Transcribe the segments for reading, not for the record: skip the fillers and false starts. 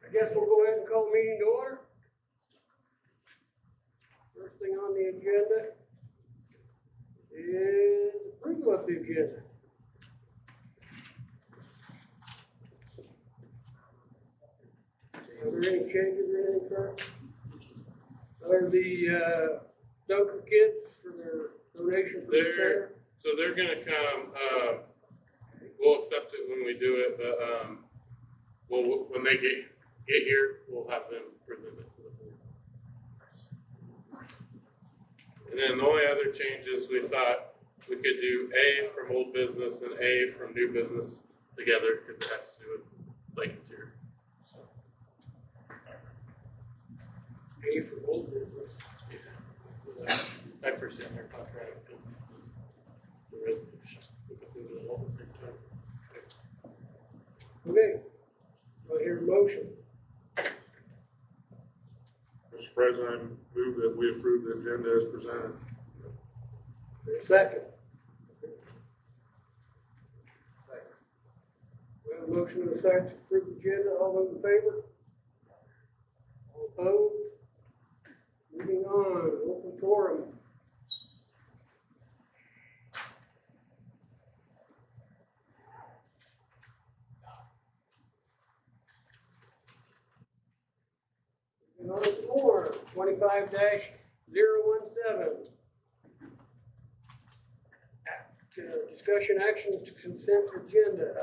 I guess we'll go ahead and call meeting to order. First thing on the agenda is approval of the agenda. Are there any changes or anything, sir? Are the Stoker kids for their donation for the fair? So they're gonna come, we'll accept it when we do it, but, when they get here, we'll have them present it to the board. And then the only other changes, we thought we could do A from old business and A from new business together, because it has to do with Lincoln's here. So. A for old business. I present their contract and the resolution. We can do it all at the same time. Okay, do I hear a motion? Mr. President, I move that we approve the agenda as presented. Second. We have a motion and a second to approve the agenda. All those in favor? All opposed? Moving on, open forum. Moving on to forum, 25-017. Discussion action to consent agenda.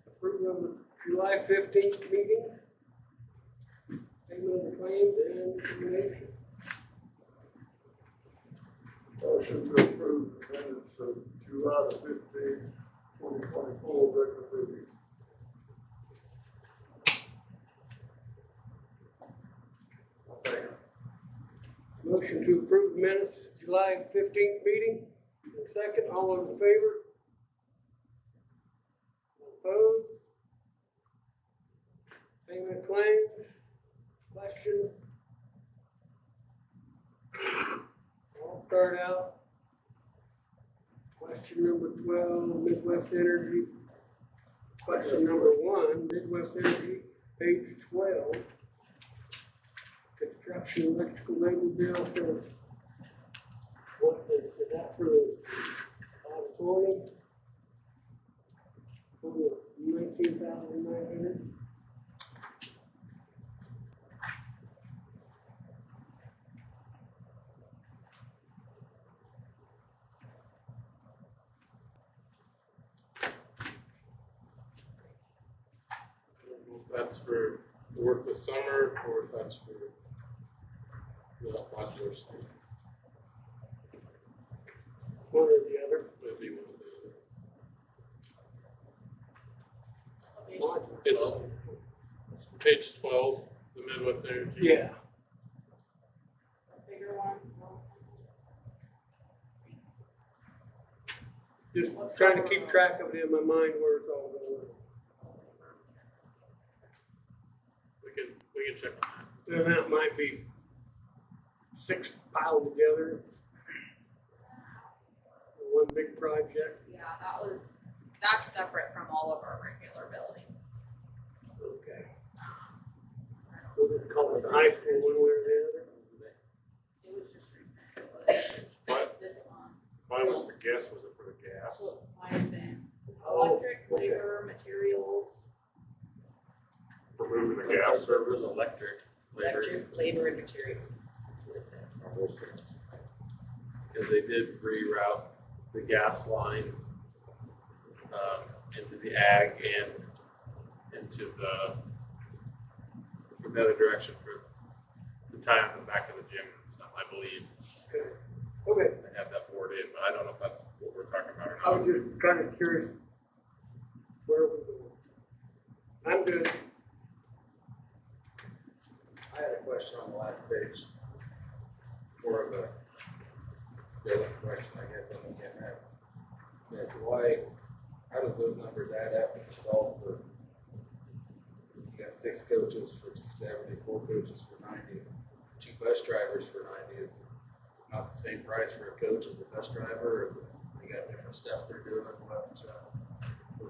Approval of the July 15th meeting. Payment of the claims and determination. Motion to approve the minutes of July 15, 2024 regular meeting. I'll second. Motion to approve minutes, July 15th meeting. And second, all those in favor? Opposed? Payment of claims? Question? I'll start out. Question number 12, Midwest Energy. Question number 1, Midwest Energy, page 12. Construction electrical labor bill for, what is that for the auditorium? For the 19,900. If that's for the work this summer or if that's for the modular school. One or the other. It'll be one of the Modular. It's page 12, the Midwest Energy. Yeah. A bigger one. Just trying to keep track of it in my mind where it's all going. We can check on that. And that might be 6 piled together. One big project. Yeah, that's separate from all of our regular buildings. Okay. We'll just call it the high school one way or the other. It was just recent. It was What? this month. Mine was the gas, was it for the gas? So it might have been Oh, electric, okay. labor, materials, For moving the gas service? Electric, labor. electric, labor and material. That's what it says. Because they did reroute the gas line, into the ag and into from the other direction for the tie on the back of the gym and stuff, I believe. Okay. Okay. They have that board in, but I don't know if that's what we're talking about or I not. was just kind of curious where we're going. I'm good. I had a question on the last page. More of a billing question, I guess I'm getting asked. That why, how does those numbers add up? It's all for, you got 6 coaches for 270, 4 coaches for 90, 2 bus drivers for 90. Is not the same price for a coach as a bus driver, or they got different stuff they're doing,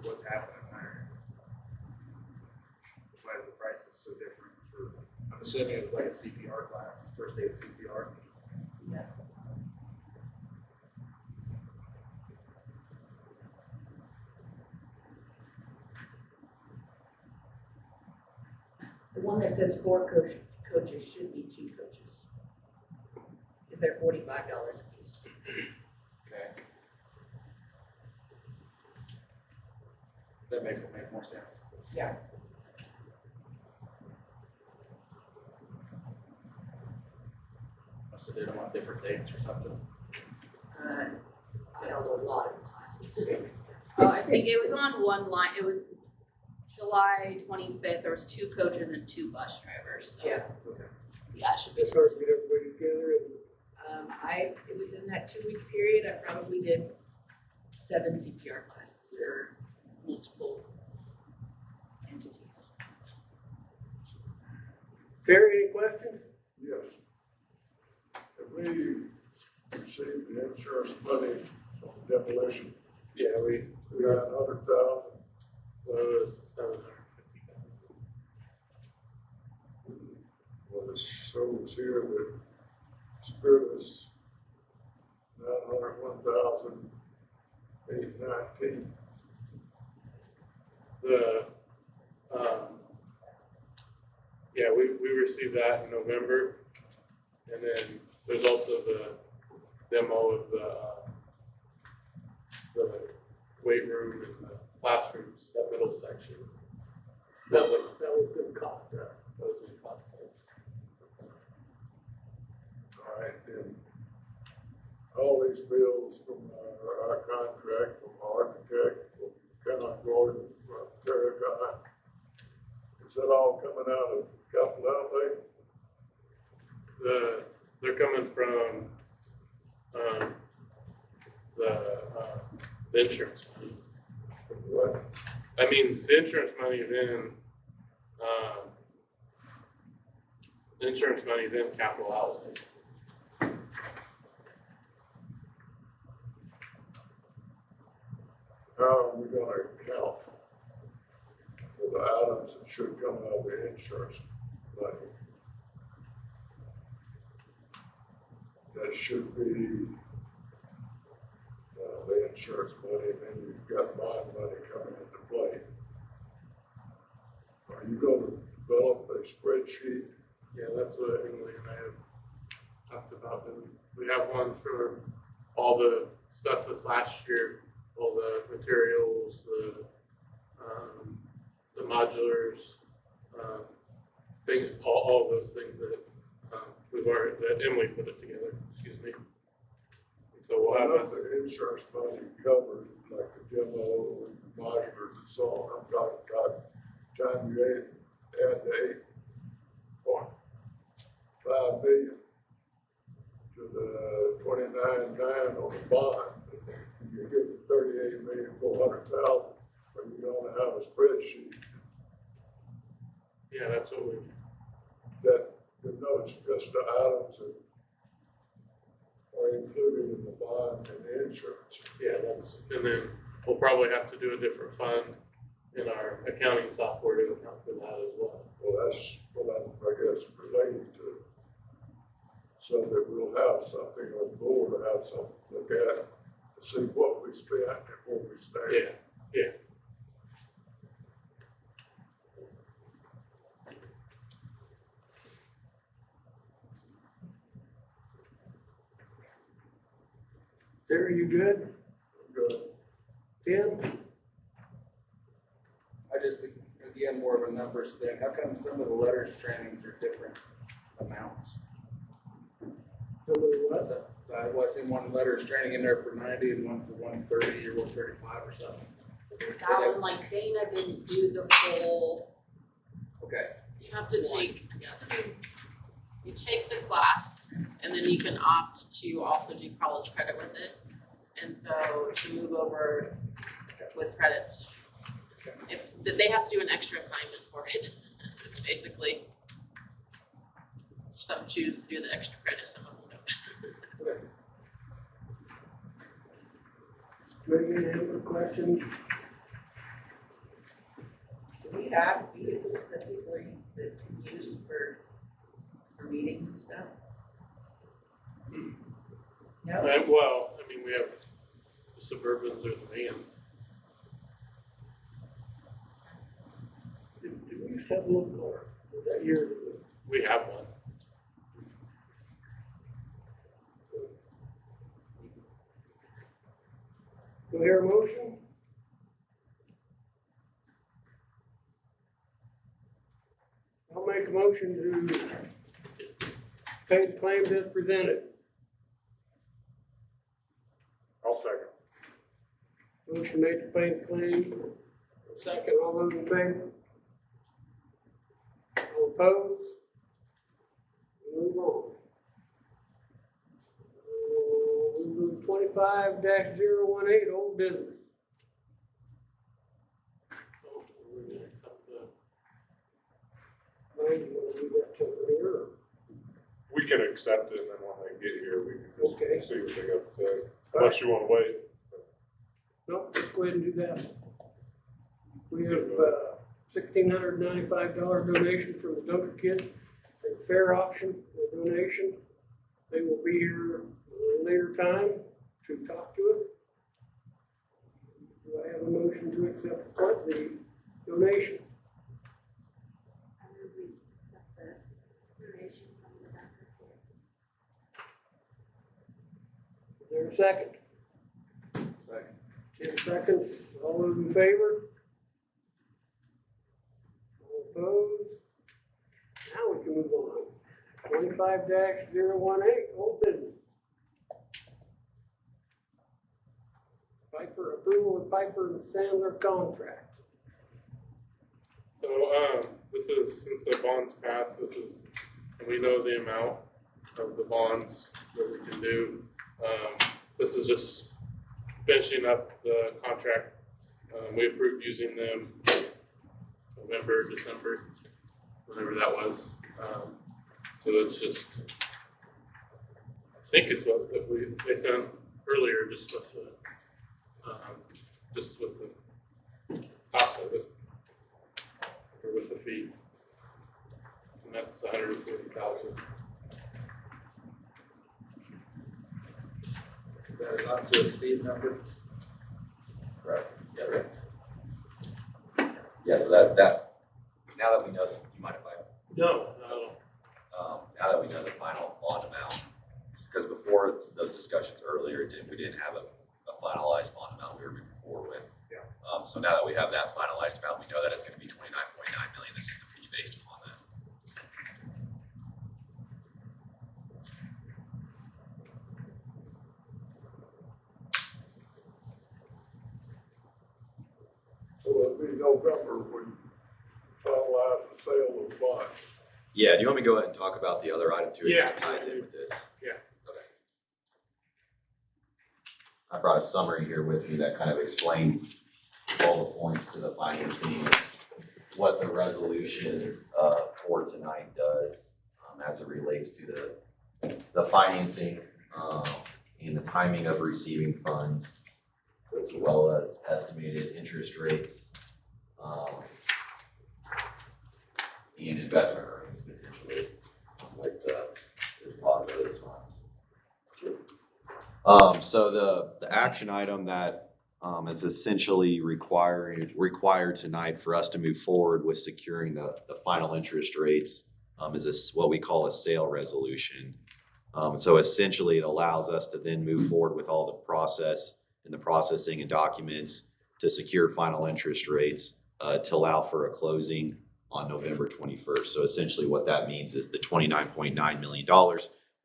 what's happening there? prices so different for, I'm assuming it was like a CPR class, first aid CPR. Yes. The one that says four coaches should be two coaches. Because they're $45 a piece. Okay. That makes it make more sense. Yeah. Must have did them on different dates or something. I held a lot of classes. Oh, I think it was on one line, it was July 25th, there was 2 coaches and 2 bus drivers, so. Yeah. Yeah, it should be. It's hard to get everybody together and Within that 2-week period, I probably did 7 CPR classes for multiple entities. Terry, any questions? Yes. Have we received the insurance money on demolition? Yeah, we 900,000. was 750,000. Well, it shows here that Spirit's 901,819. Yeah, we received that in November, and then there's also the demo of the weight room and the classrooms, that middle section. That was gonna cost us. That was gonna cost us. All right, then all these bills from our contract, from our architect, from Cameron Gordon, from Terracon, is that all coming out of capital outlay? They're coming from the insurance money. What? I mean, the insurance money's in capital outlay. How are we gonna account for the items that should come out of the insurance money? That should be the insurance money, and then you've got bond money coming into play. Are you gonna develop a spreadsheet? Yeah, that's what Emily and I have talked about, and we have one for all the stuff that's last year, all the materials, the modulars, things, all those things that that Emily put it together, excuse me. And so we'll have Well, this. the insurance money covered, like the demo, and the modulars and so on. I'm talking about time you add the 8.5 million to the 29.9 on the bond, you get 38,400,000. Are you gonna have a spreadsheet Yeah, that's what that denotes just the items that are included in the bond and the insurance? and then we'll probably have to do a different fund in our accounting software to account for that as well. Well, that's what I'm, I guess, relating to. So that we'll have something on the board, to have something to look at, to see what we spent and what we stand. Yeah. Terry, you good? Good. Tim? I just, again, more of a numbers thing. How come some of the letters trainings are different amounts? Somebody what? I seen one letters training in there for 90 and one for 130 or 135 or something. That one, like Dana didn't do the whole, Okay. you have to take, you take the class, and then you can opt to also do college credit with it. And so to move over with credits, if they have to do an extra assignment for it, basically. Some choose to do the extra credit, some of them don't. Megan, any other questions? Do we have vehicles that people are meetings and stuff? No? Well, I mean, we have the Suburbans or the vans. Did we used to have a little car? Was that years ago? We have one. Do I hear a motion? I'll make a motion to pay the claims as presented. I'll second. Motion made to pay the claim. Second, all those in favor? All opposed? Move on. 25-018, old business. So we're gonna accept the, Ryan, you wanna do that till later? We can accept it, and then when they get here, we can Okay. just see what they got to say, unless you wanna wait. No, let's go ahead and do that. We have, $1,695 donation from the Dunker Kids at fair auction, a donation. They will be here at a later time to talk to us. Do I have a motion to accept the donation? I move we accept the donation from the Dunker Kids. Is there a second? Second. 10 seconds, all those in favor? All opposed? Now we can move on. 25-018, old business. Approval of Piper and Sandler contract. so, this is, since the bonds passed, this is, and we know the amount of the bonds that we can do. This is just finishing up the contract. We approved using them November, December, whenever that was. So it's just, I think it's what that they sent earlier, just with the cost of it, or with the fee. And that's $140,000. Is that a not to exceed number? Correct. Yeah, right. Yeah, so that, now that we know, you mind if I, No. now that we know the final bond amount, because before those discussions earlier, we didn't have a finalized bond amount we were moving forward with. Yeah. So now that we have that finalized amount, we know that it's gonna be 29.9 million. This is the fee based upon that. So it'll be November when finalize the sale of the bonds. Yeah, do you want me to go ahead and talk about the other item too? Yeah. It ties in with this. Yeah. Okay. I brought a summary here with me that kind of explains all the points to the financing, what the resolution for tonight does as it relates to the financing and the timing of receiving funds, as well as estimated interest rates and investment earnings potentially, like the deposit of those funds. So the action item that is essentially required tonight for us to move forward with securing the final interest rates is this what we call a sale resolution. So essentially, it allows us to then move forward with all the process and the processing and documents to secure final interest rates to allow for a closing on November 21st. So essentially, what that means is the $29.9 million,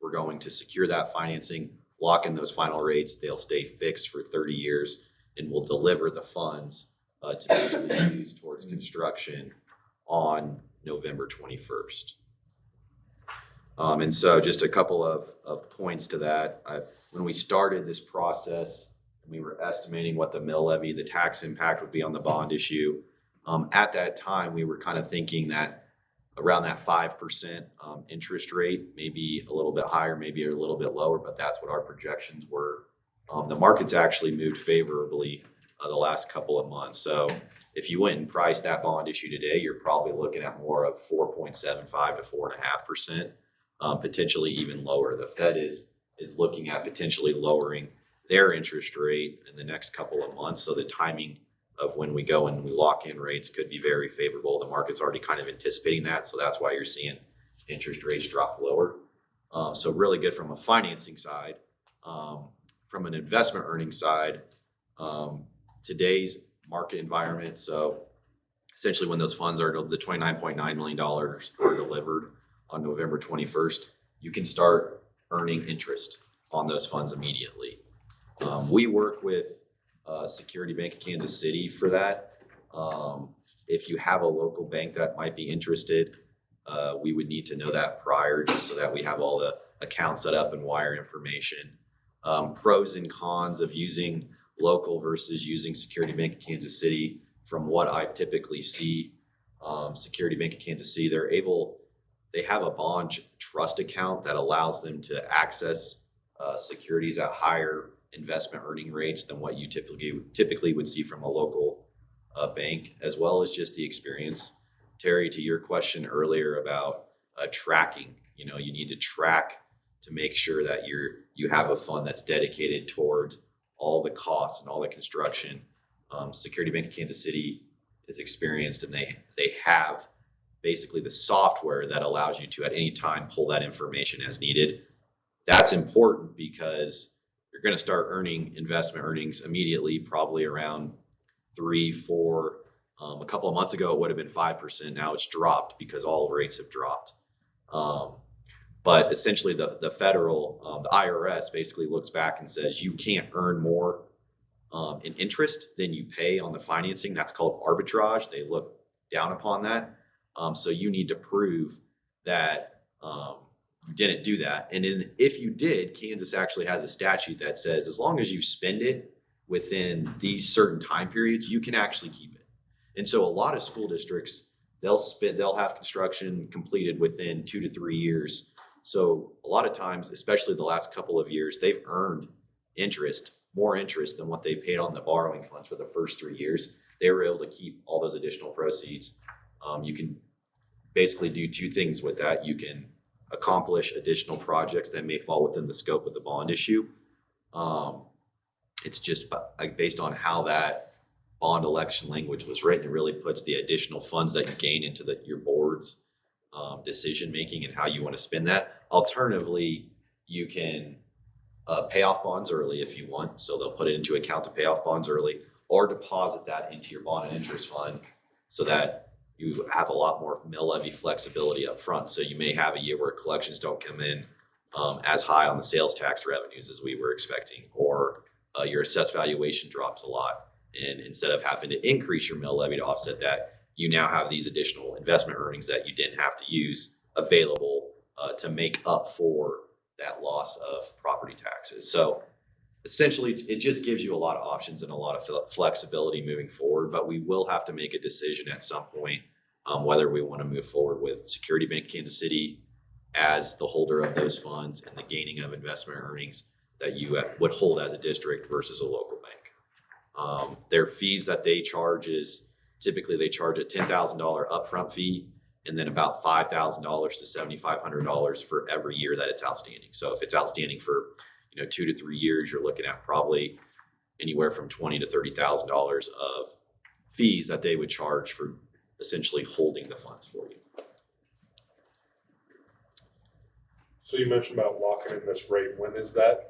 we're going to secure that financing, lock in those final rates. They'll stay fixed for 30 years, and we'll deliver the funds to be able to use towards construction on November 21st. And so just a couple of points to that. When we started this process, we were estimating what the mill levy, the tax impact would be on the bond issue. At that time, we were kind of thinking that around that 5% interest rate, maybe a little bit higher, maybe a little bit lower, but that's what our projections were. The market's actually moved favorably the last couple of months. So if you went and priced that bond issue today, you're probably looking at more of 4.75 to 4.5%. potentially even lower. The Fed is looking at potentially lowering their interest rate in the next couple of months. So the timing of when we go and we lock in rates could be very favorable. The market's already kind of anticipating that. So that's why you're seeing interest rates drop lower. So really good from a financing side. From an investment earnings side, today's market environment. So essentially when those funds are, the $29.9 million are delivered on November 21st, you can start earning interest on those funds immediately. We work with Security Bank of Kansas City for that. If you have a local bank that might be interested, we would need to know that prior, just so that we have all the accounts set up and wire information. Pros and cons of using local versus using Security Bank of Kansas City. From what I typically see, Security Bank of Kansas City, they have a bond trust account that allows them to access securities at higher investment earning rates than what you typically would see from a local bank, as well as just the experience. Terry, to your question earlier about tracking, you need to track to make sure that you have a fund that's dedicated towards all the costs and all the construction. Security Bank of Kansas City is experienced, and they have basically the software that allows you to at any time pull that information as needed. That's important because you're going to start earning investment earnings immediately, probably around 3-4. A couple of months ago, it would have been 5%. Now it's dropped because all rates have dropped. But essentially the federal, the IRS basically looks back and says you can't earn more in interest than you pay on the financing. That's called arbitrage. They look down upon that. So you need to prove that you didn't do that. And if you did, Kansas actually has a statute that says as long as you spend it within these certain time periods, you can actually keep it. And so a lot of school districts, they'll have construction completed within 2 to 3 years. So a lot of times, especially the last couple of years, they've earned more interest than what they paid on the borrowing funds for the first 3 years. They were able to keep all those additional proceeds. You can basically do two things with that. You can accomplish additional projects that may fall within the scope of the bond issue. It's just based on how that bond election language was written. It really puts the additional funds that you gain into your board's decision making and how you want to spend that. Alternatively, you can pay off bonds early if you want. So they'll put it into account to pay off bonds early, or deposit that into your bond and interest fund so that you have a lot more mill levy flexibility up front. So you may have a year where collections don't come in as high on the sales tax revenues as we were expecting, or your assessed valuation drops a lot. And instead of having to increase your mill levy to offset that, you now have these additional investment earnings that you didn't have to use available to make up for that loss of property taxes. So essentially, it just gives you a lot of options and a lot of flexibility moving forward, but we will have to make a decision at some point whether we want to move forward with Security Bank of Kansas City as the holder of those funds and the gaining of investment earnings that you would hold as a district versus a local bank. Their fees that they charge is typically they charge a $10,000 upfront fee and then about $5,000 to $7,500 for every year that it's outstanding. So if it's outstanding for 2 to 3 years, you're looking at probably anywhere from $20,000 to $30,000 of fees that they would charge for essentially holding the funds for you. So you mentioned about locking in this rate. When is that?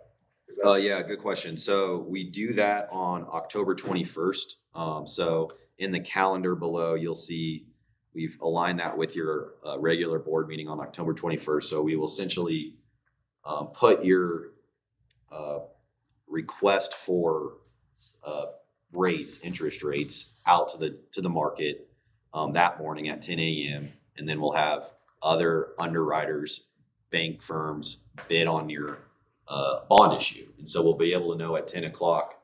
Yeah, good question. So we do that on October 21st. So in the calendar below, you'll see we've aligned that with your regular board meeting on October 21st. So we will essentially put your request for interest rates out to the market that morning at 10 a.m. And then we'll have other underwriters, bank firms bid on your bond issue. And so we'll be able to know at 10 o'clock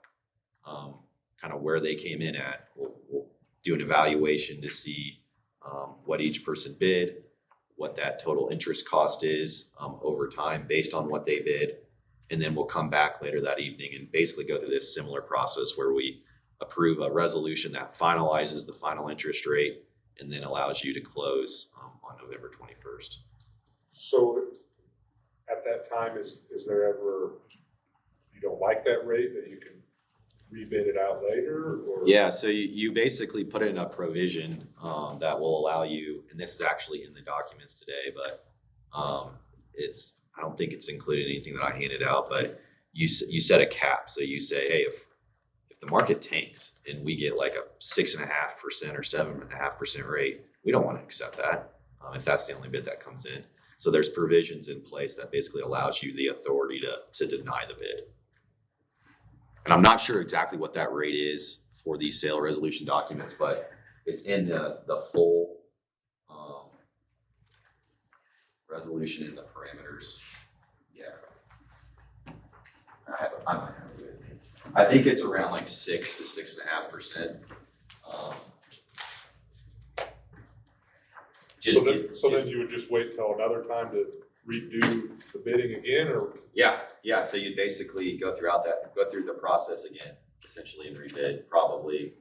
kind of where they came in at. We'll do an evaluation to see what each person bid, what that total interest cost is over time based on what they bid. And then we'll come back later that evening and basically go through this similar process where we approve a resolution that finalizes the final interest rate and then allows you to close on November 21st. So that time, is there ever, you don't like that rate, that you can rebid it out later, or? Yeah, so you basically put in a provision, that will allow you, and this is actually in the documents today, but, I don't think it's included in anything that I handed out, but you set a cap. So you say, hey, if the market tanks and we get like a 6.5% or 7.5% rate, we don't want to accept that, if that's the only bid that comes in. So there's provisions in place that basically allows you the authority to deny the bid. And I'm not sure exactly what that rate is for these sale resolution documents, but it's in the full resolution in the parameters. Yeah. I might have it. I think it's around like 6 to 6.5%. So then you would just wait till another time to redo the bidding again, or? Yeah. So you basically go through the process again, essentially, and rebid probably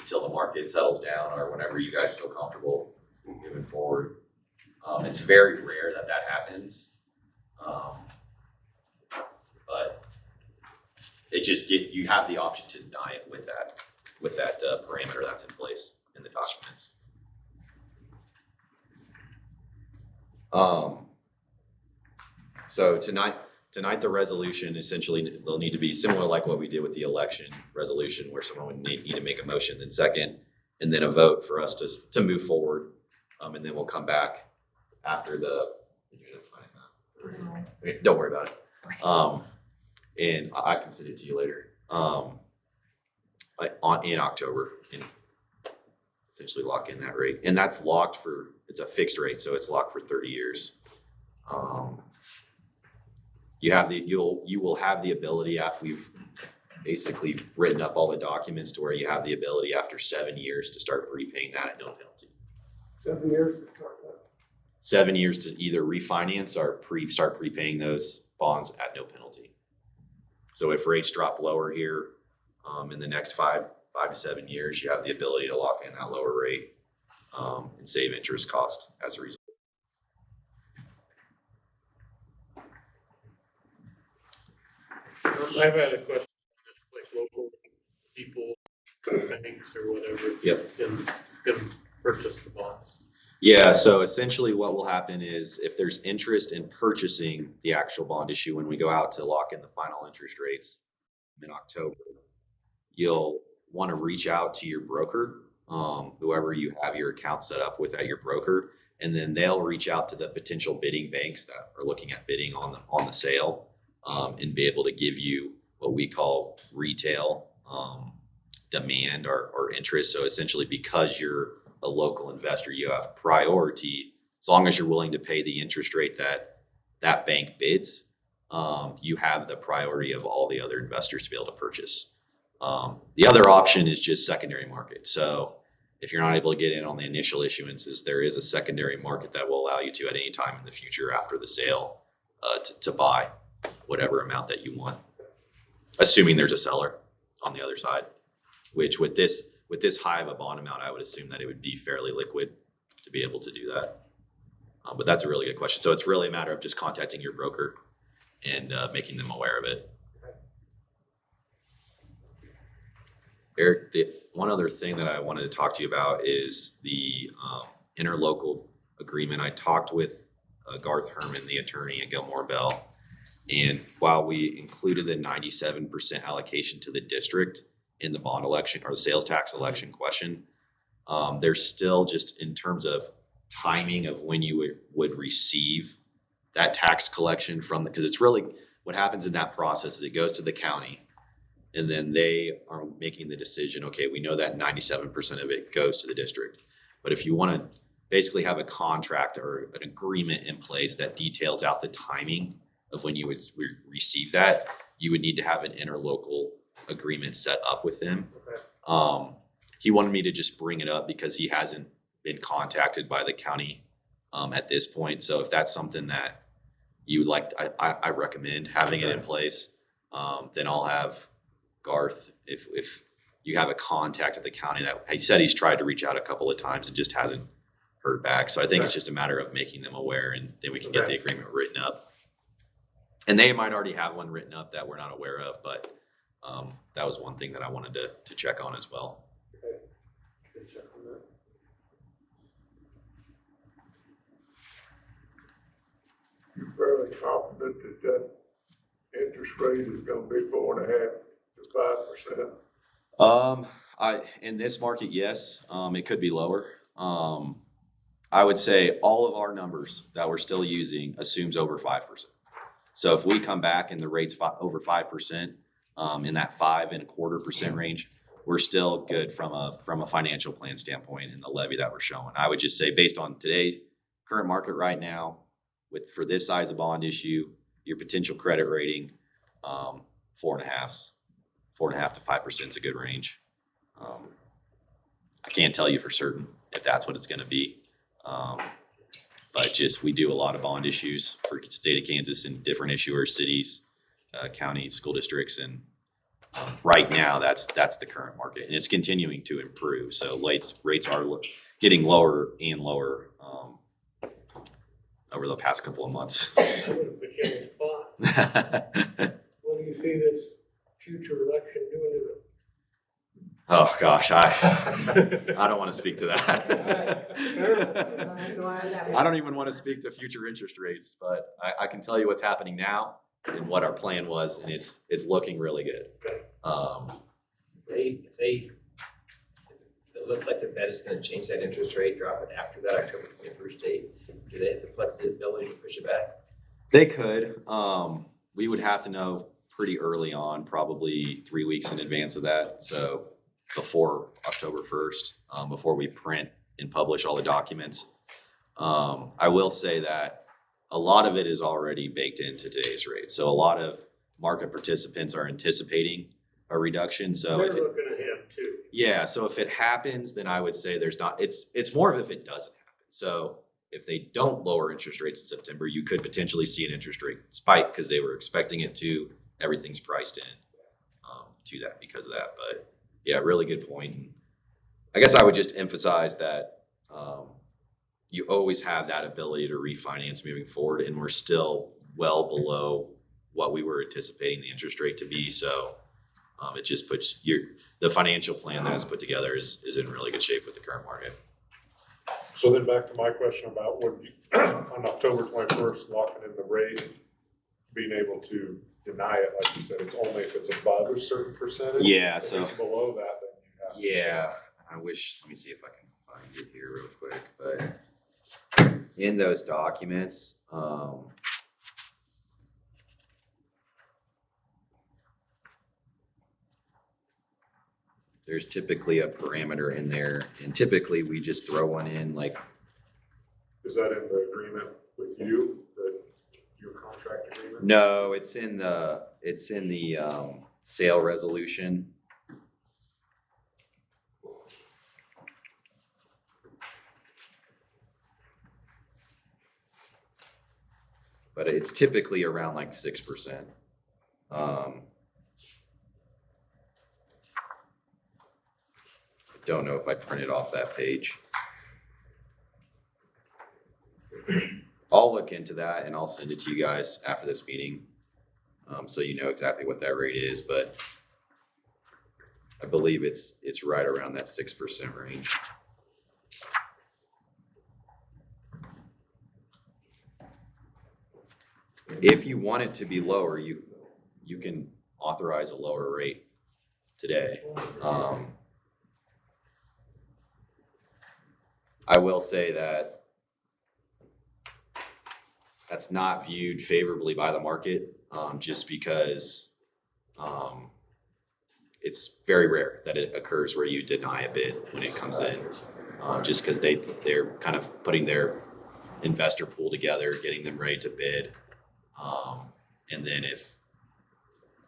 until the market settles down or whenever you guys feel comfortable moving forward. It's very rare that happens, but it just you have the option to deny it with that parameter that's in place in the documents. So tonight the resolution, essentially they'll need to be similar like what we did with the election resolution, where someone would need to make a motion, then second, and then a vote for us to move forward. And then we'll come back after okay, don't worry about it. And I can send it to you later. In October, and essentially lock in that rate, and that's locked it's a fixed rate, so it's locked for 30 years. You will have the ability, after we've basically written up all the documents, to where you have the ability after 7 years to start repaying that at no penalty. 7 years to start that. 7 years to either refinance or start prepaying those bonds at no penalty. So if rates drop lower here, in the next 5 to 7 years, you have the ability to lock in that lower rate, and save interest cost as a result. I've had a question, like local people, banks or whatever. Yep. Can purchase the bonds. Yeah, so essentially what will happen is, if there's interest in purchasing the actual bond issue, when we go out to lock in the final interest rates in October, you'll want to reach out to your broker, whoever you have your account set up with at your broker, and then they'll reach out to the potential bidding banks that are looking at bidding on the sale, and be able to give you what we call retail demand or interest. So essentially, because you're a local investor, you have priority. As long as you're willing to pay the interest rate that bank bids, you have the priority of all the other investors to be able to purchase. The other option is just secondary market. So if you're not able to get in on the initial issuances, there is a secondary market that will allow you to, at any time in the future after the sale, to buy whatever amount that you want, assuming there's a seller on the other side, which with this high of a bond amount, I would assume that it would be fairly liquid to be able to do that. But that's a really good question. So it's really a matter of just contacting your broker and making them aware of it. Eric, the one other thing that I wanted to talk to you about is the interlocal agreement. I talked with Garth Herman, the attorney at Gilmore Bell, and while we included the 97% allocation to the district in the bond election or the sales tax election question, there's still, just in terms of timing of when you would receive that tax collection from because it's really what happens in that process is it goes to the county, and then they are making the decision, okay, we know that 97% of it goes to the district. But if you want to basically have a contract or an agreement in place that details out the timing of when you would receive that, you would need to have an interlocal agreement set up with them. Okay. He wanted me to just bring it up because he hasn't been contacted by the county at this point. So if that's something that you would like, I recommend having it in place. Then I'll have Garth, if you have a contact at the county that he said he's tried to reach out a couple of times and just hasn't heard back. So I think it's just a matter of making them aware, and then we can get the agreement written up. And they might already have one written up that we're not aware of, but that was one thing that I wanted to check on as well. Okay. Good check on that. You're fairly confident that that interest rate is gonna be 4.5 to 5%? In this market, yes, it could be lower. I would say all of our numbers that we're still using assumes over 5%. So if we come back and the rate's over 5%, in that 5.25% range, we're still good from a financial plan standpoint in the levy that we're showing. I would just say based on today's current market right now, for this size of bond issue, your potential credit rating, 4.5 to 5% is a good range. I can't tell you for certain if that's what it's going to be. But we do a lot of bond issues for the state of Kansas in different issuers, cities, counties, school districts, and right now that's the current market, and it's continuing to improve. So rates are getting lower and lower over the past couple of months. I'm gonna put you on the spot. What do you see this future election doing to it? Oh gosh, I don't want to speak to that. I don't even want to speak to future interest rates, but I can tell you what's happening now and what our plan was, and it's looking really good. It looks like the Fed is going to change that interest rate, drop it after that October 21st date. Do they have the flexibility to push it back? They could. We would have to know pretty early on, probably 3 weeks in advance of that. So before October 1st, before we print and publish all the documents. I will say that a lot of it is already baked into today's rate. So a lot of market participants are anticipating a reduction. So they're looking ahead too. Yeah, so if it happens, then I would say there's not, it's more of if it doesn't happen. So if they don't lower interest rates in September, you could potentially see an interest rate spike because they were expecting it to. Everything's priced in to that because of that. But yeah, really good point. And I guess I would just emphasize that you always have that ability to refinance moving forward, and we're still well below what we were anticipating the interest rate to be. So it just puts the financial plan that's put together is in really good shape with the current market. So then back to my question about when you, on October 21st, locking in the rate, being able to deny it, like you said, it's only if it's above a certain percentage. Yeah, if so it's below that, then you have. Yeah, let me see if I can find it here real quick. But in those documents, there's typically a parameter in there, and typically we just throw one in like. Is that in the agreement with you, your contract agreement? No, it's in the sale resolution. But it's typically around like 6%. I don't know if I printed off that page. I'll look into that and I'll send it to you guys after this meeting, so you know exactly what that rate is. But I believe it's right around that 6% range. If you want it to be lower, you can authorize a lower rate today. I will say that that's not viewed favorably by the market, just because it's very rare that it occurs where you deny a bid when it comes in, just because they're kind of putting their investor pool together, getting them ready to bid. And then if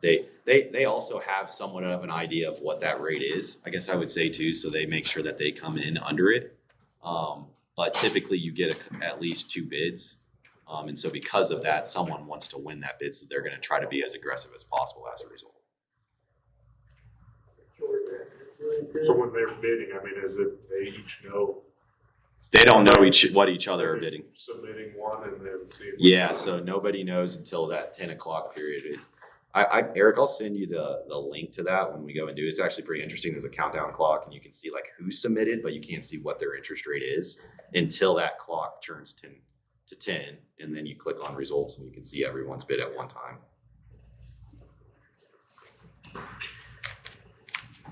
they also have somewhat of an idea of what that rate is, I guess I would say too, so they make sure that they come in under it. But typically you get at least 2 bids. And so because of that, someone wants to win that bid, so they're going to try to be as aggressive as possible as a result. So when they're bidding, I mean, is it they each know They don't know what each other are bidding. Submitting one and then seeing. Yeah, so nobody knows until that 10 o'clock period is. Eric, I'll send you the link to that when we go and do it. It's actually pretty interesting. There's a countdown clock and you can see like who submitted, but you can't see what their interest rate is until that clock turns 10 to 10. And then you click on results and you can see everyone's bid at one time.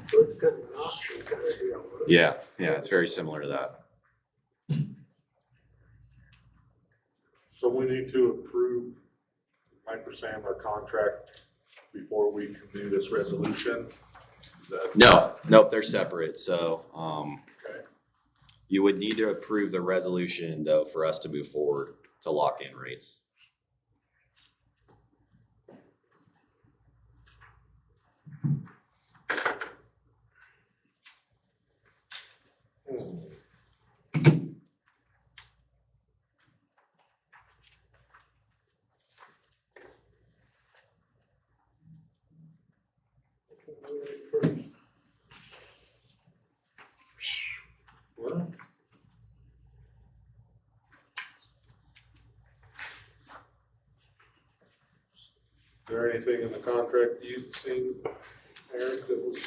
So it's kind of an auction kind of deal. huh? Yeah, it's very similar to that. So we need to approve Piper Sandler contract before we can do this resolution? Is that? Nope, they're separate. So Okay. you would need to approve the resolution though for us to move forward to lock in rates. Well, is there anything in the contract you've seen, Eric, that was?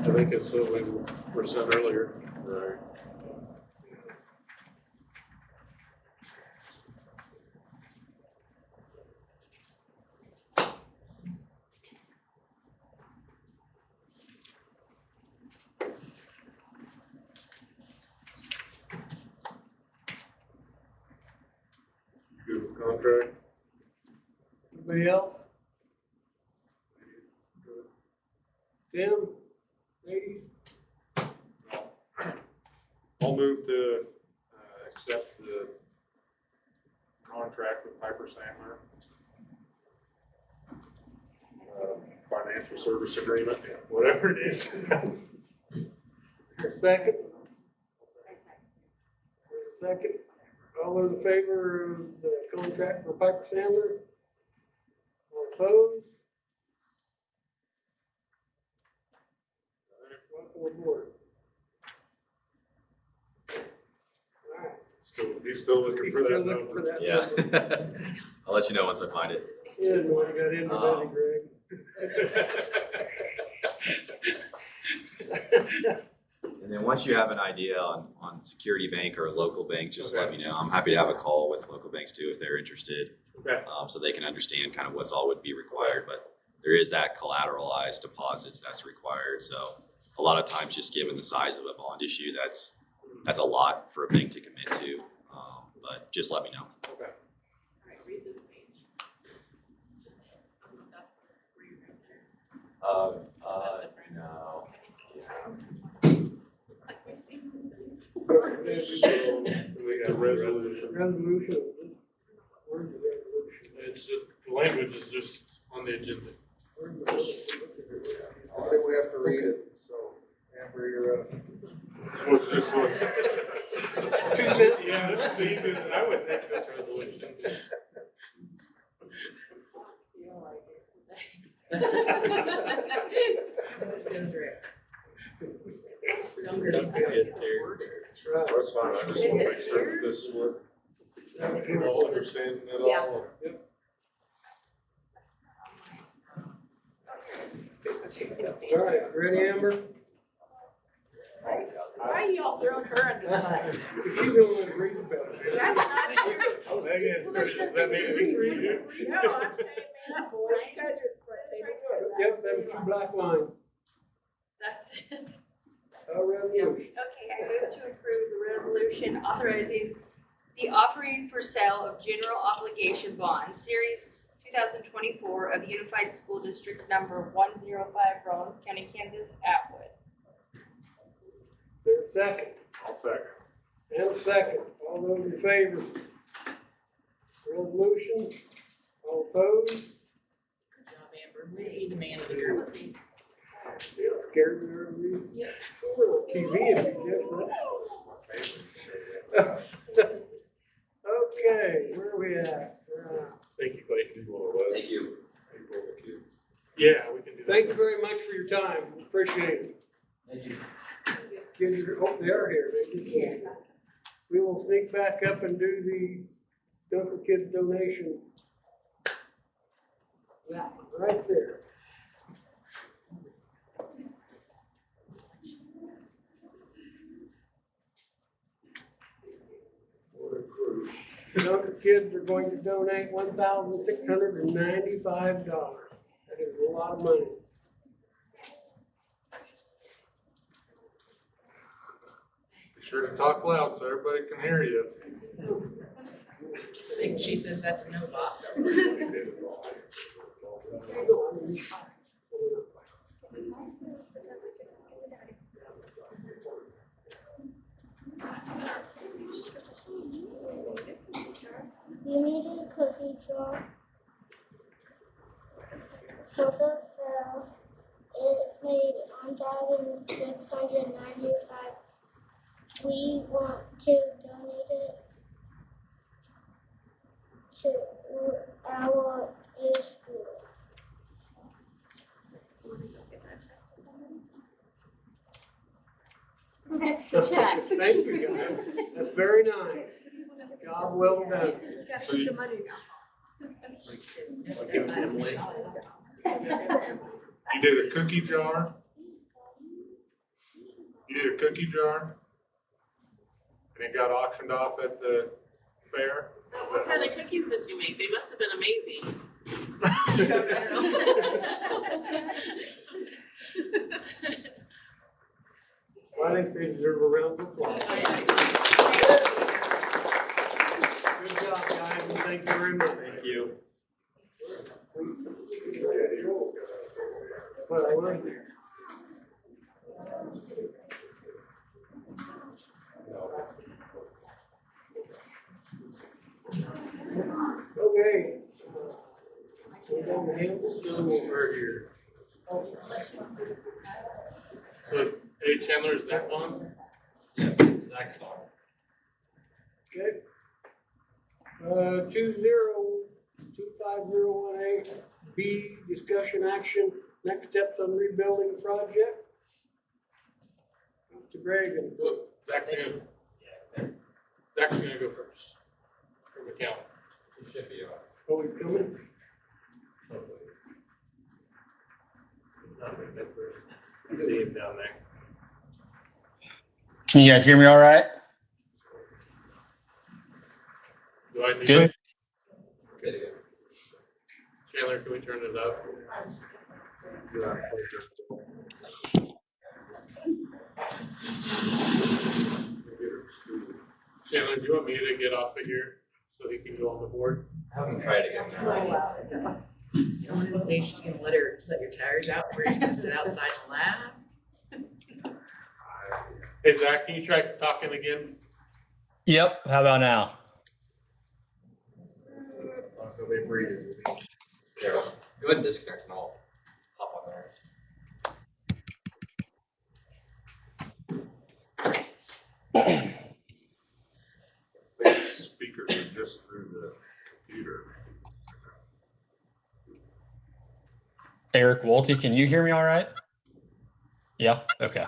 I think it's what we were sent earlier. Right. Good with contract? Anybody else? Tim? Ladies? I'll move to accept the contract with Piper Sandler. Financial service agreement, yeah, whatever it is. Second? Second. All those in favor of the contract for Piper Sandler? All opposed? Welcome aboard. All right. He's still looking for that Still looking for number. that Yeah. number. I'll let you know once I find it. You didn't know what you got into, did you, Greg? And then once you have an idea on Security Bank or a local bank, just let me know. I'm happy to have a call with local banks too if they're interested. Okay. So they can understand kind of what's all would be required, but there is that collateralized deposits that's required. So a lot of times, just given the size of a bond issue, that's a lot for a bank to commit to. But just let me know. Okay. All right, read this page. Just, I don't know if that's where you're right there. No. So we got resolution. Resolution. Where's the resolution? It's just, the language is just on the agenda. Where's the resolution? I said we have to read it, so Amber, you're up. What's this one? Yeah, this is the easiest, I would take this resolution. Let's go through it. Right. That's fine, I just want to make sure that this work. We're all understanding it all. All right, ready, Amber? Why are y'all throwing her under the bus? She's the only one that reads about it. I'm not sure. Oh, Megan, does that make it easy for you? No, I'm saying, man, that's you guys are front table. Yep, that was black line. That's it. Resolution. Okay, I move to approve the resolution authorizing the offering for sale of general obligation bonds, series 2024 of Unified School District number 105, Rollins County, Kansas, Atwood. There's a second. I'll second. And a second. All those in favor? Resolution? All opposed? Good job, Amber. We the man of the group. Yeah, scared me early. Yep. We're on TV if you just. Okay, where are we at? Thank you, Clayton. Thank you. Yeah, we can do that. Thank you very much for your time. Appreciate it. Thank you. kids are, oh, they are here, they just. We will sneak back up and do the Dunker Kids donation. That one, right there. What a cruise. The Dunker Kids are going to donate $1,695. That is a lot of money. Be sure to talk loud so everybody can hear you. I think she says that's a no, boss. You need a cookie jar for the fair. It paid $1,695. We want to donate it to our school. That's the check. Thank you, guys. That's very nice. Job well done. So you, you did a cookie jar? You did a cookie jar? And it got auctioned off at the fair? What kind of cookies did you make? They must have been amazing. Well, I think they deserve a round of applause. Good job, guys, and thank you very much. Thank you. Well, I want- Okay. We're going to handle Still over here. So, hey Chandler, is that on? Yes, Zach's on. Okay. 20-25018, B, discussion action, next steps on rebuilding project. Mr. Gregan. Look, Zach's gonna go first. From the count. He should be on. Are we coming? Not big difference. I see him down there. Can you guys hear me all right? Do I need? Good. Good. Chandler, can we turn it up? Chandler, do you want me to get off of here so he can go on the board? Have him try it again. You know, one of these days she's gonna let your tires out, where you're gonna sit outside and laugh. Hey Zach, can you try talking again? Yep. How about now? As long as nobody breathes. There. Go ahead and disconnect and I'll hop on there. Speakers are just through the computer. Eric Wolty, can you hear me all right? Yeah. Okay.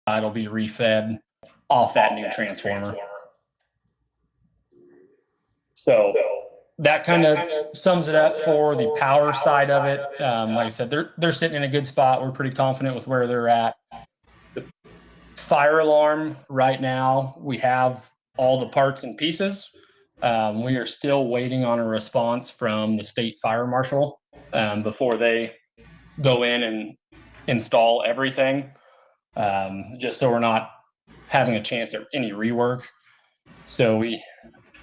will be refed off that new transformer. So that kind of sums it up for the power side of it. Like I said, they're sitting in a good spot. We're pretty confident with where they're at. The fire alarm right now, we have all the parts and pieces. We are still waiting on a response from the state fire marshal before they go in and install everything, just so we're not having a chance at any rework. So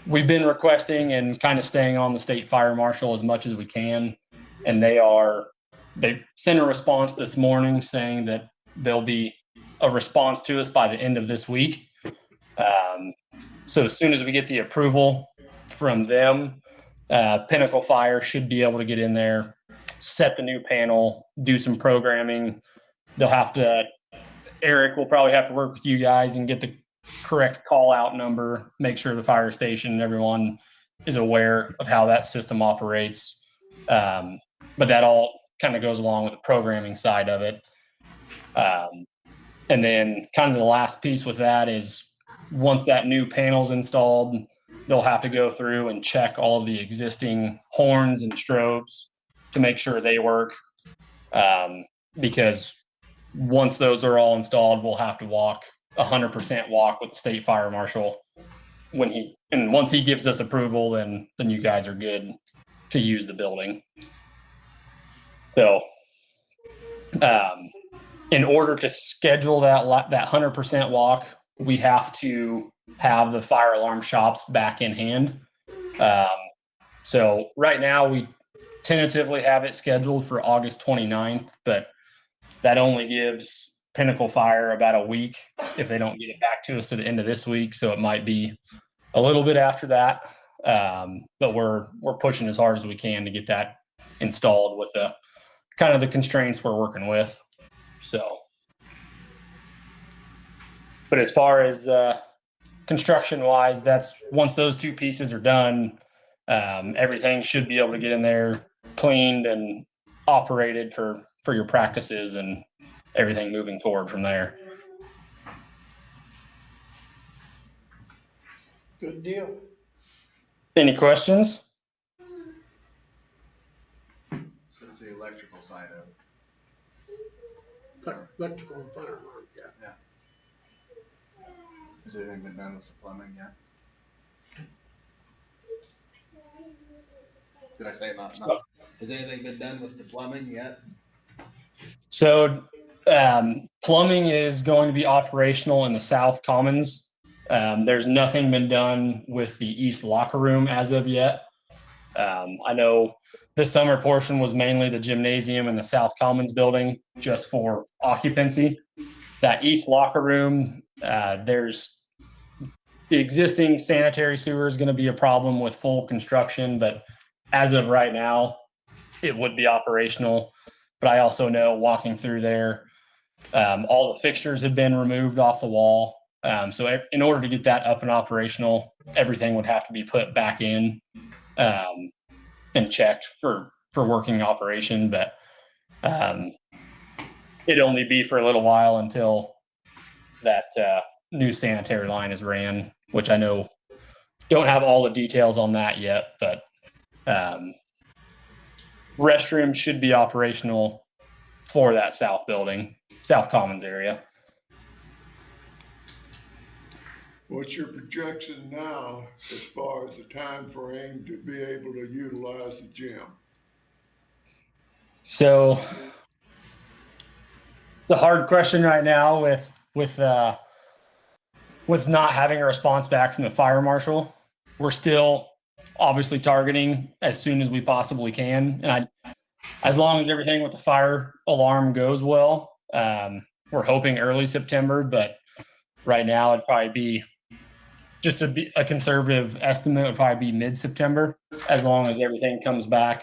we've been requesting and kind of staying on the state fire marshal as much as we can. And they sent a response this morning saying that there'll be a response to us by the end of this week. So as soon as we get the approval from them, Pinnacle Fire should be able to get in there, set the new panel, do some programming. Eric will probably have to work with you guys and get the correct call out number, make sure the fire station and everyone is aware of how that system operates. But that all kind of goes along with the programming side of it. And then kind of the last piece with that is once that new panel's installed, they'll have to go through and check all of the existing horns and strobes to make sure they work. Because once those are all installed, we'll have to 100% walk with the state fire marshal once he gives us approval, then you guys are good to use the building. So, in order to schedule that 100% walk, we have to have the fire alarm shops back in hand. So right now we tentatively have it scheduled for August 29th, but that only gives Pinnacle Fire about a week if they don't get it back to us to the end of this week. So it might be a little bit after that. But we're pushing as hard as we can to get that installed with the kind of the constraints we're working with. So, but as far as construction wise, that's once those two pieces are done, everything should be able to get in there cleaned and operated for your practices and everything moving forward from there. Good deal. Any questions? So it's the electrical side of it. Electrical and fire alarm, yeah. Has anything been done with the plumbing yet? Did I say not? Has anything been done with the plumbing yet? So plumbing is going to be operational in the South Commons. There's nothing been done with the East locker room as of yet. I know this summer portion was mainly the gymnasium and the South Commons building just for occupancy. That East locker room, there's the existing sanitary sewer is going to be a problem with full construction, but as of right now, it would be operational. But I also know walking through there, all the fixtures have been removed off the wall. So in order to get that up and operational, everything would have to be put back in and checked for working operation. But it'd only be for a little while until that new sanitary line is ran, which I know don't have all the details on that yet, but restrooms should be operational for that South Commons area. What's your projection now as far as the time frame to be able to utilize the gym? So it's a hard question right now with not having a response back from the fire marshal. We're still obviously targeting as soon as we possibly can. And as long as everything with the fire alarm goes well, we're hoping early September, but right now it'd probably be just a conservative estimate would probably be mid-September, as long as everything comes back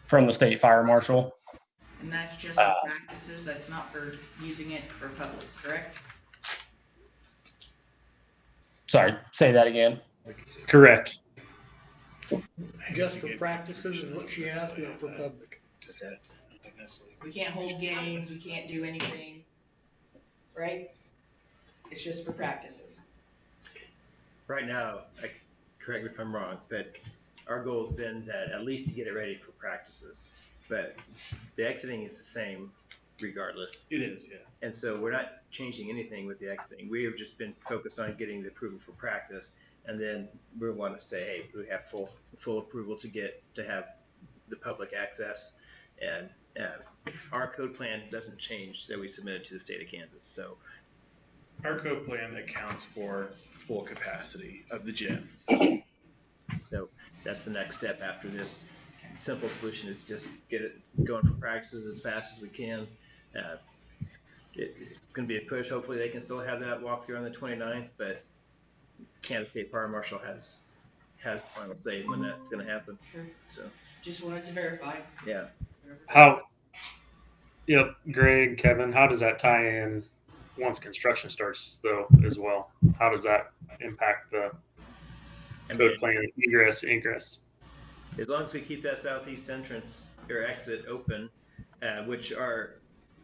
from the state fire marshal. And that's just for practices, that's not for using it for public, correct? Sorry, say that again. Correct. Just for practices and what she asked, not for public. We can't hold games, we can't do anything, right? It's just for practices. Right now, correct me if I'm wrong, but our goal's been that at least to get it ready for practices. But the exiting is the same regardless. It is, yeah. And so we're not changing anything with the exiting. We have just been focused on getting the approval for practice. And then we want to say, hey, we have full approval to have the public access. And our code plan doesn't change that we submitted to the state of Kansas. So our code plan accounts for full capacity of the gym. So that's the next step after this. Simple solution is just get it going for practices as fast as we can. It's going to be a push. Hopefully they can still have that walkthrough on the 29th, but Kansas State Fire Marshal has final say when that's going to happen. Sure. So Just wanted to verify. yeah. Yep, Greg, Kevin, how does that tie in once construction starts though as well? How does that impact the code plan, egress, ingress? As long as we keep that southeast entrance or exit open, which our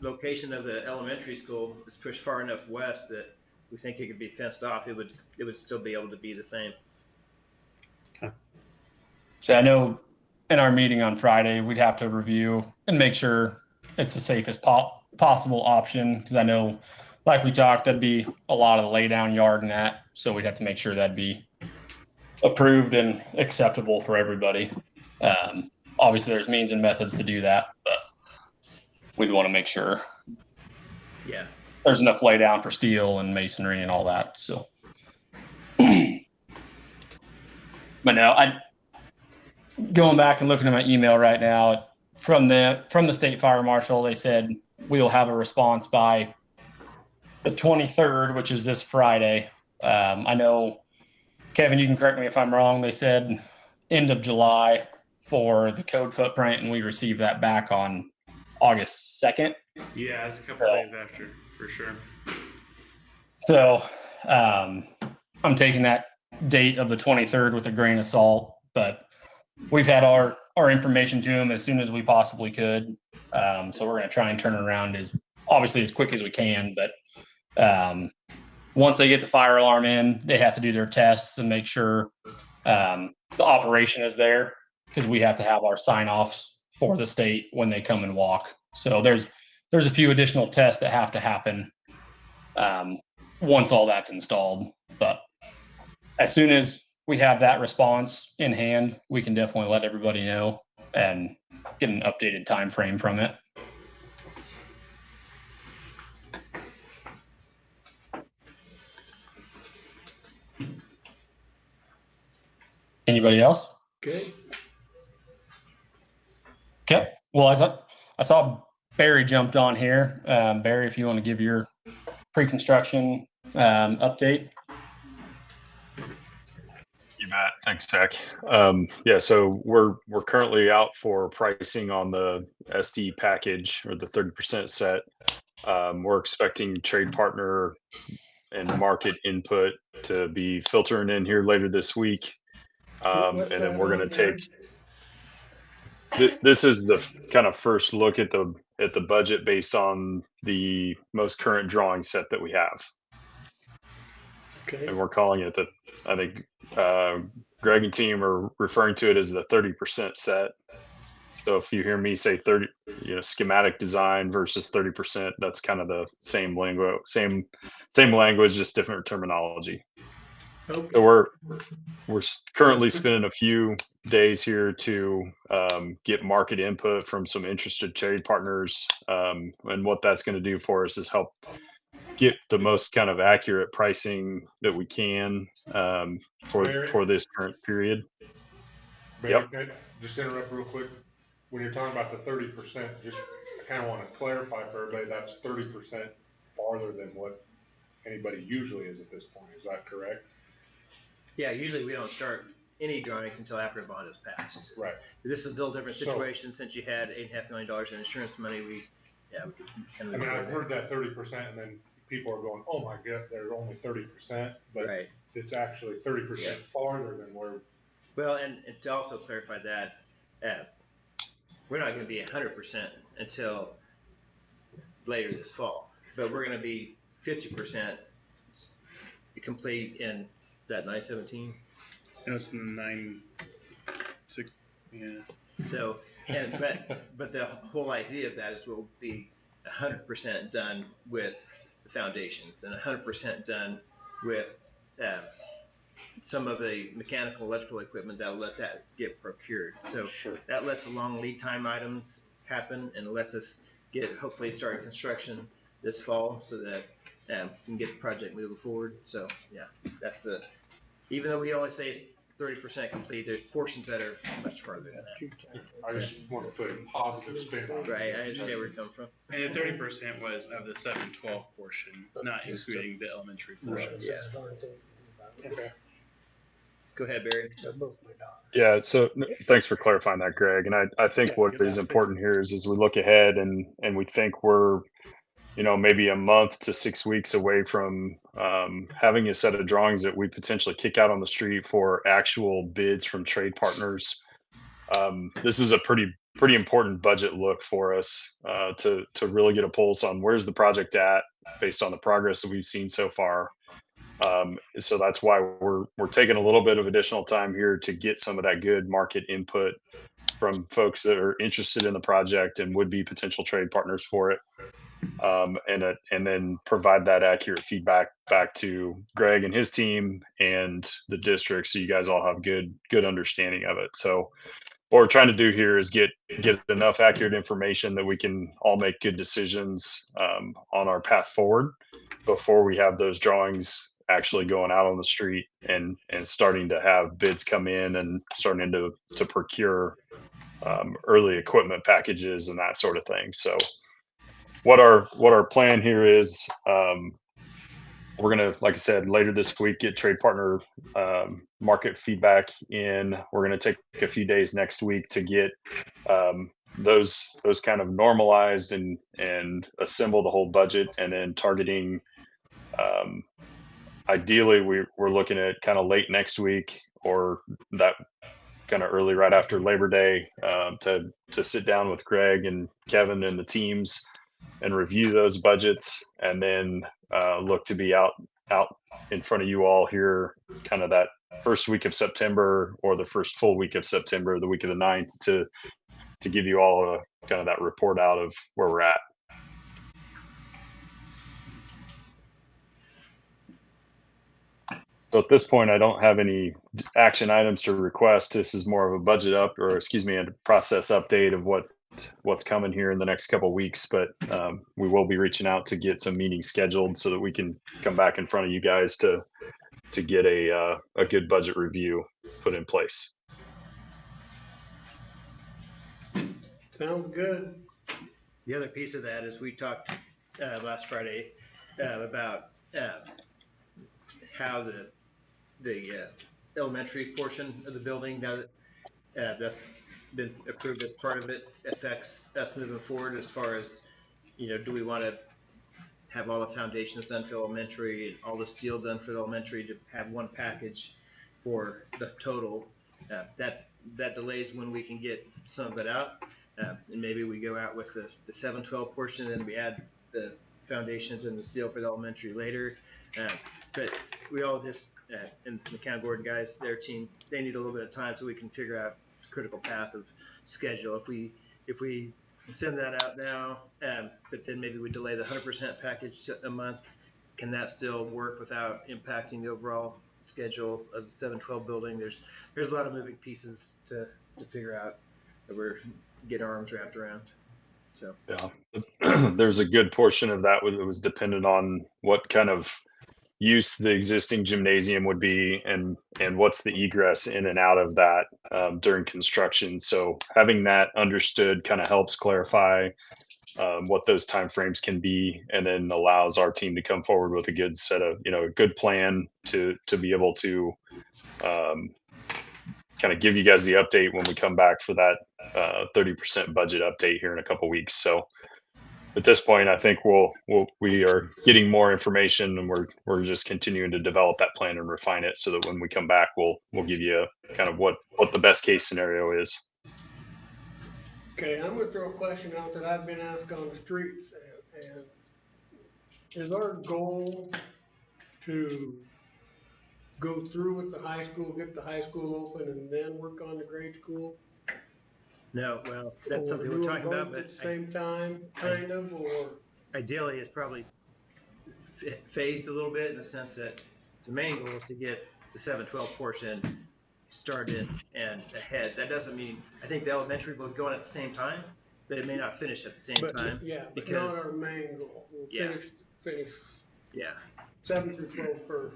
location of the elementary school is pushed far enough west that we think it could be fenced off, it would still be able to be the same. Okay. So I know in our meeting on Friday, we'd have to review and make sure it's the safest possible option. Because I know, like we talked, that'd be a lot of the lay down yard and that. So we'd have to make sure that'd be approved and acceptable for everybody. Obviously, there's means and methods to do that, but we'd want to make sure there's enough lay down for steel and masonry and all that. So, but no, going back and looking at my email right now from the state fire marshal, they said we'll have a response by the 23rd, which is this Friday. I know, Kevin, you can correct me if I'm wrong. They said end of July for the code footprint, and we received that back on August 2nd. Yeah, it's a couple days after, for sure. So I'm taking that date of the 23rd with a grain of salt, but we've had our information to them as soon as we possibly could. So we're going to try and turn it around as quick as we can. But once they get the fire alarm in, they have to do their tests and make sure the operation is there, because we have to have our sign-offs for the state when they come and walk. So there's a few additional tests that have to happen once all that's installed. But as soon as we have that response in hand, we can definitely let everybody know and get an updated time frame from it. Anybody else? Okay. Okay. Well, I saw Barry jumped on here. Barry, if you want to give your pre-construction update. You bet. Thanks, Zach. Yeah, so we're currently out for pricing on the SD package, or the 30% set. We're expecting trade partner and market input to be filtering in here later this week. And then we're going to take this is the kind of first look at the budget based on the most current drawing set that we have. Okay. And we're calling it I think Greg and team are referring to it as the 30% set. So if you hear me say 30, schematic design versus 30%, that's kind of the same language, just different terminology. Okay. So we're currently spending a few days here to get market input from some interested trade partners, and what that's going to do for us is help get the most kind of accurate pricing that we can for this current period. Barry, can I just interrupt real quick? When you're talking about the 30%, I kind of want to clarify for everybody, that's 30% farther than what anybody usually is at this point. Is that correct? Yeah, usually we don't start any drawings until after a bond is passed. Right. This is a little different situation since you had $8.5 million in insurance money. I've heard that 30%, and then people are going, "Oh my God, they're only 30%," but it's actually 30% farther than where. Well, and to also clarify that, we're not going to be 100% until later this fall, but we're going to be 50% complete in, is that 9/17? It was 9/6. Yeah. So, but the whole idea of that is we'll be 100% done with the foundations and 100% done with some of the mechanical, electrical equipment that'll let that get procured. So that lets the long lead time items happen and lets us hopefully start construction this fall so that we can get the project moving forward. So yeah, even though we only say 30% complete, there's portions that are much farther than that. I just want to put a positive spin on it. Right, I understand where you're coming from. And the 30% was of the 7-12 portion, not including the elementary portion. Yeah. Okay. Go ahead, Barry. Yeah, so thanks for clarifying that, Greg. And I think what is important here is as we look ahead and we think we're, maybe a month to 6 weeks away from having a set of drawings that we potentially kick out on the street for actual bids from trade partners. This is a pretty important budget look for us to really get a pulse on where's the project at based on the progress that we've seen so far. So that's why we're taking a little bit of additional time here to get some of that good market input from folks that are interested in the project and would be potential trade partners for it. And then provide that accurate feedback back to Greg and his team and the district, so you guys all have good understanding of it. So what we're trying to do here is get enough accurate information that we can all make good decisions on our path forward before we have those drawings actually going out on the street and starting to have bids come in and starting to procure early equipment packages and that sort of thing. So what our plan here is, we're gonna, like I said, later this week get trade partner market feedback in. We're gonna take a few days next week to get those kind of normalized and assemble the whole budget, and then targeting. Ideally, we're looking at kind of late next week or that kind of early right after Labor Day to sit down with Greg and Kevin and the teams and review those budgets, and then look to be out in front of you all here kind of that first week of September or the first full week of September, the week of the 9th, to give you all a kind of that report out of where we're at. So at this point, I don't have any action items to request. This is more of a budget a process update of what's coming here in the next couple of weeks. But we will be reaching out to get some meetings scheduled so that we can come back in front of you guys to get a good budget review put in place. Sounds good. The other piece of that is we talked last Friday about how the elementary portion of the building, now that that's been approved as part of it, affects us moving forward as far as, do we want to have all the foundations done for elementary and all the steel done for the elementary to have one package for the total? That delays when we can get some of it out. And maybe we go out with the 712 portion and we add the foundations and the steel for the elementary later. But we all just, and the McCann Gordon guys, their team, they need a little bit of time so we can figure out critical path of schedule. If we send that out now, but then maybe we delay the 100% package a month, can that still work without impacting the overall schedule of the 712 building? There's a lot of moving pieces to figure out that we're getting our arms wrapped around. So yeah, there's a good portion of that that was dependent on what kind of use the existing gymnasium would be and what's the egress in and out of that during construction. So having that understood kind of helps clarify what those timeframes can be, and then allows our team to come forward with a good set of, a good plan to be able to kind of give you guys the update when we come back for that 30% budget update here in a couple weeks. So at this point, I think we are getting more information, and we're just continuing to develop that plan and refine it so that when we come back, we'll give you kind of what the best case scenario is. Okay, I'm gonna throw a question out that I've been asked on the streets, and is our goal to go through with the high school, get the high school open, and then work on the grade school? No, well, that's Or something do we're them talking about, both but at the same time, kind of, or? ideally it's probably phased a little bit in the sense that the main goal is to get the 7-12 portion started and ahead. That doesn't mean, I think the elementary will go on at the same time, but it may not finish at the same But, time. yeah, but because, not our main goal. We'll Yeah. finish yeah. 7 through 12 first.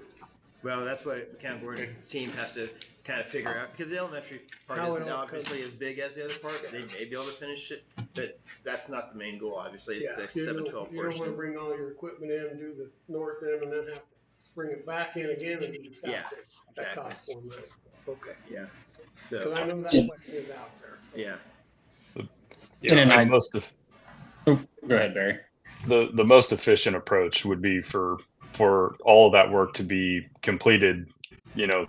Well, that's what the county board team has to kind of figure out, because the elementary part How it isn't all obviously as big as the other part. They may be able to finish it, but that's not the main goal, obviously. It's Yeah, the you 7-12 don't wanna portion. bring all your equipment in, do the north end, and then have to bring it back in again and do the south Yeah, end. That exactly. costs more money. Okay. Yeah. So So, I know that question is out there. yeah. In an I ideal- most Go ahead, Barry. the most efficient approach would be for all of that work to be completed,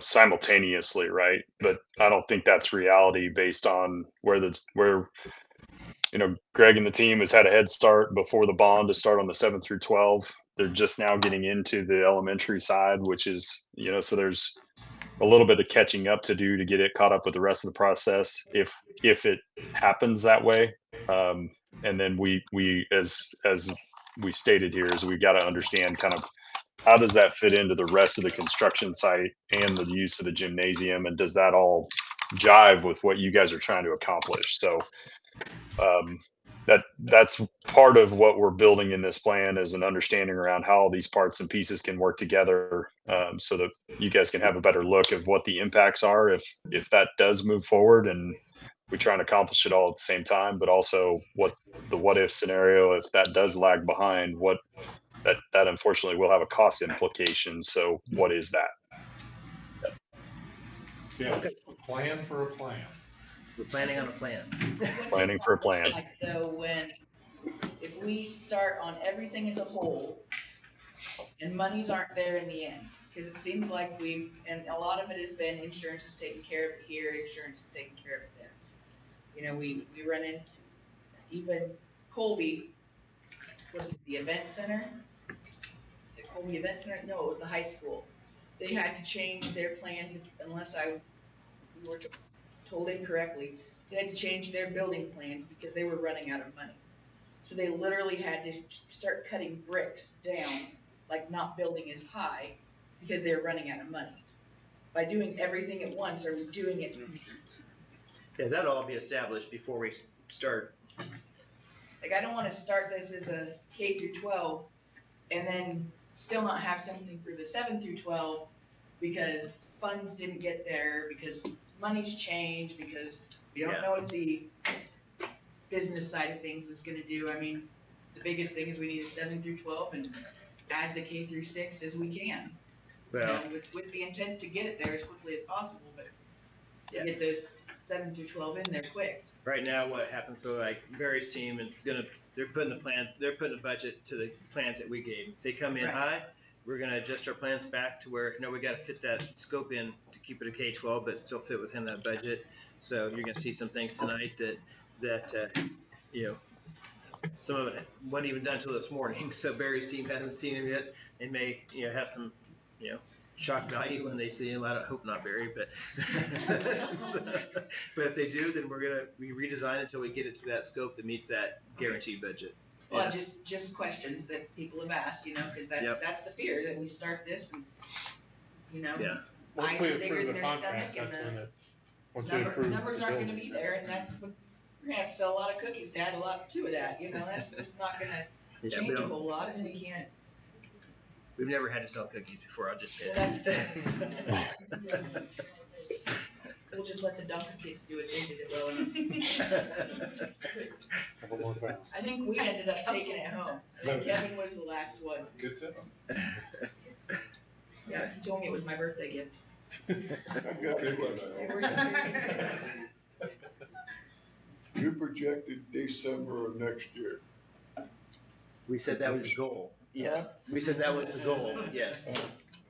simultaneously, right? But I don't think that's reality based on where Greg and the team has had a head start before the bond to start on the 7 through 12. They're just now getting into the elementary side, which is, so there's a little bit of catching up to do to get it caught up with the rest of the process if it happens that way. And then we as we stated here is we got to understand kind of how does that fit into the rest of the construction site and the use of the gymnasium, and does that all jive with what you guys are trying to accomplish? So that's part of what we're building in this plan is an understanding around how all these parts and pieces can work together, so that you guys can have a better look of what the impacts are if that does move forward and we try and accomplish it all at the same time, but also what if scenario, if that does lag behind, what that unfortunately will have a cost implication. So what is that? Yes, plan for a plan. We're planning on a plan. Planning for a plan. Like though, if we start on everything as a whole and monies aren't there in the end, because it seems like and a lot of it has been insurance is taking care of it here, insurance is taking care of it there. We run into even Colby, what is it, the event center? Is it Colby Event Center? No, it was the high school. They had to change their plans unless we were told incorrectly. They had to change their building plans because they were running out of money. So they literally had to start cutting bricks down, like not building as high because they were running out of money. By doing everything at once, are we doing it? Yeah, that'll all be established before we start. Like, I don't want to start this as a K through 12 and then still not have something for the 7 through 12 because funds didn't get there, because money's changed, because we don't know what the business side of things is going to do. I mean, the biggest thing is we need a 7 through 12 and add the K through 6 as we can. Well, with the intent to get it there as quickly as possible, but to get those 7 through 12 in there quick. right now what happens, so like Barry's team, they're putting a budget to the plans that we gave. If they come in Right. high, we're gonna adjust our plans back to where, we gotta fit that scope in to keep it a K-12, but still fit within that budget. So you're gonna see some things tonight that some of it wasn't even done till this morning, so Barry's team hasn't seen them yet. They may, have some, shock value when they see them. I don't hope not, Barry, but but if they do, then we redesign until we get it to that scope that meets that guaranteed budget. Well, just questions that people have asked, because that's the fear, that we start this and, Yeah. Once eyes we are bigger approve than the their contract, stomach, that's and when once the we approve numbers the aren't gonna building. be there, and that's what, we're gonna have to sell a lot of cookies to add a lot to that, it's not gonna Yeah, change a whole lot, and we can't. We've never had to sell cookies before, I'll just say Well, that. We'll just let the Dunker kids do it, they did it well enough. Couple more times. I think we ended up taking it home, Kevin was the last one. Good to know. Yeah, he told me it was my birthday gift. You projected December of next year. We said that was the goal. Yes. We said that was the goal. Yes.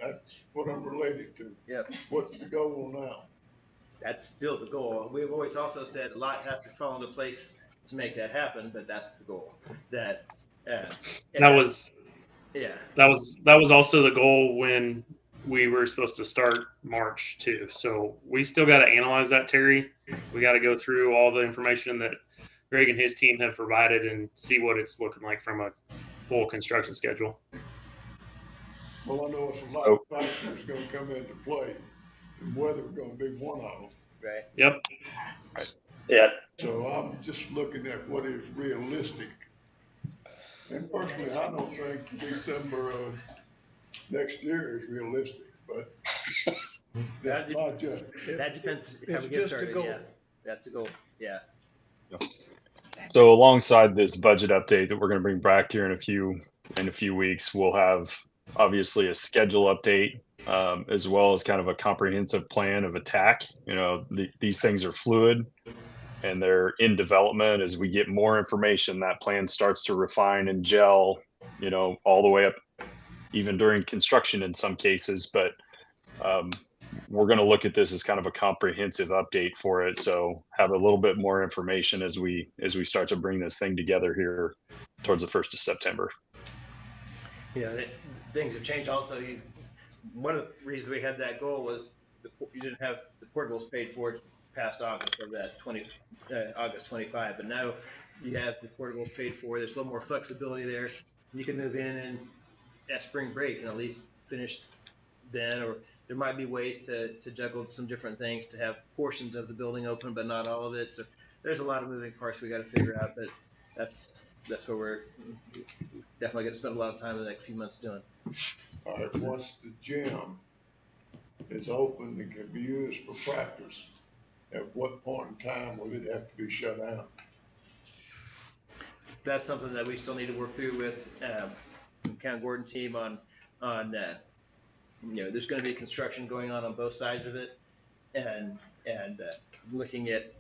That's what I'm relating to. Yep. What's the goal now? That's still the goal. We've always also said a lot has to fall into place to make that happen, but that's the goal. That was also the goal when we were supposed to start March too. So we still got to analyze that, Terry. We got to go through all the information that Greg and his team have provided and see what it's looking like from a full construction schedule. Well, I know it's a lot of factors gonna come into play, and weather's gonna be one of them. Right. Yep. Yeah. So I'm just looking at what is realistic. And personally, I don't think December of next year is realistic, but that's my judgment. That depends how It's we get just a started, goal. yeah. That's a goal, yeah. So alongside this budget update that we're going to bring back here in a few weeks, we'll have obviously a schedule update, as well as kind of a comprehensive plan of attack. You know, these things are fluid and they're in development. As we get more information, that plan starts to refine and gel, you know, all the way up, even during construction in some cases. But we're going to look at this as kind of a comprehensive update for it. So have a little bit more information as we start to bring this thing together here towards the 1st of September. Yeah, things have changed also. One of the reasons we had that goal was you didn't have the portables paid for past August of that August 25, but now you have the portables paid for. There's a little more flexibility there. You can move in and at spring break and at least finish then, or there might be ways to juggle some different things to have portions of the building open, but not all of it. So there's a lot of moving parts we got to figure out, but that's what we're definitely going to spend a lot of time in the next few months doing. All right, once the gym is open and can be used for practice, at what point in time will it have to be shut down? That's something that we still need to work through with Count Gordon team on you know, there's going to be construction going on both sides of it, and looking at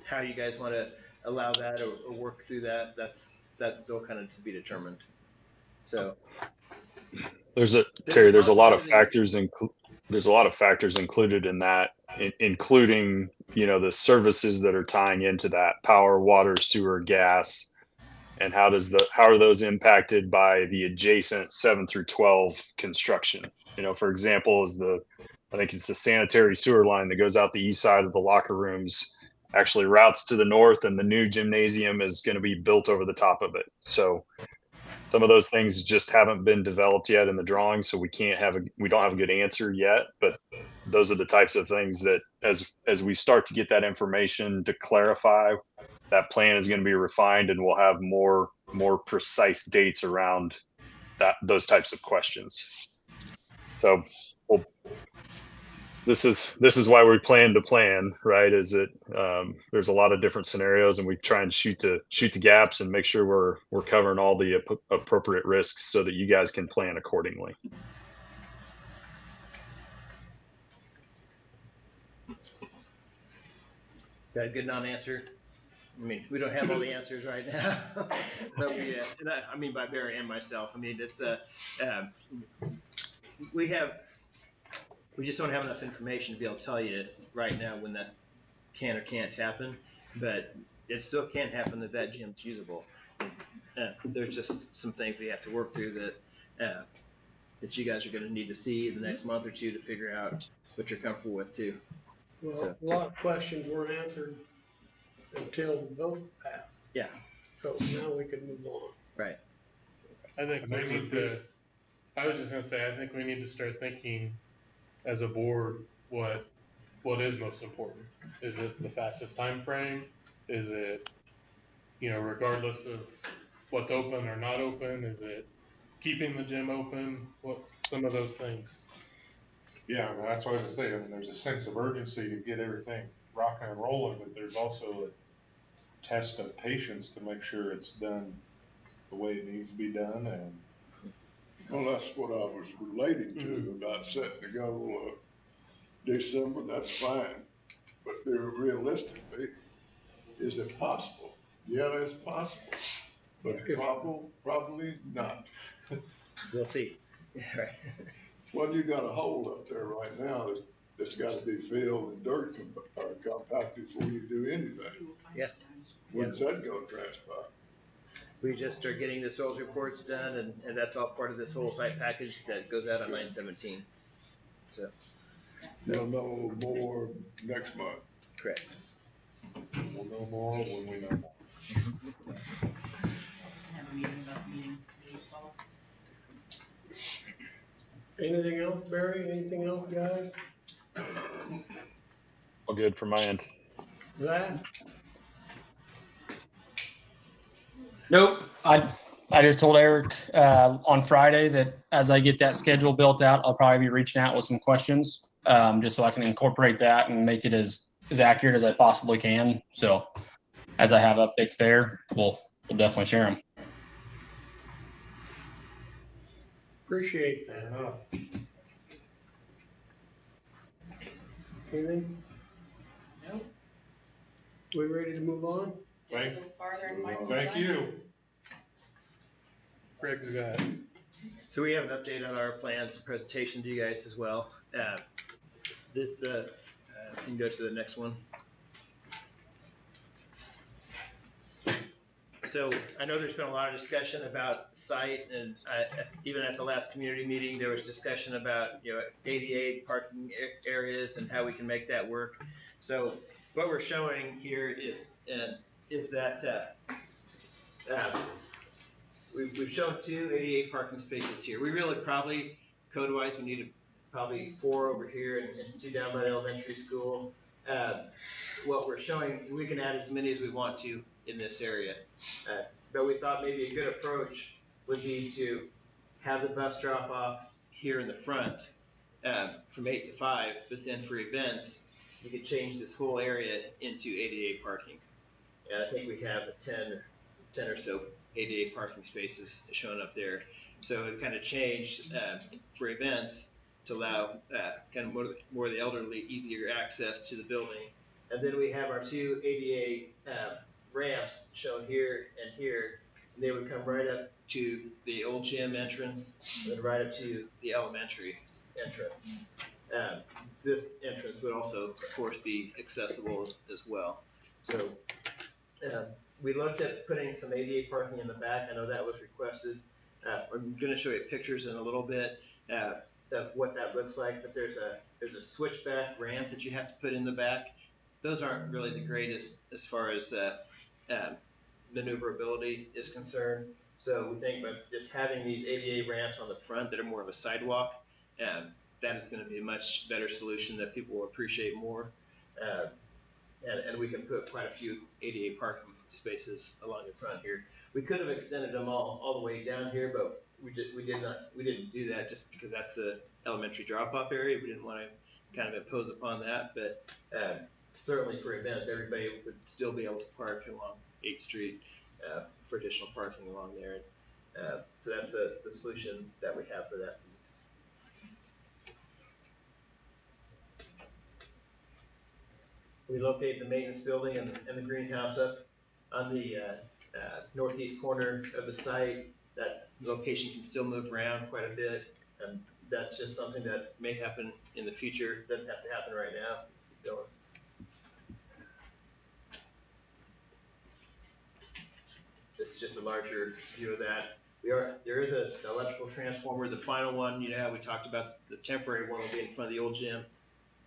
how you guys want to allow that or work through that. That's still kind of to be determined. So There's a lot of factors included in that, including, you know, the services that are tying into that: power, water, sewer, gas, and how are those impacted by the adjacent 7 through 12 construction. You know, for example, I think it's the sanitary sewer line that goes out the east side of the locker rooms, actually routes to the north, and the new gymnasium is going to be built over the top of it. So some of those things just haven't been developed yet in the drawing, so we don't have a good answer yet. But those are the types of things that as we start to get that information to clarify, that plan is going to be refined, and we'll have more precise dates around those types of questions. So this is why we plan to plan, right? Is that there's a lot of different scenarios, and we try and shoot the gaps and make sure we're covering all the appropriate risks so that you guys can plan accordingly. Is that a good non-answer? I mean, we don't have all the answers right now, but and I mean by Barry and myself. I mean, it's we just don't have enough information to be able to tell you right now when that can or can't happen, but it still can happen that gym's usable. There's just some things we have to work through that you guys are going to need to see in the next month or two to figure out what you're comfortable with too. Well, So. a lot of questions weren't answered until the vote passed. Yeah. So now we can move on. Right. I think we need to, I was just gonna say, I think we need to start thinking as a board what is most important. Is it the fastest time frame? Is it, you know, regardless of what's open or not open? Is it keeping the gym open? What, some of those things. Yeah, I mean, that's what I was gonna say. I mean, there's a sense of urgency to get everything rocking and rolling, but there's also a test of patience to make sure it's done the way it needs to be done. And Well, that's what I was relating to about setting the goal of December. That's fine, but realistically, is it possible? Yeah, it's possible, but probably not. We'll see. Right. Well, you got a hole up there right now that's got to be filled and dirt compacted before you do anything. Yeah. When's that going to transpire? We just are getting the soils reports done, and that's all part of this whole site package that goes out on 9/17. So. We'll know more next month. Correct. We'll know more when we know more. Have a meeting about meeting dates, all. Anything else, Barry? Anything else, guys? All good from my end. Zach? Nope. I just told Eric on Friday that as I get that schedule built out, I'll probably be reaching out with some questions, just so I can incorporate that and make it as accurate as I possibly can. So as I have updates there, we'll definitely share them. Appreciate that. Anything? Nope. We ready to move on? Thank Go farther in Michael's Thank life. you. Craig's got it. So we have an update on our plans, presentation to you guys as well. You can go to the next one. So I know there's been a lot of discussion about site, and even at the last community meeting, there was discussion about, ADA parking areas and how we can make that work. So what we're showing here is that we've shown 2 ADA parking spaces here. We really probably, code-wise, we need probably 4 over here and 2 down by the elementary school. What we're showing, we can add as many as we want to in this area. But we thought maybe a good approach would be to have the bus drop off here in the front from 8 to 5, but then for events, you could change this whole area into ADA parking. And I think we have 10 or so ADA parking spaces shown up there. So it kind of changed for events to allow kind of more of the elderly, easier access to the building. And then we have our 2 ADA ramps shown here and here. And they would come right up to the old gym entrance and then right up to the elementary entrance. This entrance would also, of course, be accessible as well. So we looked at putting some ADA parking in the back. I know that was requested. I'm going to show you pictures in a little bit of what that looks like, but there's a switchback ramp that you have to put in the back. Those aren't really the greatest as far as maneuverability is concerned. So we think by just having these ADA ramps on the front that are more of a sidewalk, that is going to be a much better solution that people will appreciate more. And we can put quite a few ADA parking spaces along the front here. We could have extended them all the way down here, but we didn't do that just because that's the elementary drop-off area. We didn't want to kind of impose upon that, but certainly for events, everybody would still be able to park along 8th Street for additional parking along there. So that's the solution that we have for that piece. We locate the maintenance building and the greenhouse up on the northeast corner of the site. That location can still move around quite a bit, and that's just something that may happen in the future. Doesn't have to happen right now. Keep going. This is just a larger view of that. There is an electrical transformer. The final one, how we talked about the temporary one will be in front of the old gym.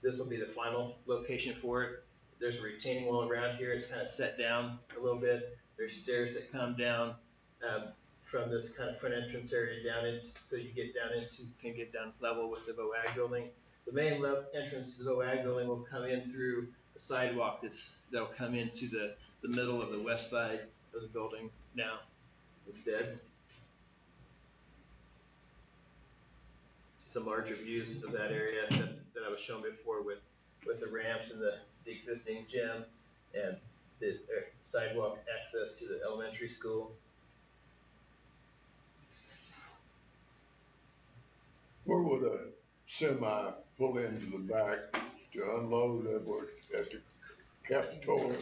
This will be the final location for it. There's a retaining wall around here. It's kind of set down a little bit. There's stairs that come down from this kind of front entrance area down into, so you can get down level with the VOAG building. The main entrance to the VOAG building will come in through the sidewalk that'll come into the middle of the west side of the building now instead. Some larger views of that area that I was shown before with the ramps and the existing gym and the sidewalk access to the elementary school. Where would a semi pull into the back to unload at the Capitol?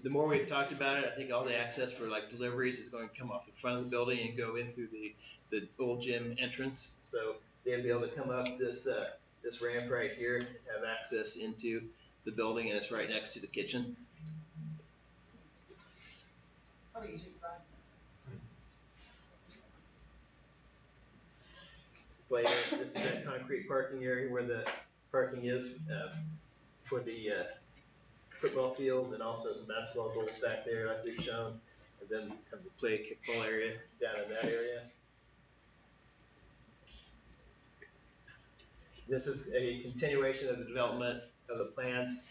The more we've talked about it, I think all the access for like deliveries is going to come off the front of the building and go in through the old gym entrance. So they'll be able to come up this ramp right here and have access into the building, and it's right next to the kitchen. play. This is that concrete parking area where the parking is for the football field, and also some basketball goals back there like we've shown, and then have the play kickball area down in that area. This is a continuation of the development of the plans.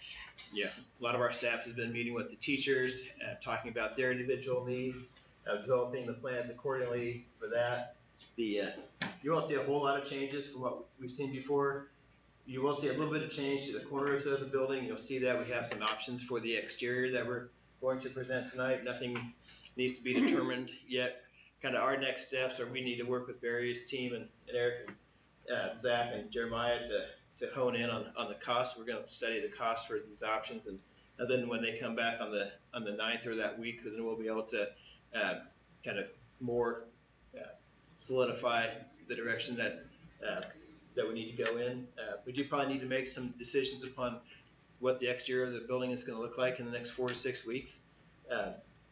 Yeah, a lot of our staff has been meeting with the teachers, talking about their individual needs, developing the plans accordingly for that. You won't see a whole lot of changes from what we've seen before. You will see a little bit of change to the corners of the building. You'll see that we have some options for the exterior that we're going to present tonight. Nothing needs to be determined yet. Kind of our next steps are we need to work with Barry's team and Eric and Zach and Jeremiah to hone in on the cost. We're going to study the cost for these options, and then when they come back on the 9th or that week, then we'll be able to kind of more solidify the direction that we need to go in. We do probably need to make some decisions upon what the exterior of the building is going to look like in the next 4 to 6 weeks.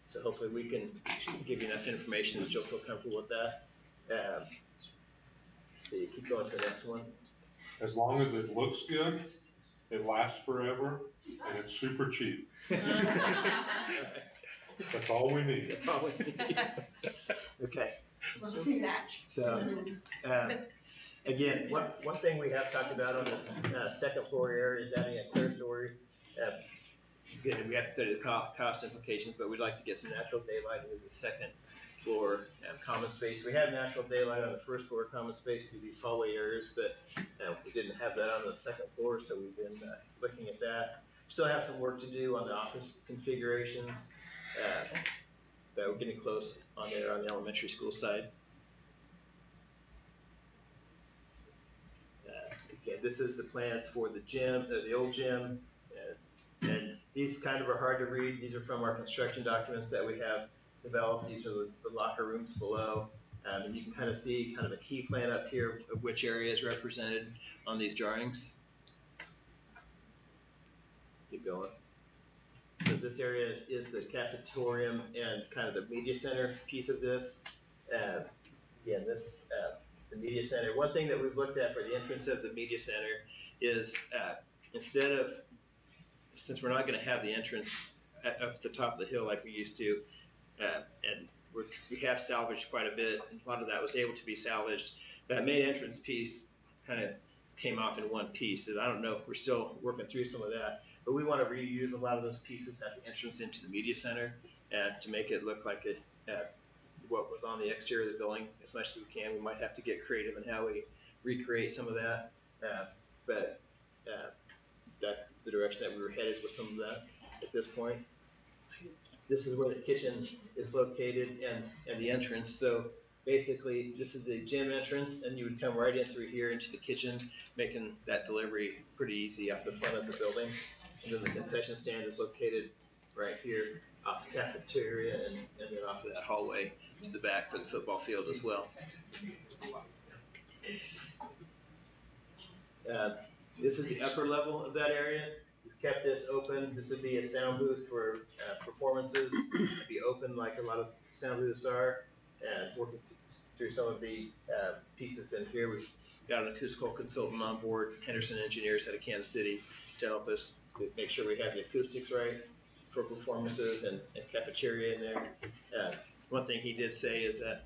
So hopefully we can give you enough information that you'll feel comfortable with that. See, keep going to the next one. As long as it looks good, it lasts forever, and it's super cheap. That's all we need. That's all we need. Okay. We'll see that. So, again, one thing we have talked about on this second floor area is adding a clerestory. Again, we have to study the cost implications, but we'd like to get some natural daylight into the second floor common space. We have natural daylight on the first floor common space through these hallway areas, but we didn't have that on the second floor, so we've been looking at that. Still have some work to do on the office configurations, but we're getting close on there on the elementary school side. Again, this is the plans for the gym, the old gym, and these kind of are hard to read. These are from our construction documents that we have developed. These are the locker rooms below. And you can kind of see kind of a key plan up here of which area is represented on these drawings. Keep going. So this area is the cafetorium and kind of the media center piece of this. Again, this is the media center. One thing that we've looked at for the entrance of the media center is instead of, since we're not going to have the entrance up the top of the hill like we used to, and we have salvaged quite a bit, and a lot of that was able to be salvaged. That main entrance piece kind of came off in one piece, and I don't know, we're still working through some of that, but we want to reuse a lot of those pieces at the entrance into the media center to make it look like what was on the exterior of the building as much as we can. We might have to get creative in how we recreate some of that, but that's the direction that we were headed with some of that at this point. This is where the kitchen is located and the entrance. So basically, this is the gym entrance, and you would come right in through here into the kitchen, making that delivery pretty easy off the front of the building. And then the concession stand is located right here off the cafeteria and then off of that hallway to the back for the football field as well. This is the upper level of that area. We've kept this open. This would be a sound booth for performances. It'd be open like a lot of sound booths are. And working through some of the pieces in here, we've got an acoustical consultant on board, Henderson Engineers out of Kansas City, to help us to make sure we have the acoustics right for performances and cafeteria in there. One thing he did say is that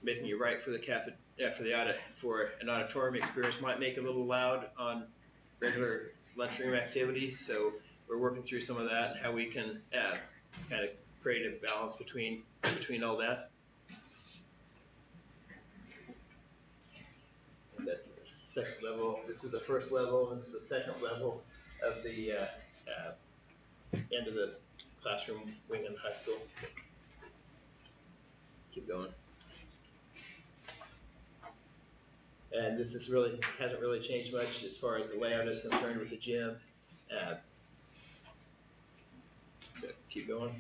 making it right for for an auditorium experience might make it a little loud on regular lunchroom activities. So we're working through some of that and how we can kind of create a balance between all that. And that's the second level. This is the first level. This is the second level of the end of the classroom wing in high school. Keep going. And this is hasn't really changed much as far as the layout is concerned with the gym. So keep going.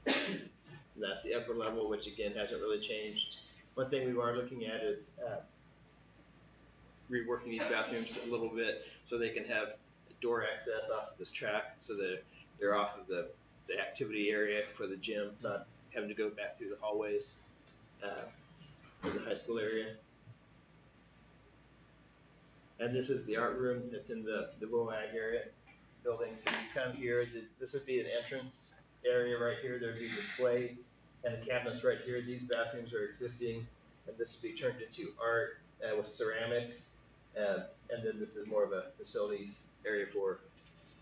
And that's the upper level, which again hasn't really changed. One thing we are looking at is reworking these bathrooms a little bit so they can have door access off of this track, so that they're off of the activity area for the gym, not having to go back through the hallways in the high school area. And this is the art room that's in the WOAG area building. So you come here, this would be an entrance area right here. There'd be display and the cabinets right here. These bathrooms are existing, and this would be turned into art with ceramics. And then this is more of a facilities area for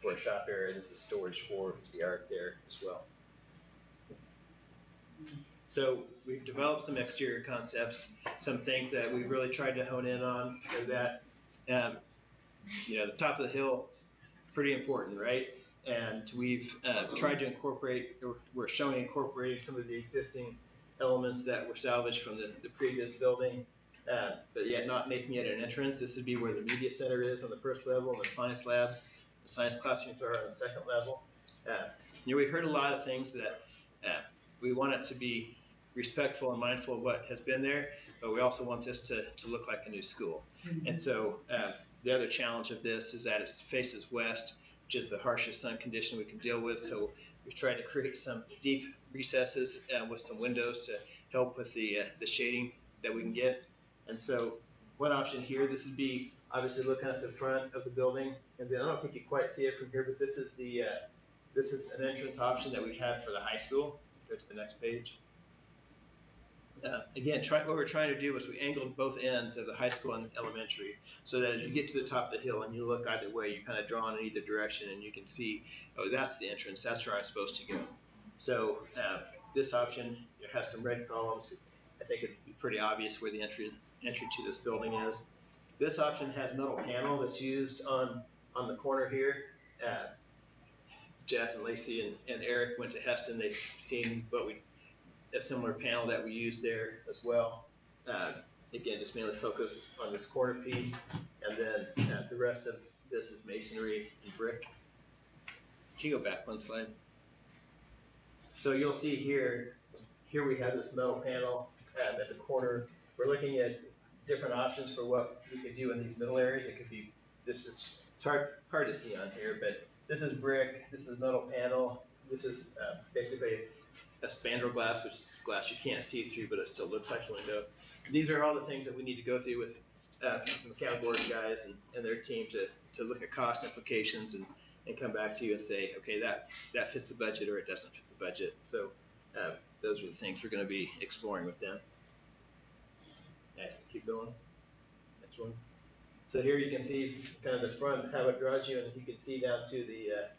a shop area. This is storage for the art there as well. So we've developed some exterior concepts, some things that we really tried to hone in on, are that, the top of the hill, pretty important, right? And we've tried to incorporate, or we're showing incorporating some of the existing elements that were salvaged from the previous building, but yet not making it an entrance. This would be where the media center is on the first level, and the science lab, the science classrooms are on the second level. We heard a lot of things that we want it to be respectful and mindful of what has been there, but we also want this to look like a new school. And so the other challenge of this is that it faces west, which is the harshest sun condition we can deal with. So we've tried to create some deep recesses with some windows to help with the shading that we can get. And so one option here, this would be obviously looking at the front of the building. And then I don't think you quite see it from here, but this is an entrance option that we had for the high school. Go to the next page. Again, what we're trying to do is we angled both ends of the high school and elementary, so that as you get to the top of the hill and you look either way, you're kind of drawn in either direction, and you can see, oh, that's the entrance, that's where I'm supposed to go. So this option, it has some red columns. I think it'd be pretty obvious where the entry to this building is. This option has metal panel that's used on the corner here. Jeff and Lacey and Eric went to Heston. They've seen a similar panel that we use there as well. Again, just mainly focused on this corner piece, and then the rest of this is masonry and brick. Can you go back one slide? So you'll see here we have this metal panel at the corner. We're looking at different options for what we could do in these middle areas. It could be, it's hard to see on here, but this is brick, this is metal panel, this is basically a spandrel glass, which is glass you can't see through, but it still looks like a window. These are all the things that we need to go through with the mechanical work guys and their team to look at cost implications and come back to you and say, okay, that fits the budget or it doesn't fit the budget. So those are the things we're going to be exploring with them. Okay, keep going. Next one. So here you can see kind of the front, how it draws you, and you can see down to the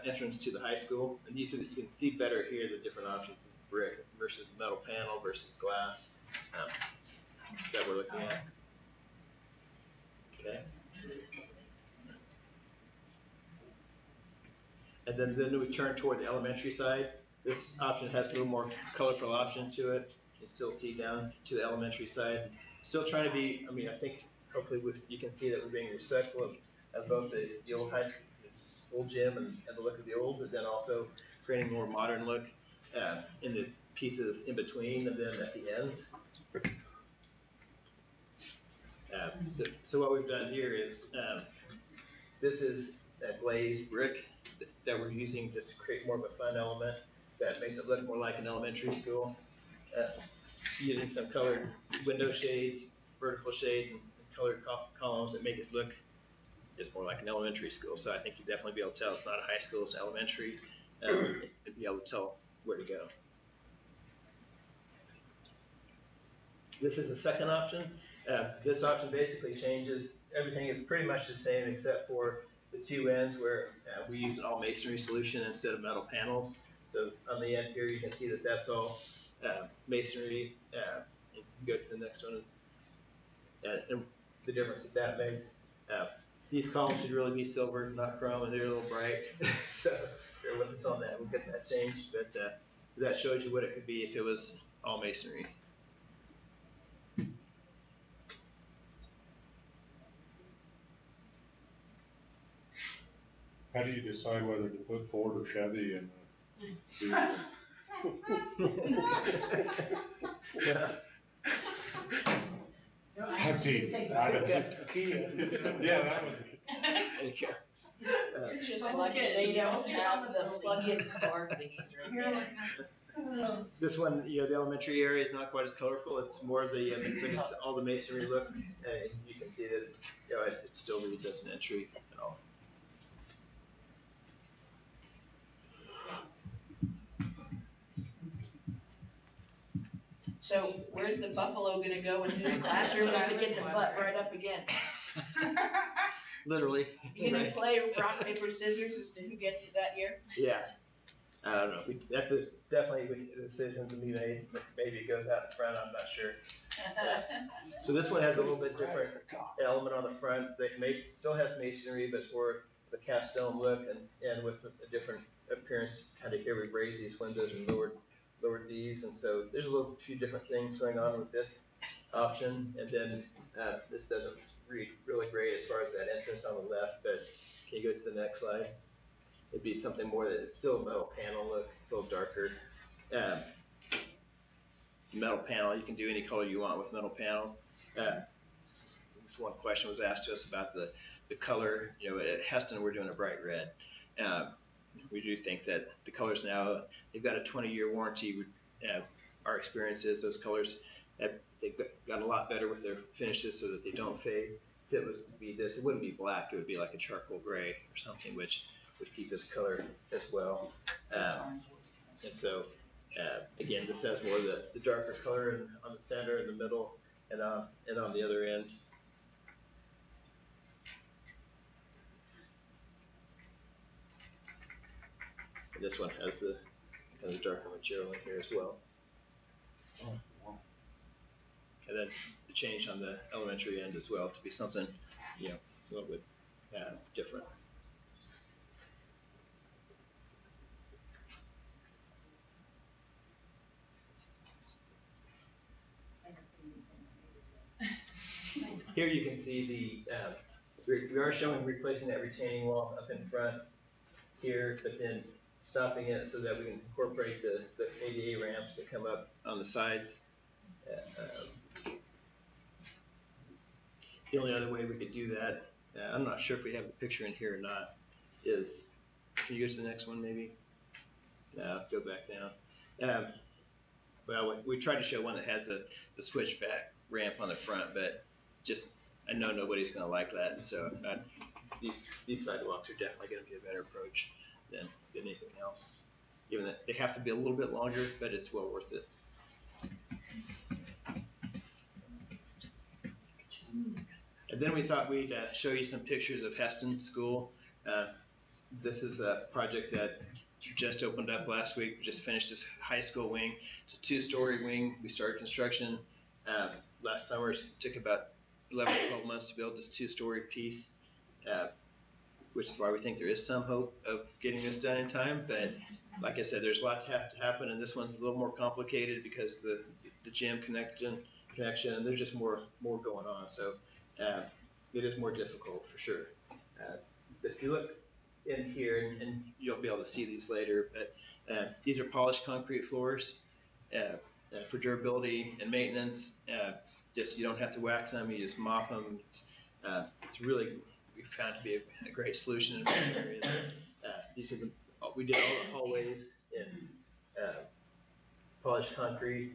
entrance to the high school. And you can see better here the different options of brick versus metal panel versus glass that we're looking at. Okay. And then we turn toward the elementary side. This option has a little more colorful option to it. You can still see down to the elementary side. Still trying to be, I think hopefully you can see that we're being respectful of both the old high school gym and the look of the old, but then also creating a more modern look in the pieces in between and then at the ends. So what we've done here is, this is a glazed brick that we're using just to create more of a fun element that makes it look more like an elementary school. Using some colored window shades, vertical shades, and colored columns that make it look just more like an elementary school. So I think you'll definitely be able to tell it's not a high school, it's elementary, and be able to tell where to go. This is the second option. This option basically changes, everything is pretty much the same except for the two ends where we use an all masonry solution instead of metal panels. So on the end here you can see that that's all masonry. You can go to the next one. And the difference that makes. These columns should really be silver, not chrome, and they're a little bright. So bear with us on that. We'll get that changed, but that shows you what it could be if it was all masonry. How do you decide whether to put Ford or Chevy in the Kia. Yeah, that was. Just like they don't have the plug-in car thingies right here. This one, the elementary area is not quite as colorful. It's more of the, but it's all the masonry look. You can see that, it still reads as an entry and all. So where's the buffalo gonna go into the classroom to get the butt right up against? Literally. You gonna play rock, paper, scissors as to who gets it that year? Yeah. I don't know. That's definitely a decision to be made. Maybe it goes out in front, I'm not sure. So this one has a little bit different element on the front. The still has masonry, but it's more the cast stone look and with a different appearance, kind of here we raised these windows and lowered these. And so there's a few different things going on with this option. And then this doesn't read really great as far as that entrance on the left, but can you go to the next slide? It'd be something more that it's still a metal panel look, it's a little darker. Metal panel, you can do any color you want with metal panel. This one question was asked to us about the color. At Heston, we're doing a bright red. We do think that the colors now, they've got a 20-year warranty. Our experience is those colors, they've got a lot better with their finishes so that they don't fade. If it was to be this, it wouldn't be black, it would be like a charcoal gray or something, which would keep this color as well. And so, again, this has more of the darker color on the center, in the middle, and on the other end. And this one has the kind of darker material in here as well. And then the change on the elementary end as well to be something, a little bit different. Here you can see we are showing replacing that retaining wall up in front here, but then stopping it so that we can incorporate the ADA ramps that come up on the sides. The only other way we could do that, I'm not sure if we have the picture in here or not, is, can you go to the next one maybe? No, go back down. Well, we tried to show one that has the switchback ramp on the front, but I know nobody's going to like that. So these sidewalks are definitely going to be a better approach than anything else. Given that they have to be a little bit longer, but it's well worth it. And then we thought we'd show you some pictures of Heston School. This is a project that just opened up last week. We just finished this high school wing. It's a 2-story wing. We started construction last summer. It took about 11 to 12 months to build this 2-story piece, which is why we think there is some hope of getting this done in time. But like I said, there's lots have to happen, and this one's a little more complicated because the gym connection, and there's just more going on. So it is more difficult for sure. But if you look in here, and you'll be able to see these later, but these are polished concrete floors for durability and maintenance. You don't have to wax them, you just mop them. It's really, we found to be a great solution in many areas. We did all the hallways in polished concrete.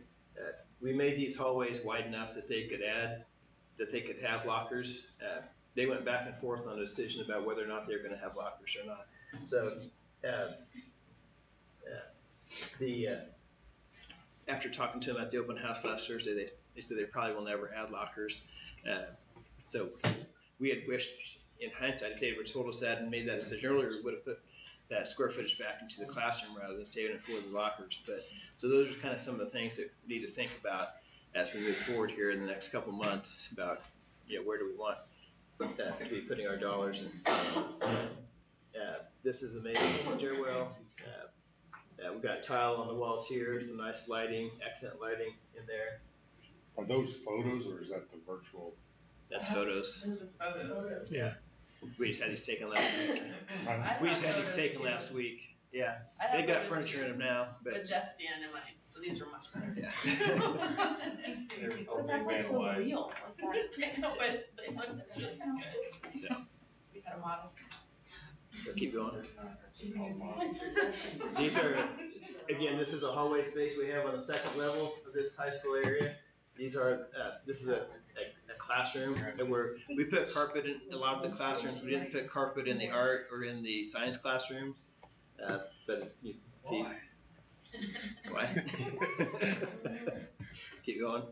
We made these hallways wide enough that they could have lockers. They went back and forth on a decision about whether or not they were going to have lockers or not. So after talking to them at the open house last Thursday, they said they probably will never add lockers. So we had wished, in hindsight, if they would have told us that and made that decision earlier, we would have put that square footage back into the classroom rather than saving it for the lockers. But so those are kind of some of the things that we need to think about as we move forward here in the next couple months about, where do we want to be putting our dollars in. This is a main stairwell. We've got tile on the walls here, some nice lighting, accent lighting in there. Are those photos or is that the virtual? That's photos. Those are photos. Yeah. We just had these taken last week. Yeah. They've got furniture in them now, But Jeff's standing in mine, so these are much better. Yeah. But that's like so real. No, but they look just as good. So, We had a model. so keep going. again, this is a hallway space we have on the second level of this high school area. These are, this is a classroom, and we put carpet in a lot of the classrooms. We didn't put carpet in the art or in the science classrooms. But you see. Why? Keep going.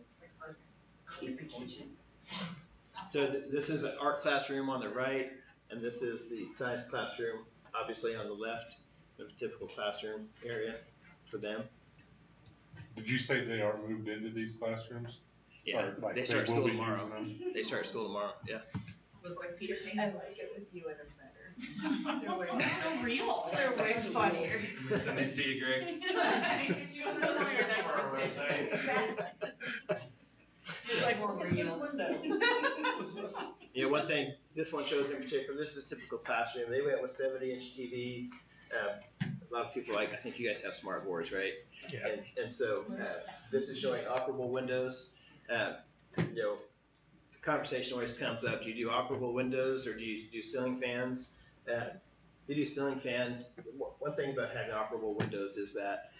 So this is an art classroom on the right, and this is the science classroom, obviously on the left, the typical classroom area for them. Did you say they are moved into these classrooms? Yeah, Or, like, they start will school be tomorrow. using them? They start school tomorrow, yeah. Look like Peter Pan. I like it with you in them better. They're way They're real. They're way funnier. Send these to you, Greg. You want those on your next birthday. Exactly. It's like more real. Yeah, one thing, this one shows in particular, this is a typical classroom. They went with 70-inch TVs. A lot of people I think you guys have smart boards, right? Yeah. And so this is showing operable windows. You know, the conversation always comes up, do you do operable windows or do you do ceiling fans? You do ceiling fans. One thing about having operable windows is that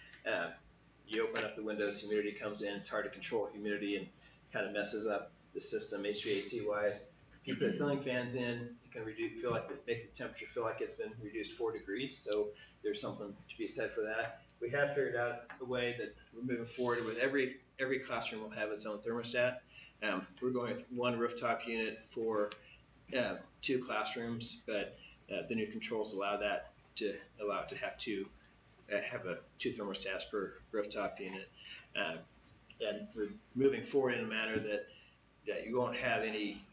you open up the windows, humidity comes in, it's hard to control humidity and kind of messes up the system HVAC wise. If you put ceiling fans in, you can make the temperature feel like it's been reduced 4 degrees. So there's something to be said for that. We have figured out a way that we're moving forward with every classroom will have its own thermostat. We're going with one rooftop unit for 2 classrooms, but the new controls allow it to have two thermostats per rooftop unit. And we're moving forward in a manner that you won't have any,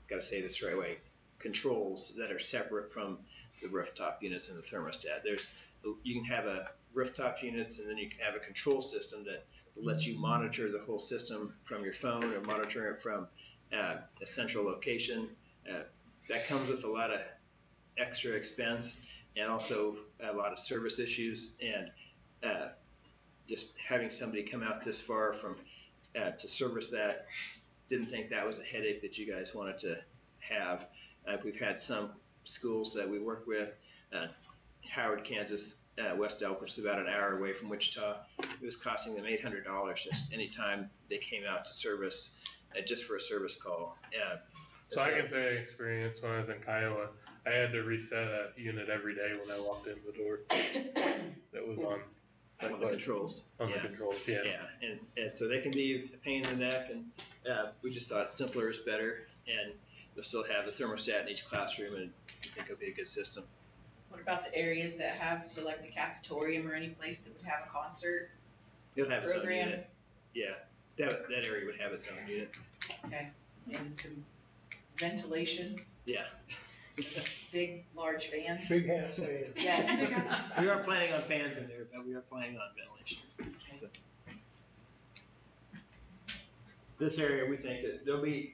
gotta say this the right way, controls that are separate from the rooftop units and the thermostat. You can have a rooftop units and then you can have a control system that lets you monitor the whole system from your phone or monitor it from a central location. That comes with a lot of extra expense and also a lot of service issues, and just having somebody come out this far from to service that, didn't think that was a headache that you guys wanted to have. We've had some schools that we work with, Howard, Kansas, West Elk, which is about an hour away from Wichita. It was costing them $800 just any time they came out to service, just for a service call. So I can say experience when I was in Kiowa, I had to reset a unit every day when I walked in the door. That was on the controls. On the controls, yeah. Yeah, and so they can be a pain in the neck, and we just thought simpler is better, and you'll still have the thermostat in each classroom, and I think it'll be a good system. What about the areas that have, so like the cafetorium or any place that would have a concert? It'll have its own program? unit. Yeah, that area would have its own unit. Okay, and some ventilation, Yeah. big, large fans? Big house fan. Yes. We are planning on fans in there, but we are planning on ventilation. So. This area, we think that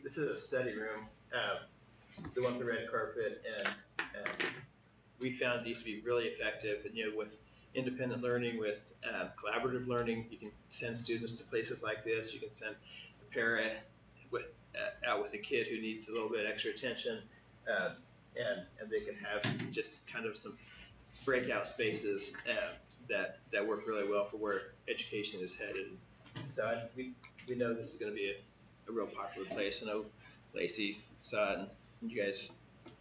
this is a study room, the one with the red carpet, and we found these to be really effective, and with independent learning, with collaborative learning, you can send students to places like this, you can send a parent out with a kid who needs a little bit extra attention, and they can have just kind of some breakout spaces that work really well for where education is headed. So we know this is going to be a real popular place. I know Lacey saw it, and you guys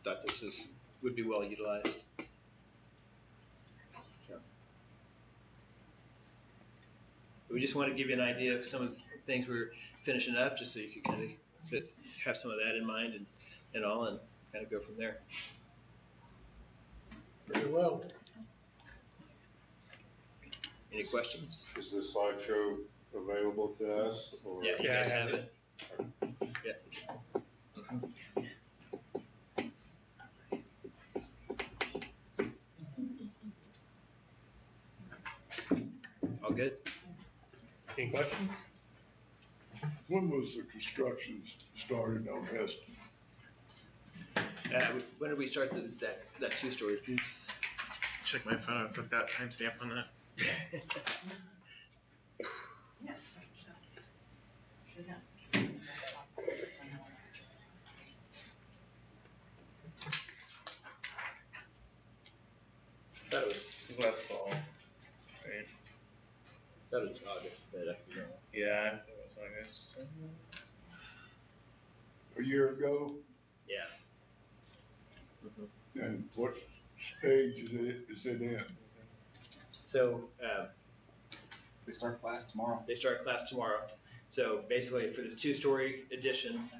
thought this would be well utilized. So we just want to give you an idea of some of the things we're finishing up, just so you can kind of have some of that in mind and all, and kind of go from there. Very well. Any questions? Is this slideshow available to us? Or? Yeah, you guys have it. Yeah. All good? Any questions? When was the construction started on Heston? When did we start that 2-story piece? Check my phone. I've got timestamp on that. That was last That was August, but Yeah, it was August. A year ago, yeah. and what stage is it in? So, They start class tomorrow. they start class tomorrow. So basically for this two-story addition,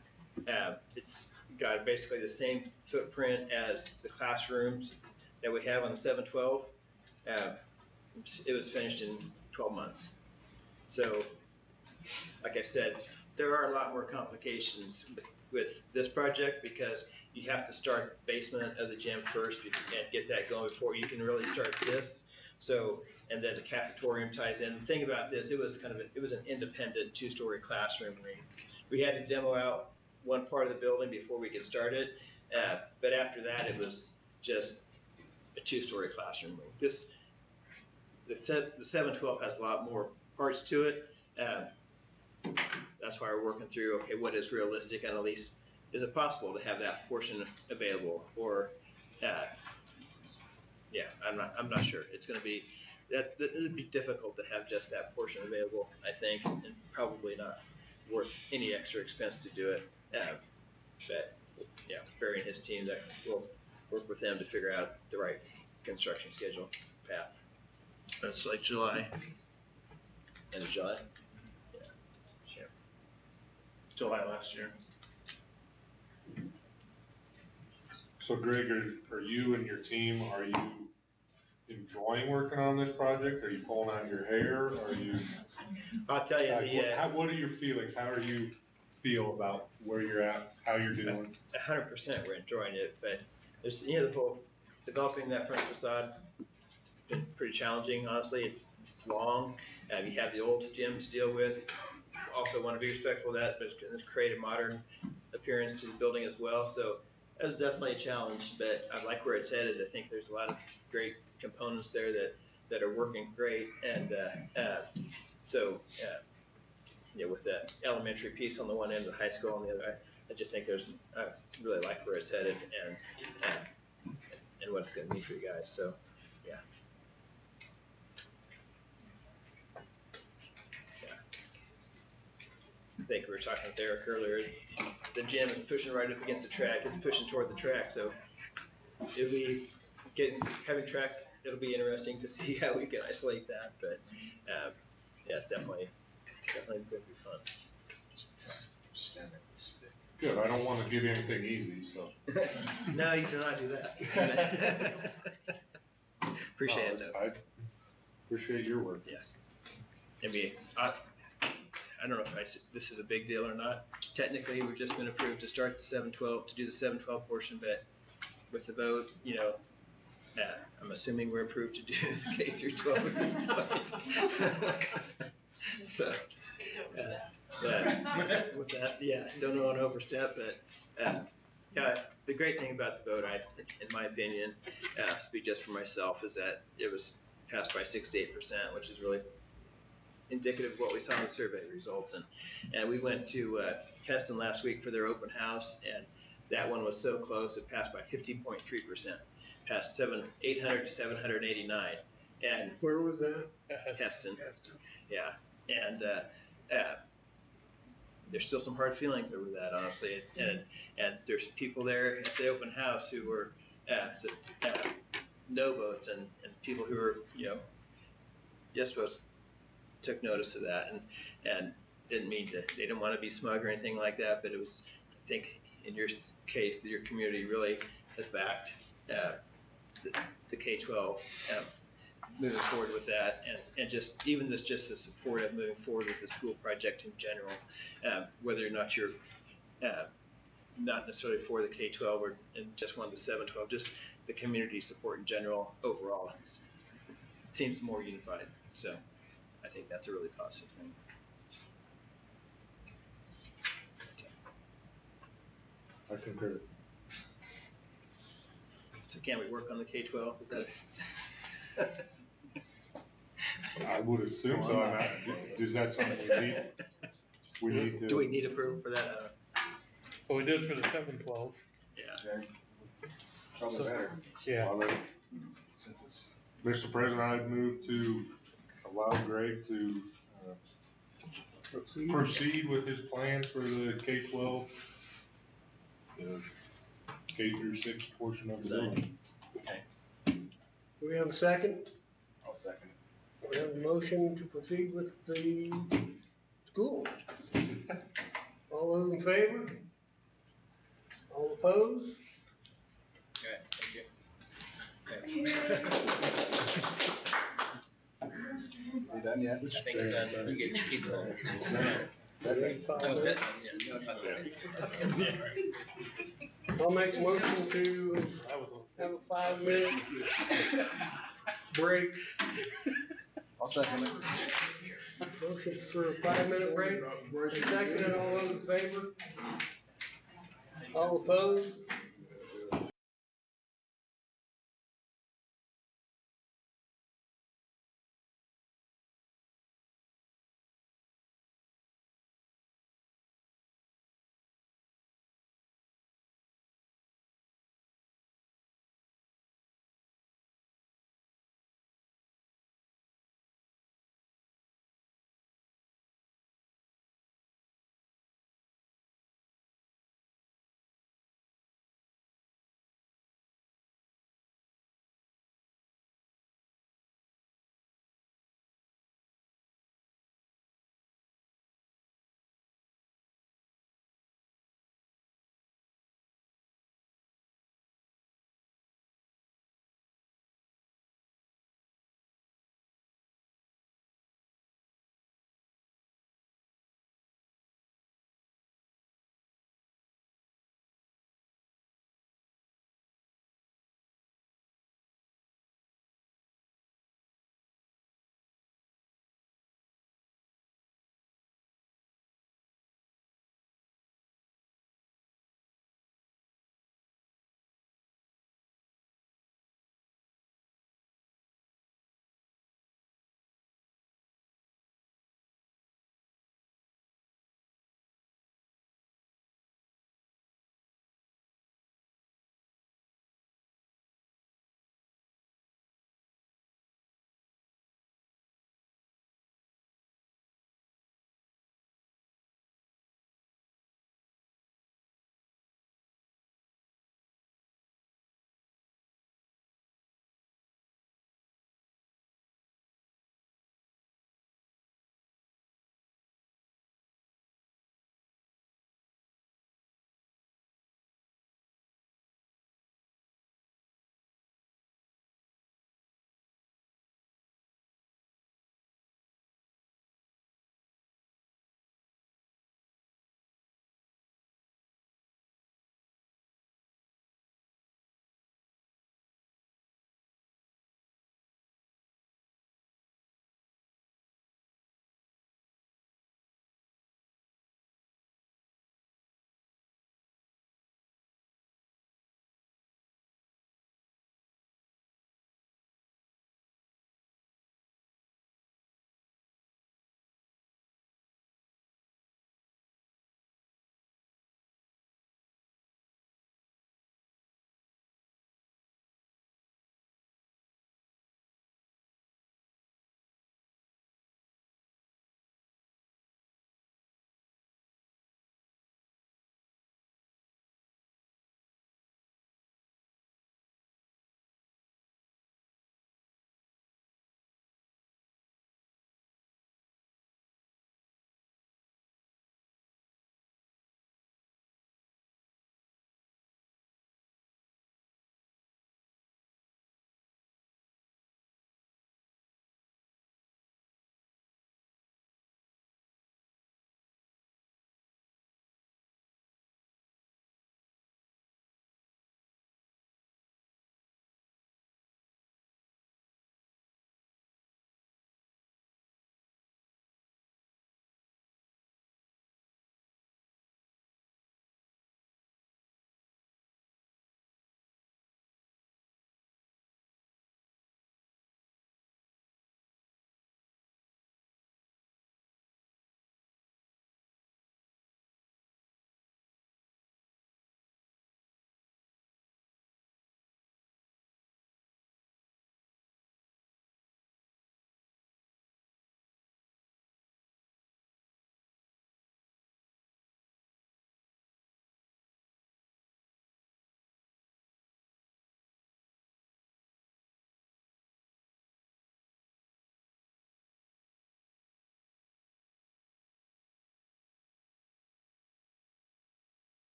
it's got basically the same footprint as the classrooms that we have on the 712. It was finished in 12 months. So, like I said, there are a lot more complications with this project because you have to start the basement of the gym first and get that going before you can really start this. So, and then the cafetorium ties in. The thing about this, it was an independent two-story classroom wing. We had to demo out one part of the building before we could start it, but after that, it was just a two-story classroom wing. The 712 has a lot more parts to it. That's why we're working through, okay, what is realistic and at least is it possible to have that portion available? Or, yeah, I'm not sure. It's going to be it'd be difficult to have just that portion available, I think, and probably not worth any extra expense to do it. But yeah, Barry and his team, that will work with them to figure out the right construction schedule path. That's like July. End of July. Yeah. Sure. July last year. So Greg, are you and your team, are you enjoying working on this project? Are you pulling out your hair? Are you? I'll tell you, what are your feelings? How do you feel about where you're at, how you're doing? 100% we're enjoying it, but there's, the whole developing that front facade been pretty challenging, honestly. It's long, and you have the old gym to deal with. Also want to be respectful of that, but it's create a modern appearance to the building as well. So that was definitely a challenge, but I like where it's headed. I think there's a lot of great components there that are working great, and with the elementary piece on the one end, the high school on the other, I just think I really like where it's headed and what it's going to mean for you guys. So, yeah. I think we were talking with Eric earlier. The gym is pushing right up against the track. It's pushing toward the track, so it'll be having track. It'll be interesting to see how we can isolate that. But yeah, it's definitely going to be fun. Good. I don't want to give anything easy, so. No, you do not do that. Appreciate it, though. I appreciate your work. Yeah. I mean, I don't know if this is a big deal or not. Technically, we've just been approved to start the 712, to do the 712 portion, but with the vote, I'm assuming we're approved to do the K through 12 at this point. So, with that, yeah, don't know an overstep, but yeah, the great thing about the vote, in my opinion, speak just for myself, is that it was passed by 68%, which is really indicative of what we saw in the survey results. And we went to Heston last week for their open house, and that one was so close, it passed by 50.3%, passed 800 to 789. And where was that? Heston. Yeah, and there's still some hard feelings over that, honestly. And there's people there at the open house who were no votes, and people who were yes votes took notice of that, and didn't mean to. They didn't want to be smug or anything like that, but it was, I think, in your case, that your community really has backed the K-12 moving forward with that, and just even the support of moving forward with the school project in general, whether or not you're not necessarily for the K-12 or and just one of the 712, just the community support in general overall seems more unified. So I think that's a really positive thing. I concur. So can we work on the K-12? Is that? I would assume so. Is that something we need to? Do we need approval for that? Well, we did for the 712. Yeah. Probably better. Yeah. Mr. President, I'd move to allow Greg to, proceed with his plans for the K-12, the K through 6 portion of the building. Do we have a second? I'll second it. We have a motion to proceed with the school. All those in favor? All opposed? Okay, thank you. You done yet? I think we're done. You get to keep going. I'll make a motion to have a 5-minute break. I'll second it. Motion for a 5-minute break. Second, all those in favor? All opposed?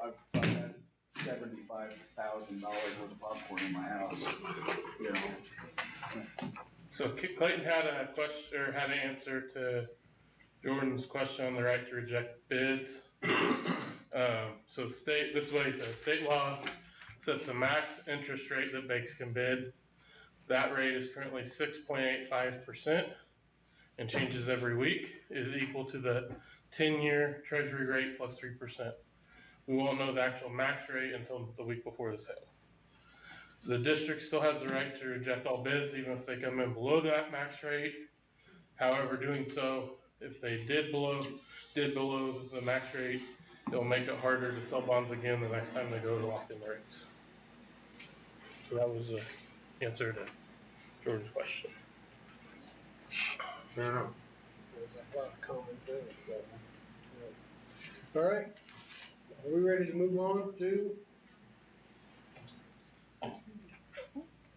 I've had $75,000 worth of popcorn in my house, you know. So Clayton had a question, or had an answer to Jordan's question on the right to reject bids. So this is what he says, state law sets the max interest rate that banks can bid. That rate is currently 6.85% and changes every week, is equal to the 10-year treasury rate plus 3%. We won't know the actual max rate until the week before the sale. The district still has the right to reject all bids, even if they come in below that max rate. However, doing so, if they did below the max rate, it'll make it harder to sell bonds again the next time they go to lock in the rates. So that was the answer to Jordan's question. Fair enough. There's a lot of common sense, so, you know. All right, are we ready to move on to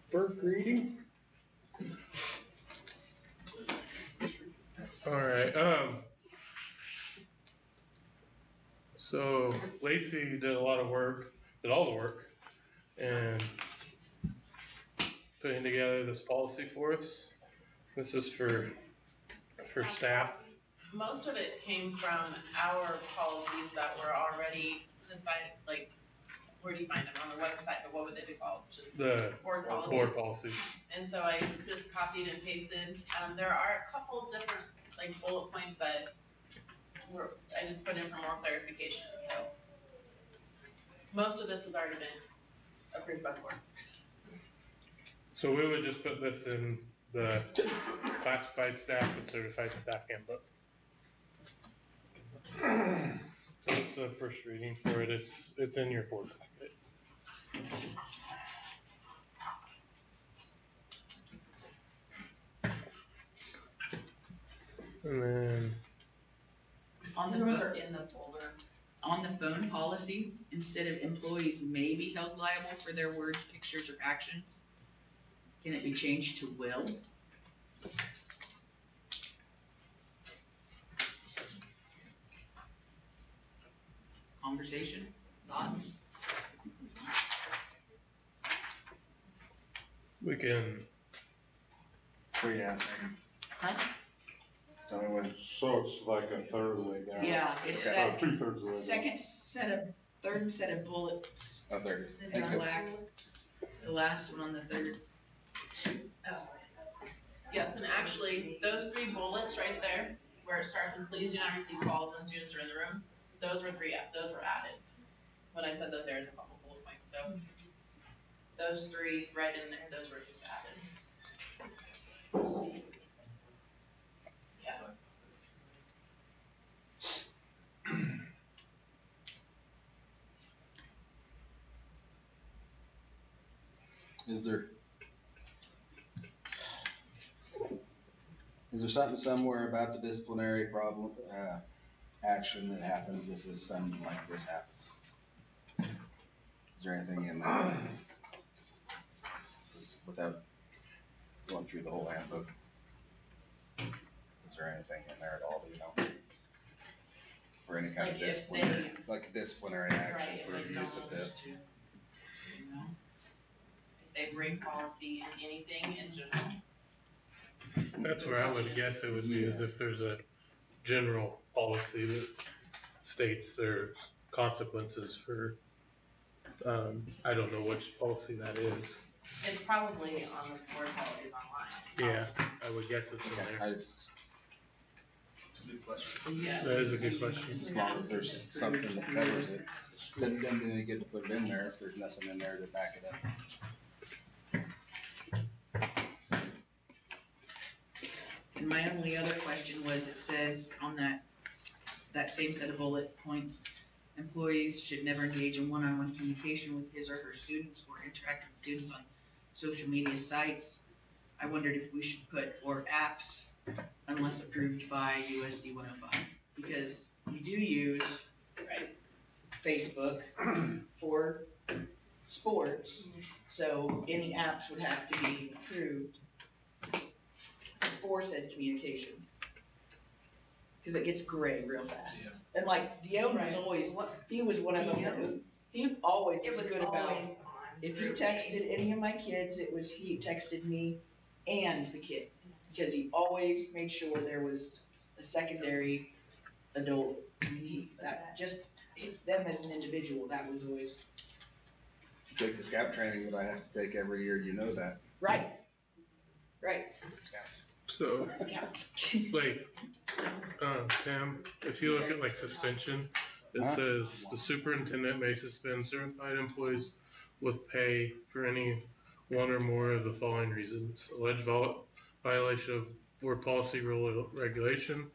first reading? All right, so Lacey did a lot of work, did all the work, and putting together this policy for us. This is for staff. Most of it came from our policies that were already decided, like, where do you find them? On the website, but what would they be called? Just The board policies. Board policies. And so I just copied and pasted. There are a couple different, like, bullet points that I just put in for more clarification, so. Most of this has already been approved by the board. So we would just put this in the classified staff and certified staff handbook. So it's the first reading for it. It's in your board packet. And then On the phone, in the folder, on the phone policy, instead of employees may be held liable for their words, pictures, or actions, can it be changed to will? Conversation, thoughts? we can. Where you at? Huh? Tell me when. So it's like a third of the way down. Yeah, it's Okay. that 2/3 of the way down. third set of bullets Oh, there it is. in Thank you. black. The last one on the third. Yes, and actually, those 3 bullets right there, where it starts with please do not receive calls when students are in the room, those were those were added. When I said that there's a couple bullet points, so those 3 right in there, those were just added. Yeah. Is there something somewhere about the disciplinary problem, action that happens if something like this happens? Is there anything in there? Just without going through the whole handbook. Is there anything in there at all, do you know? For any kind of Like if disciplinary, like a disciplinary action Right, for like abuse of knowledge this? to, you know, if they bring policy in anything in general. That's where I would guess it would be, is if there's a general policy that states there's consequences for, I don't know which policy that is. It's probably on the board policies online. Yeah, I would guess it's in there. It's a good question. Yeah. That is a good question. As long as there's something that covers it. Doesn't do any good to put it in there if there's nothing in there to back it up. And my only other question was, it says on that same set of bullet points, employees should never engage in one-on-one communication with his or her students or interact with students on social media sites. I wondered if we should put, or apps, unless approved by USD 105, because you do use Facebook for sports, so any apps would have to be approved for said communication. cause it gets gray real fast. And like Dion was always, he was one of them, that- he always It was was good about, always on. if he Group texted any of my kids, it was, he texted me and the kid. Because he always made sure there was a secondary adult. I mean, them as an individual, that was always, If you take the scout training that I have to take every year, you know that. right. So, like, Tim, if you look at like suspension, it Huh? says the superintendent may suspend certified employees with pay for any one or more of the following reasons: alleged violation of board policy, rule, or regulation,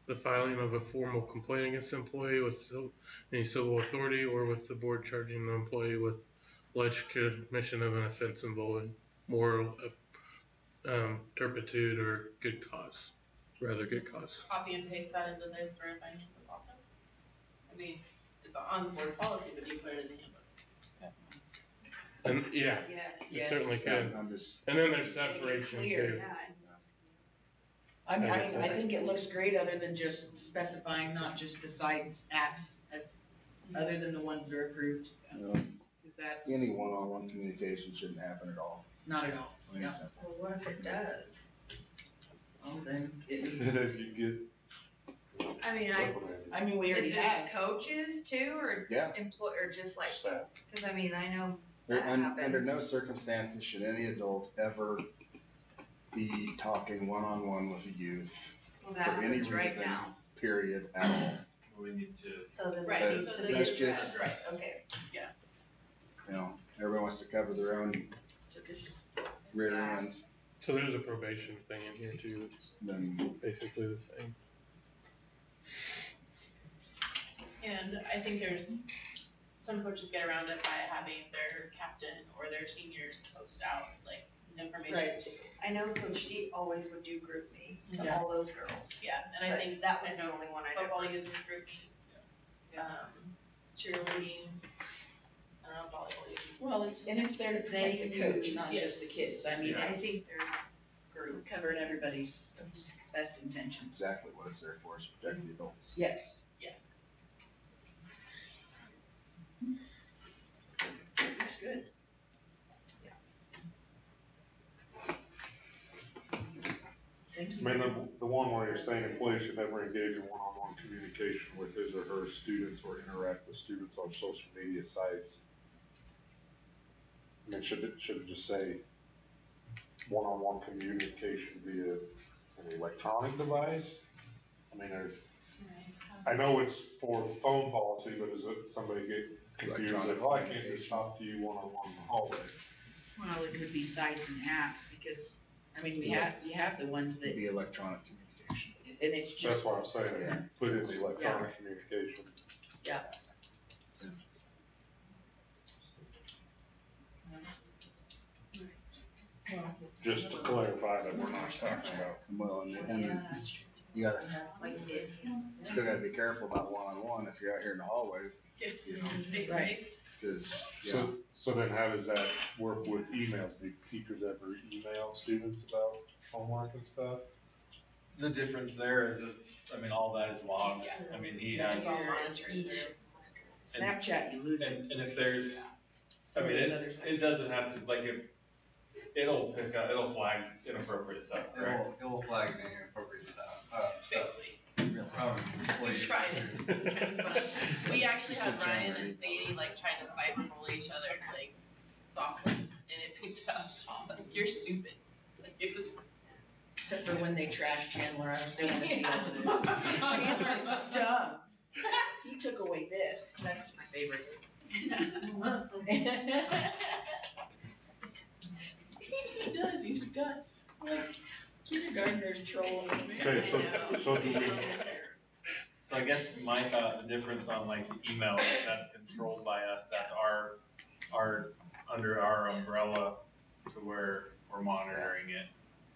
the filing of a formal complaint against the employee with any civil authority, or with the board charging the employee with alleged commission of an offense involving moral turpitude or good cause, rather good cause. Copy and paste that into this certified handbook also? I mean, it's on the board policy, but you put it in the handbook. And yeah, Yes. you certainly could. I'm just, And then there's separation Clear. too. I mean, I guess I think it looks great other than just specifying not just the sites apps as, other than the ones that are approved. you know, Cause that's any one-on-one communication shouldn't happen at all. not at all. Plain Yeah. and simple. Well, what if it does? Well, then it And needs, as you I mean, get. I mean, we is already this have. coaches too, or Yeah. or just like, Staff. cause I mean, I know There- that Under happens. no circumstances should any adult ever be talking one-on-one with a youth Well, for that any happens right reason, now. period, at all. We need to. So then. Right, But so that's just, right, okay, yeah. you know, everyone wants to cover their own So just- rear ends, So there's a probation thing in here too. It's then basically the same. And I think there's, some coaches get around it by having their captain or their seniors post out like information Right. too. I know Coach D always would do group me to Yeah. all those girls. Yeah, and I But think that was I the know only one I football ever. uses group, cheerleading, I don't know, volleyball uses. Well, it's there to protect the coach, not just the kids. I mean, Yeah. I think we're covering everybody's that's best intentions. exactly what it's there for, is to protect the adults. Yes. Yeah. Looks good. Thank I you. mean, the one where you're saying employees should never engage in one-on-one communication with his or her students or interact with students on social media sites. I mean, should it just say one-on-one communication via an electronic device? I mean, I know it's for phone policy, but is it, somebody get confused, Electronic like, oh, I can't just communication. talk to you one-on-one in the hallway? Well, it could be sites and apps because, I mean, you have the ones that, It'd be electronic communication. and it's just. That's what I'm saying, Yeah. put in the electronic communication. Yeah. Just to clarify that we're not talking about. Well, and you gotta, still gotta be careful about one-on-one if you're out here in the hallway, you know, Right. cause, yeah. So then how does that work with emails? Do teachers ever email students about homework and stuff? The difference there is I mean, all that is logged. I mean, he has. It's all monitored through. Snapchat, you lose it. And if there's, I mean, it doesn't have to, like, it'll pick up, it'll flag inappropriate stuff, correct? It will flag inappropriate stuff. We've tried it. It's kind of fun. We actually had Ryan and Sadie like trying to cyberbully each other like softly, and it picked up. Like, you're stupid. Like it was. Except for when they trash Chandler, I was going to see all of this. Chandler is dumb. He took away this. That's my favorite. He does. He's got like kindergartners trolling him. Okay, so do we, So I guess my thought, the difference on like the email, that's controlled by us, that's our, under our umbrella to where we're monitoring it.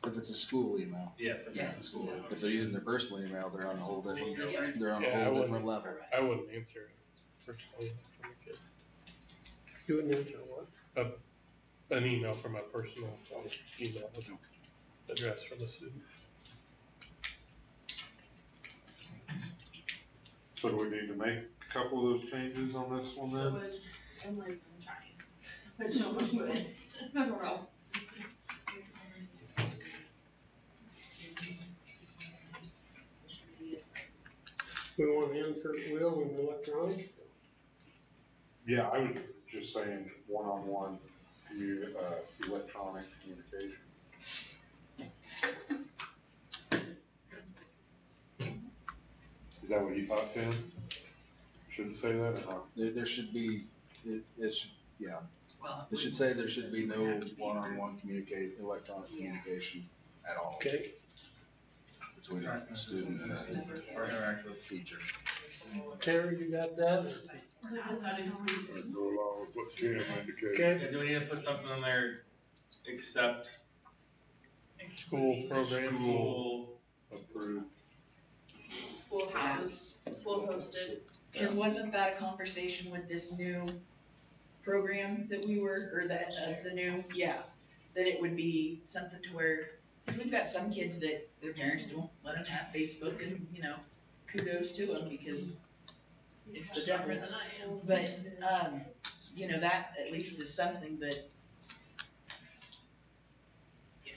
If it's a school email. Yes, if it's a school. If they're using their personal email, they're on a whole different, they're on a Yeah, I whole wouldn't- different level. I wouldn't answer it personally from a kid. You wouldn't answer what? An email from a personal email address from a student. So do we need to make a couple of those changes on this one then? Emily's been trying, but she'll put in. I don't know. We want to insert will in electronic. Yeah, I was just saying one-on-one electronic communication. Is that what you thought, Tim? Shouldn't say that or not? There should be, it should, yeah. It should say there should be no one-on-one electronic communication at all. Okay. Between a student and a teacher. Terry, you got that? Go along with what Tim indicated. Okay. Yeah, do we need to put something on there, except School program. school? Approved. Schoolhouse, school hosted. Cause wasn't that a conversation with this new program that we were, or that, the new, yeah, that it would be something to where, cause we've got some kids that their parents don't let them have Facebook and, you know, kudos to them because it's the devil. Sharper than I am. But, you know, that at least is something that. Yeah.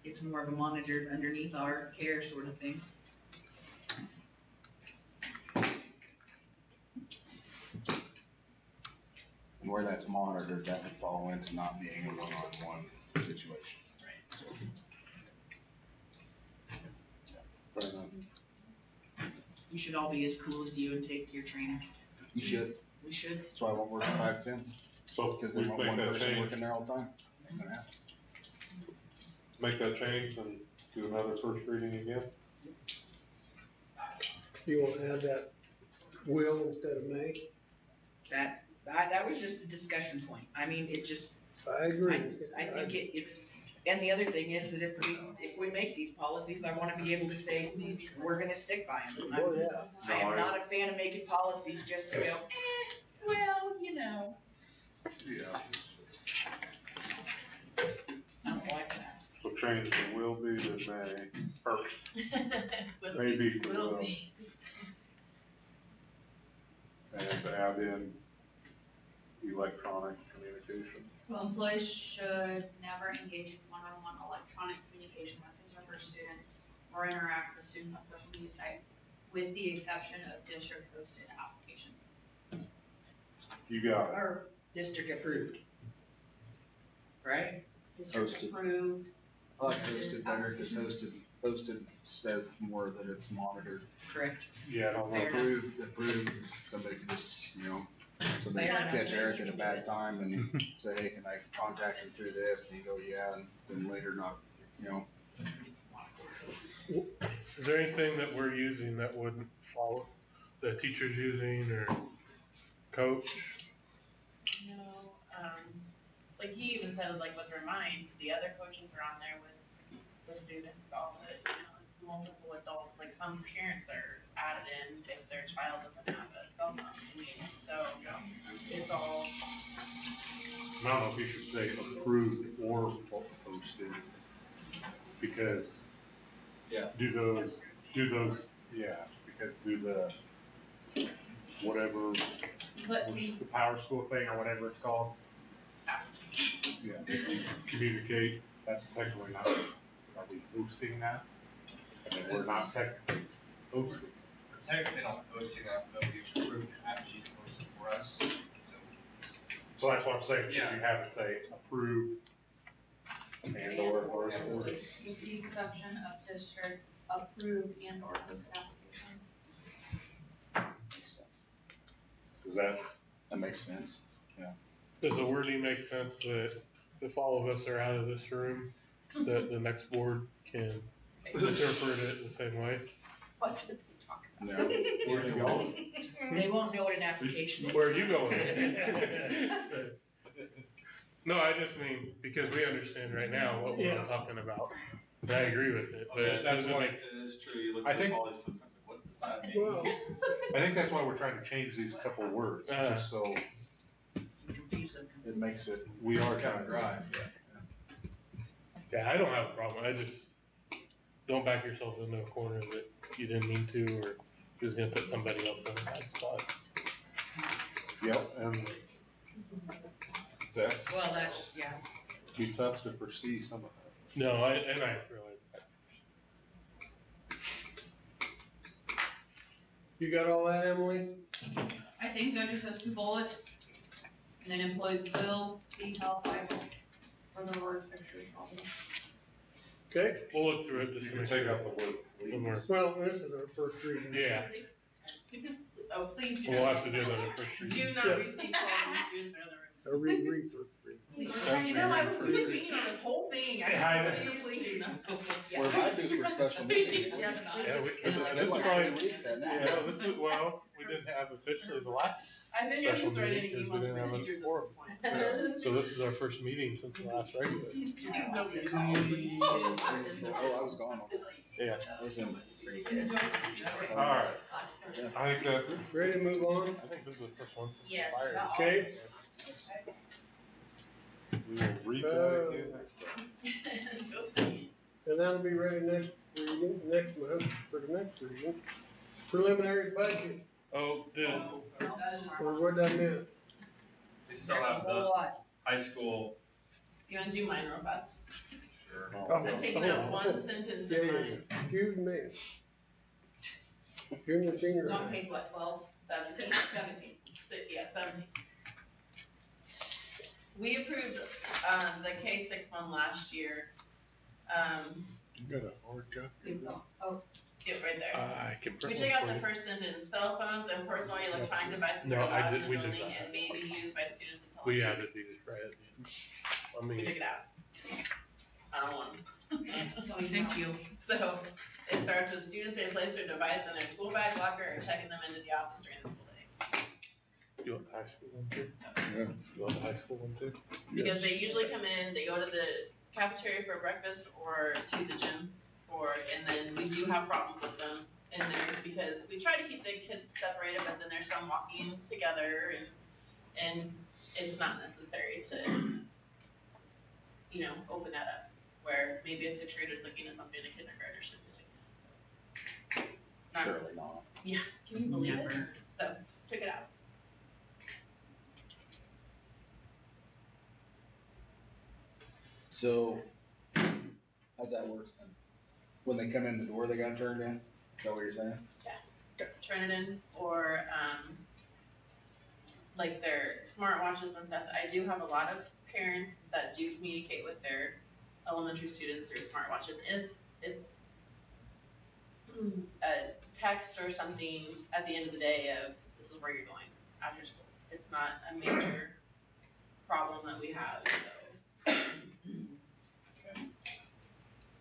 It's more of a monitored underneath our care sort of thing. And where that's monitored, that would fall into not being a one-on-one situation. Fair enough. We should all be as cool as you and take your training. You should. We should. That's why I won't work 5-10. So Because we they want make one that person change, working there all the time. Ain't gonna happen. make that change and do another first reading again? You want to add that will instead of may? That was just a discussion point. I mean, it just, I agree. I think it, and the other thing is that if we make these policies, I wanna be able to say, we're gonna stick by them. Oh, yeah. I am not a fan of making policies just to go, well, you know, Yeah. I don't like that. So change the will be to may, or maybe to will. And add in electronic communication. So employees should never engage in one-on-one electronic communication with his or her students or interact with students on social media sites, with the exception of district-hosted applications. You got it. Or district approved. Right? District Hosted. approved. I like hosted better because hosted says more that it's monitored. Correct. Yeah, I don't know. Approved, somebody could just, you know, somebody Fair could enough. catch Eric at a bad time and say, hey, can I contact him through this? And you go, yeah, and then later not, you know. Is there anything that we're using that wouldn't follow, the teacher's using or coach? No, like he even said, like with Remind, the other coaches are on there with the students, all of it, you know, it's multiple adults, like some parents are added in if their child doesn't have a cell phone, I mean, so it's all. I don't know if you should say approved or posted, because do those, yeah, because do the, whatever, But the Power School thing or whatever it's called. Yeah, communicate, that's technically not, are we hosting that? I mean, we're not technically hosting. We're technically not hosting that, but we've approved actually to host it for us, So that's what I'm saying, should Yeah. you have it say approved and or With the exception of district approved and or hosted applications. Makes sense. Does that? That makes sense, yeah. Does the wording make sense that if all of us are out of this room, that the next board can interpret it the same way? What did we talk No. Where are you going? They won't know what an application is. Where are you going? No, I just mean, because we understand right now what we're Yeah. talking about. And I agree with it, but Okay, it that's doesn't what make. it is true, you look I at think- all these things, what does that mean? Well, I think that's why we're trying to change these couple words, just so Confuse them. It makes it we are kind of dry. Yeah, I don't have a problem. I just don't back yourself into a corner that you didn't mean to, or who's gonna put somebody else in that spot. Yep, and that's, Well, that's, yeah. be tough to foresee some of that. No, I really. You got all that, Emily? I think so, just has 2 bullets. And then employees will be held liable for the work fixtures problem. Okay. We'll look through it just You to can make take sure. out the word When we're- Well, this is our first reading. Yeah, Oh, please do we'll not. have to do another first reading. Do not Yeah. receive calls when students are in the room. A read first reading. You know, I was reading on this whole thing. Yeah, I know. Please do not. What am I doing for a special meeting? Yeah, Yeah, this is like probably, 3 weeks and that. yeah, this is, well, we didn't have officially the last I think I'm special just writing meeting, emails because we to didn't have the it teachers before. at this point. So this is our first meeting since the last regular. Oh, I was gone. Yeah. I was in. Alright, Yeah. I think that, Ready to move on? I think this is the first one since Yes. fire. Okay. We will read that again. And that'll be ready next reading, next month, for the next reading. Preliminary budget, Oh, did, or what I miss? We still have the high school. You wanna do mine real fast? Sure. I'm taking out one sentence Yeah, in yeah, mine. yeah. Excuse me. Junior, senior. It's on high. page what, 12, 17, 17, yeah, 17. We approved, the K-6 one last year. You got a hard copy? Oh, get right there. I can We print took one out for the you. first sentence, cell phones and personal electronic devices No, are I allowed did- in we the did building that. and may be used by students until. We added these right at the end. I We took mean, it out. I don't want them. So thank you. So, it starts with students may place their device in their school bag, locker, or checking them into the office during the school day. you want the high school one too? Yeah. You want the high school one too? Because they usually come in, they go to the cafeteria for breakfast or to the gym, and then we do have problems with them in there because we try to keep the kids separated, but then there's some walking together and it's not necessary to, open that up, where maybe a 6th grader's looking at something a kindergartner should be looking at, so. Surely not. Yeah, can you believe it? So, took it out. So, how's that work then? When they come in the door, they got turned in? Is that what you're saying? Yes. Turn it in, or, like their smartwatches and stuff. I do have a lot of parents that do communicate with their elementary students through smartwatches. It's a text or something at the end of the day of, this is where you're going after school. It's not a major problem that we have, so.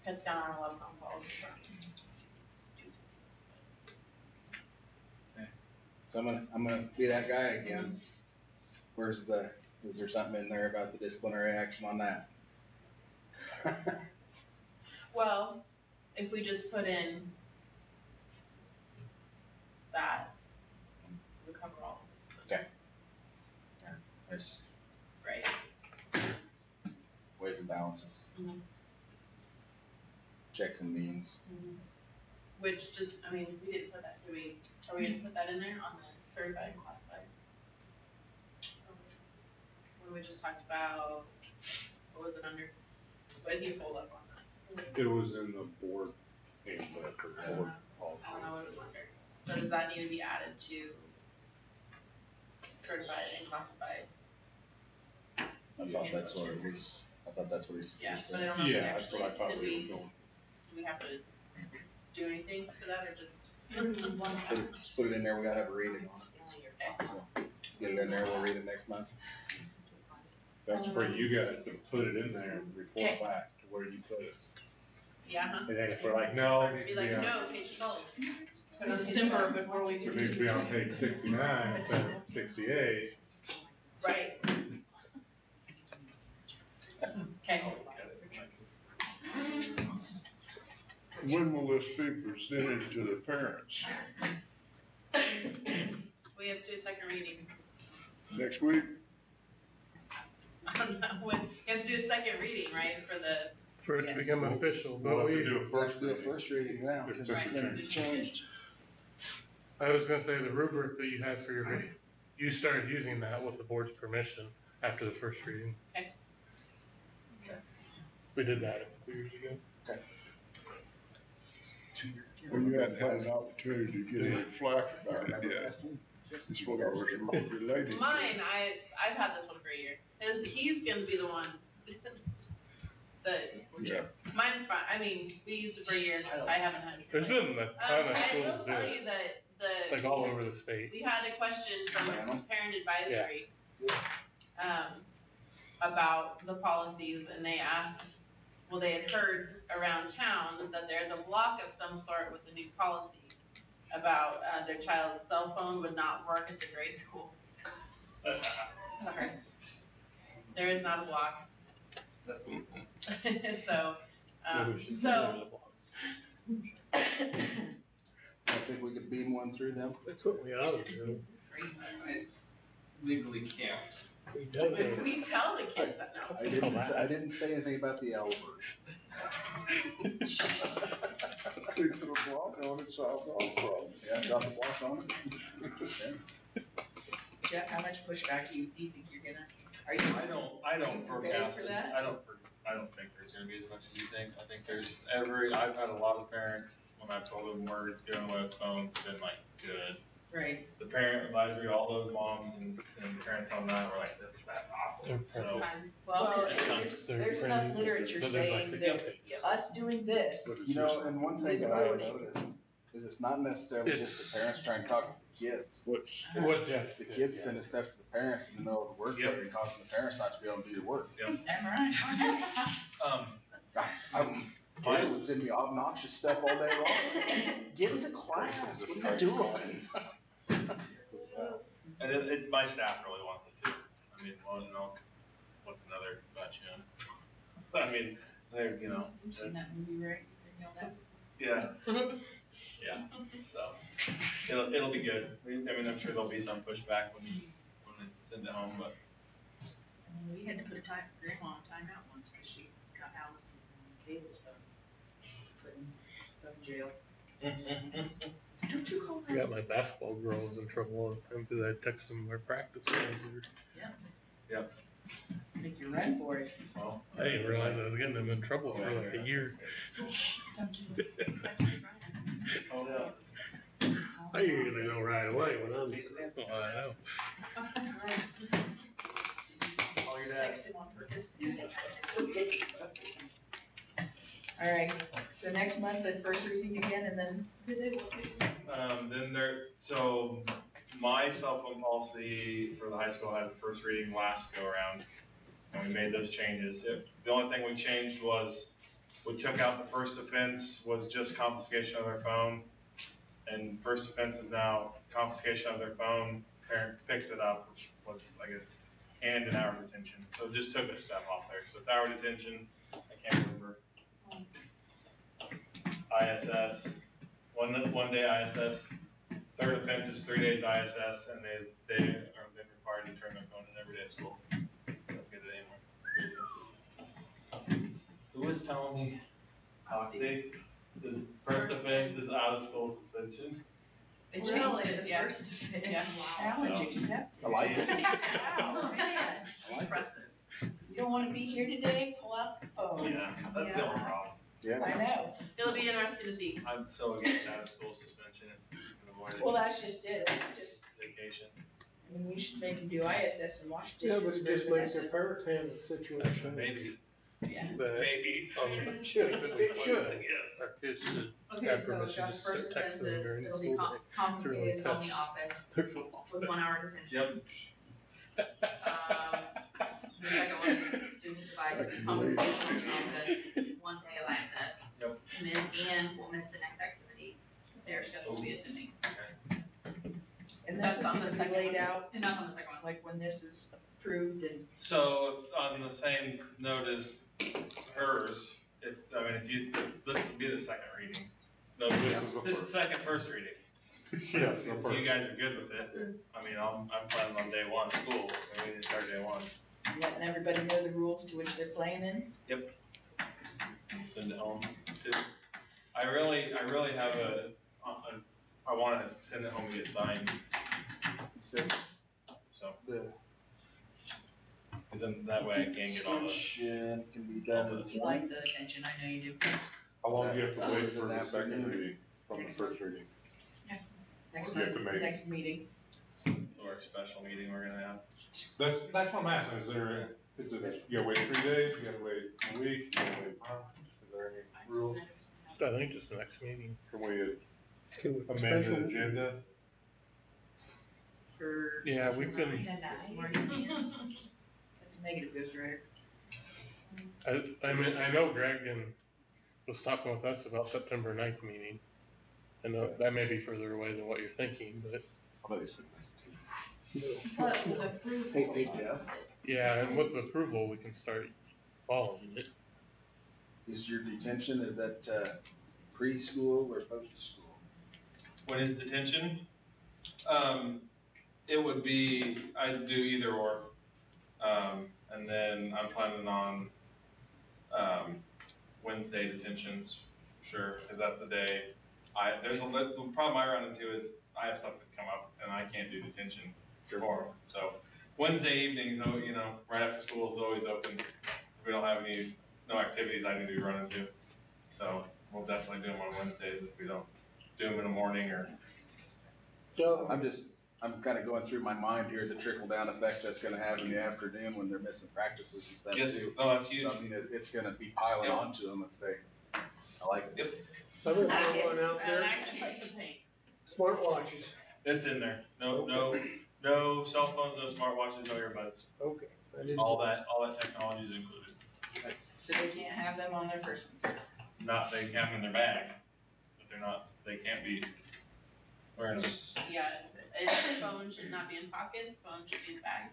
Cuts down on a lot of phone calls. So I'm gonna be that guy again. Is there something in there about the disciplinary action on that? Well, if we just put in that, we cover all of this. Okay. There's Right. ways and balances, Mhm. checks and means. Which just, we didn't put that, are we gonna put that in there on the certified and classified? When we just talked about, what was it under? What did he pull up on that? It was in the board handbook or board I don't know policy. what it was under. So does that need to be added to certified and classified? I thought that's what it was. I thought that's what he said. Yeah, but I don't know if we Yeah, that's what I actually, thought did we were we, doing. do we have to do anything for that or just? Just put it in there, we gotta have a reading on it. So, get it in there, we'll read it next month. That's for you guys to put it in there and report back to where you put it. Yeah, And then if we're like, no, it needs be to like, be on, no, page 12. Put a simmer before we do. it needs to be on page 69 instead of 68. Right. Okay. When will this be presented to the parents? We have to do a second reading. Next week? I don't know, when, you have to do a second reading, right, for the, For it to become official, We'll but have to we, do a We'll have first to do a reading. first reading now, because it's been changed. I was gonna say the rubric that you had for your video, you started using that with the board's permission after the first reading. Okay. We did that a couple years ago. Well, you hadn't had an opportunity to get any flack about it yet. As far as related. Mine, I've had this one for a year. He's gonna be the one. Yeah. Mine's fine. I mean, we used it for a year. I haven't had it. There's been a ton of I schools will do tell it, you that like all over the state. we had a question from parent advisory, about the policies, and they asked, well, they had heard around town that there's a block of some sort with the new policy about, their child's cell phone would not work at the grade school. Sorry. There is not a block. So, I think we could beam one through them. That's what we ought to do. Legally can't. We done that. we tell the kids that now. I didn't say anything about the L word. We put a block on it, solved all problems. Yeah, drop a block on it. Jeff, how much pushback do you think you're gonna, are you? I don't prepared forecast for it. that? I don't think there's gonna be as much as you think. I think I've had a lot of parents, when I've told them we're doing away with phones, been like, good. Right. The parent advisory, all those moms and parents on that were like, that's awesome. So, Well, It's there's enough literature saying that us doing this. You know, and one thing that I noticed is it's not necessarily just the parents trying to talk to the kids. What It's the kids sending stuff to the parents in the middle of the work day and causing the parents not to be able to do the work. Taylor would send me obnoxious stuff all day long. Get into class, what are you doing? and my staff really wants it too. I mean, well, no, what's another batch in? I mean, they're, you know. You've seen that movie, right? Yeah. Yeah, so, it'll be good. I mean, I'm sure there'll be some pushback when it's sent it home, but. We had to put grandma on timeout once because she got Allison and Kayla's stuff. Put in jail. Don't you call I got my basketball girls in trouble all the time because I text them our practice rules. Yep. Make you run for it. Well, I didn't realize I was getting them in trouble for like a year. Oh, yeah. I usually know right away when I'm. Oh, I know. Call your dad. Text him on purpose. All right, so next month, the first reading again, and then. So my cell phone policy for the high school had the first reading last go around, and we made those changes. The only thing we changed was we took out the first offense was just confiscation of their phone, and first offense is now confiscation of their phone. Parent picks it up, which was, I guess, and an hour detention. So it just took a step off there. So it's hour detention. I can't remember. ISS, one day ISS. Third offense is 3 days ISS, and they are then required to turn their phone in every day at school. Don't get it anymore. Who was telling me? Oxy. The first offense is out of school suspension. They changed it, yeah. Yeah. Challenge accepted. I like it. Wow, man. Impressive. You don't wanna be here today, pull out the phone. Yeah, that's the only problem. Yeah. I know. It'll be interesting to see. I'm so against out of school suspension and avoiding Well, that's just it, that's just, vacation. I mean, we should make them do ISS and wash dishes. Yeah, but it just for makes their Vanessa. parents handle the situation. Maybe. Yeah. Maybe. It should, it should. Yes. Our kids should Okay, have so permission John's to first text offense them is, during the it'll be school day. confiscated from the Really office touch. with 1 hour detention. Yep. The second one is student device, confiscation from the office, 1 day of access. Yep. And then, and will miss the next activity they're scheduled to be attending. And this is That's on gonna the be second laid one. out, And that's on the second one. like when this is approved and. So on the same note as hers, if this will be the second reading. No, this is first reading. Yeah. If you guys are good with it, I mean, I'm planning on day one of school, and we need to start day one. Letting everybody know the rules to which they're playing in. Yep. Send it home. I really have I wanna send it home and get signed, So so, the cause then that way I can get all the. extension can be done at You like the once. attention, I know you do. How long do you have to Is wait it for an the second afternoon? reading from the first reading? Next You have to month, make- next meeting. It's our special meeting we're gonna have. That's what I'm asking, is it, you gotta wait 3 days, you gotta wait a week, you gotta wait a month, is there any rules? I think just the next meeting. Can we Can we amend special- the agenda? For. Yeah, we special can- meeting, Marty can. That's a negative ghostwriter. I mean, I know Greg was talking with us about September 9th meeting. I know that may be further away than what you're thinking, but But with approval. Hey, Jeff, yeah, and with approval, we can start following it. is your detention, is that, preschool or post-school? When is detention? It would be, I'd do either or. And then I'm planning on, Wednesday detentions, sure, cause that's the day. The problem I run into is I have something come up and I can't do detention tomorrow. So Wednesday evenings, right after school is always open. We don't have no activities I need to run into. So we'll definitely do them on Wednesdays if we don't do them in the morning or. So, I'm kind of going through my mind here, the trickle-down effect that's gonna have in the afternoon when they're missing practices and stuff Yes, too. no, that's huge. So I mean, it's gonna be piling Yep. onto them if they, I like it. Yep. I'm gonna throw one out there, smartwatches. It's in there. No cell phones, no smartwatches, no earbuds. Okay. I didn't. All that technology is included. So they can't have them on their persons. They have them in their bag, but they can't be wearing them. Yeah, and phones should not be in pockets, phones should be in bags.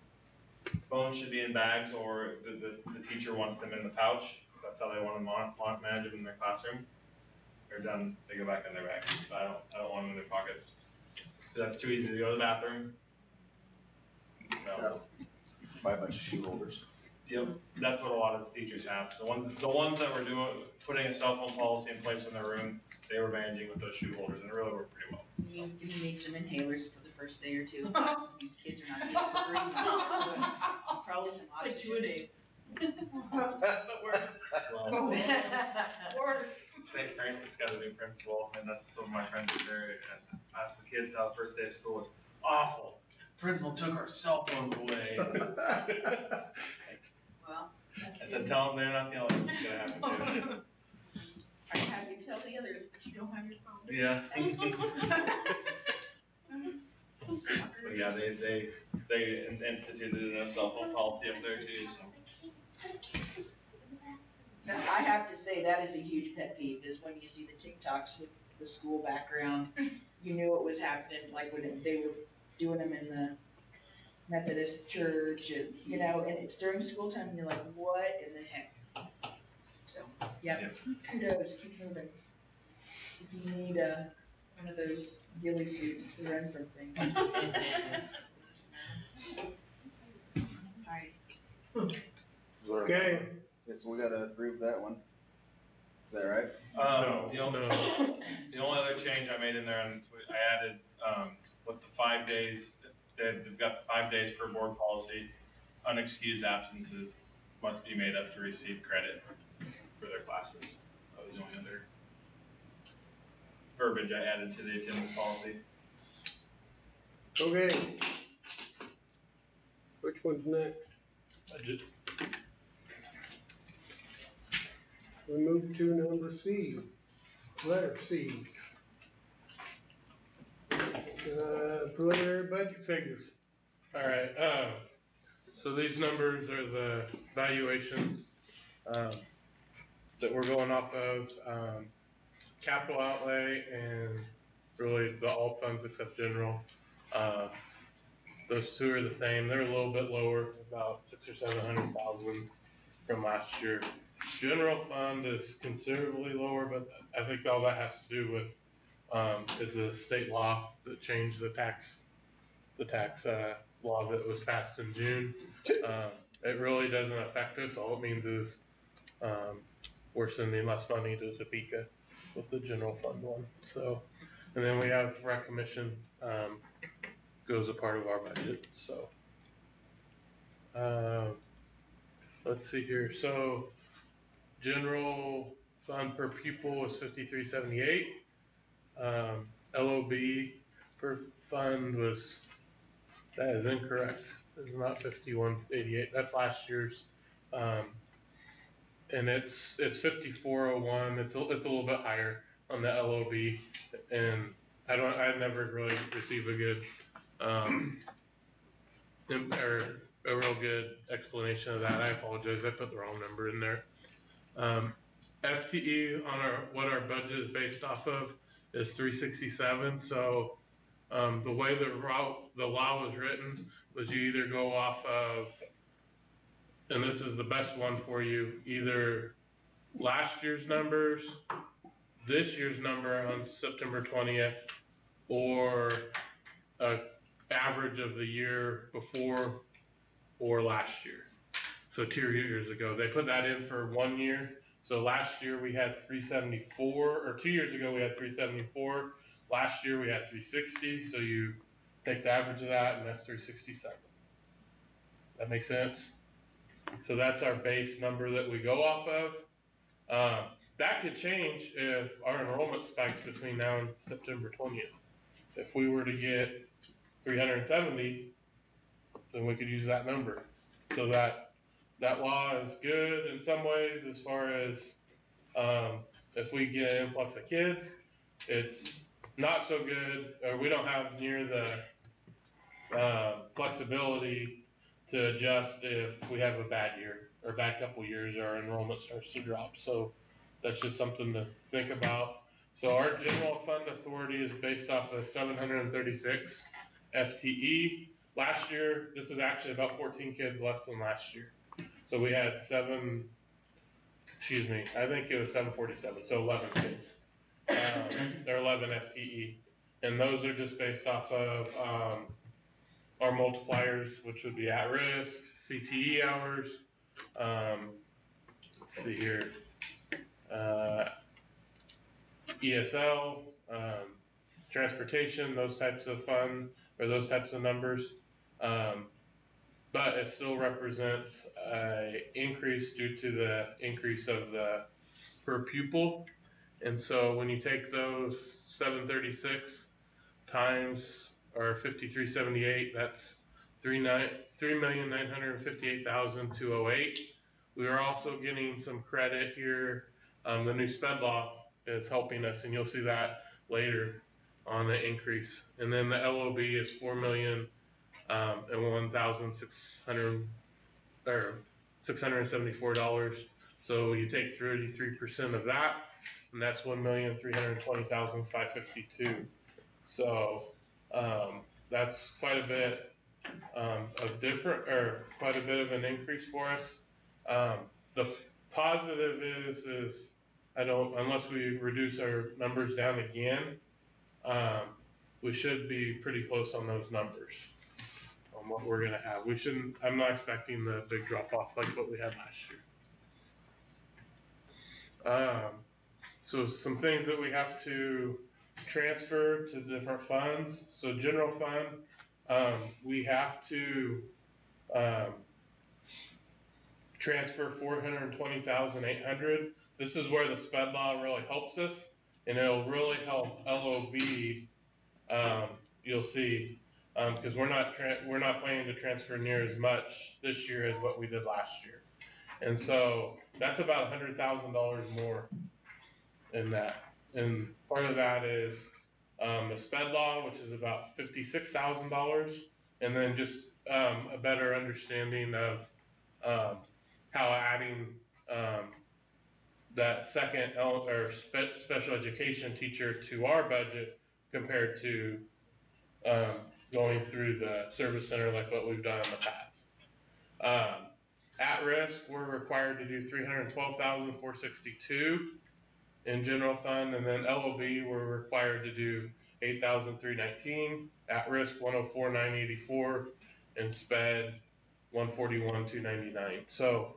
Phones should be in bags or the teacher wants them in the pouch. That's how they want to manage them in their classroom. They're done, they go back in their bag. I don't want them in their pockets. That's too easy to go to the bathroom. So, Buy a bunch of shoe holders. yep, that's what a lot of teachers have. The ones that were putting a cell phone policy in place in their room, they were managing with those shoe holders and it really worked pretty well. You need some inhalers for the first day or two. These kids are not getting to breathe. Probably some It's like two-a-days. But worse. Well, Worse. St. Francis got a new principal, and that's some of my friends are there. And asked the kids how the first day of school was. Awful. Principal took our cell phones away. Well. I said, tell them they're not the only ones gonna happen to. I have you tell the others, but you don't have your phone. Yeah. But yeah, they instituted a cell phone policy up there too, so. Now, I have to say, that is a huge pet peeve, is when you see the TikToks with the school background. You knew it was happening, like when they were doing them in the Methodist church and, and it's during school time and you're like, what in the heck? So, yeah, kudos, keep moving. If you need one of those ghillie suits to run from things. Alright. Okay. Okay, so we gotta approve that one. Is that right? The only other change I made in there, and I added, with the 5 days, they've got 5 days per board policy, unexcused absences must be made up to receive credit for their classes. That was the only other verbiage I added to the attendance policy. Okay. Which one's next? Budget. We move to number C, letter C. Preliminary budget figures. All right, so these numbers are the valuations, that we're going off of, capital outlay and really the all funds except general. Those two are the same. They're a little bit lower, about 600,000 or 700,000 from last year. General fund is considerably lower, but I think all that has to do with, is a state law that changed the tax law that was passed in June. It really doesn't affect us. All it means is, we're sending less money to Topeka with the general fund one. So, And then we have rec commission, goes a part of our budget, so. Let's see here, so general fund per pupil is 5378. LOB per fund was, that is incorrect. It's not 5188. That's last year's. And it's 5401. It's a little bit higher on the LOB, and I never really received a good or a real good explanation of that. I apologize. I put the wrong number in there. FTE on what our budget is based off of is 367. So the way the law was written was you either go off of, and this is the best one for you, either last year's numbers, this year's number on September 20th, or a average of the year before or last year. So 2 years ago, they put that in for 1 year. So last year we had 374, or 2 years ago we had 374. Last year we had 360. So you take the average of that, and that's 367. That makes sense? So that's our base number that we go off of. That could change if our enrollment spikes between now and September 20th. If we were to get 370, then we could use that number. So that law is good in some ways as far as if we get an influx of kids. It's not so good, or we don't have near the flexibility to adjust if we have a bad year or bad couple years, our enrollment starts to drop. So that's just something to think about. So our general fund authority is based off of 736 FTE. Last year, this is actually about 14 kids less than last year. So we had I think it was 747, so 11 kids. They're 11 FTE. And those are just based off of our multipliers, which would be at risk, CTE hours, let's see here, ESL, transportation, those types of fund, or those types of numbers. But it still represents an increase due to the increase of the per pupil. And so when you take those 736 times or 5378, that's 3,958,208. We are also getting some credit here. The new SPED law is helping us, and you'll see that later on the increase. And then the LOB is $4,001,674. So you take 33% of that, and that's 1,320,552. So that's quite a bit quite a bit of an increase for us. The positive is unless we reduce our numbers down again, we should be pretty close on those numbers on what we're gonna have. I'm not expecting the big drop off like what we had last year. So some things that we have to transfer to different funds. So general fund, we have to transfer 420,800. This is where the SPED law really helps us, and it'll really help LOB. You'll see, because we're not planning to transfer near as much this year as what we did last year, and so that's about $100,000 more in that. And part of that is the SPED law, which is about $56,000, and then just a better understanding of how adding that second or special education teacher to our budget compared to going through the service center like what we've done in the past. At risk, we're required to do 312,462 in general fund, and then LOB we're required to do 8,319. At risk 104,984, and SPED 141,299. So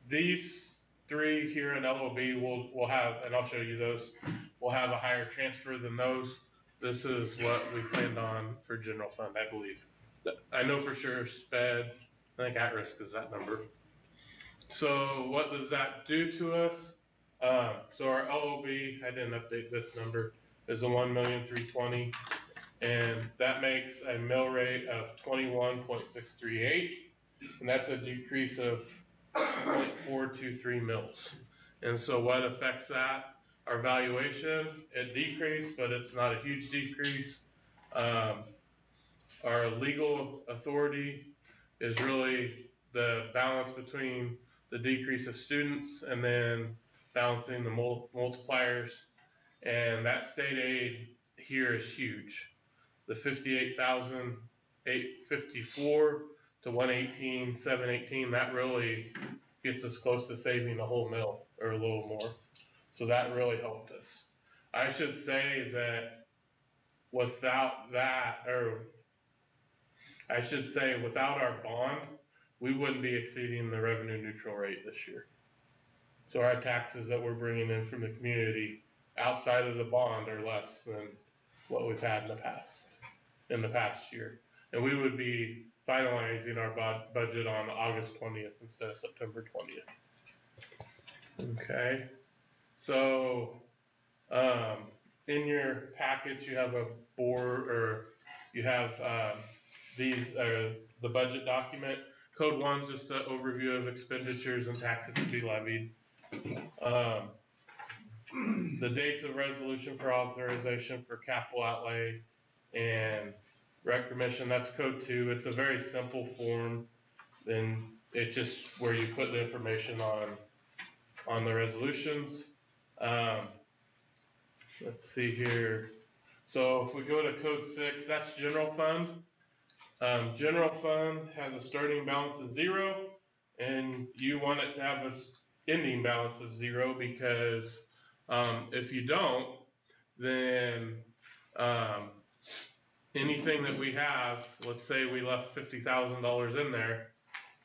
these three here in LOB will have, and I'll show you those, will have a higher transfer than those. this is what we planned on for general fund, I believe. I know for sure sped, I think at risk is that number. So what does that do to us? So our LOB, I didn't update this number, is a 1,320,000, and that makes a mill rate of 21.638, and that's a decrease of 0.423 mils. And so what affects that? Our valuation, it decreased, but it's not a huge decrease. Our legal authority is really the balance between the decrease of students and then balancing the multipliers. And that state aid here is huge. The 58,854 to 118,718, that really gets us close to saving a whole mill or a little more. So that really helped us. I should say that without that, or I should say without our bond, we wouldn't be exceeding the revenue neutral rate this year. So our taxes that we're bringing in from the community outside of the bond are less than what we've had in the past year. And we would be finalizing our budget on August 20th instead of September 20th. Okay, so in your package you have a board, or you have these are the budget document. Code 1 is just an overview of expenditures and taxes to be levied. The dates of resolution for authorization for capital outlay and rec commission, that's code 2. It's a very simple form. Then it's just where you put the information on the resolutions. Let's see here. So if we go to code 6, that's general fund. General fund has a starting balance of 0, and you want it to have a ending balance of 0, because if you don't, then anything that we have, let's say we left $50,000 in there,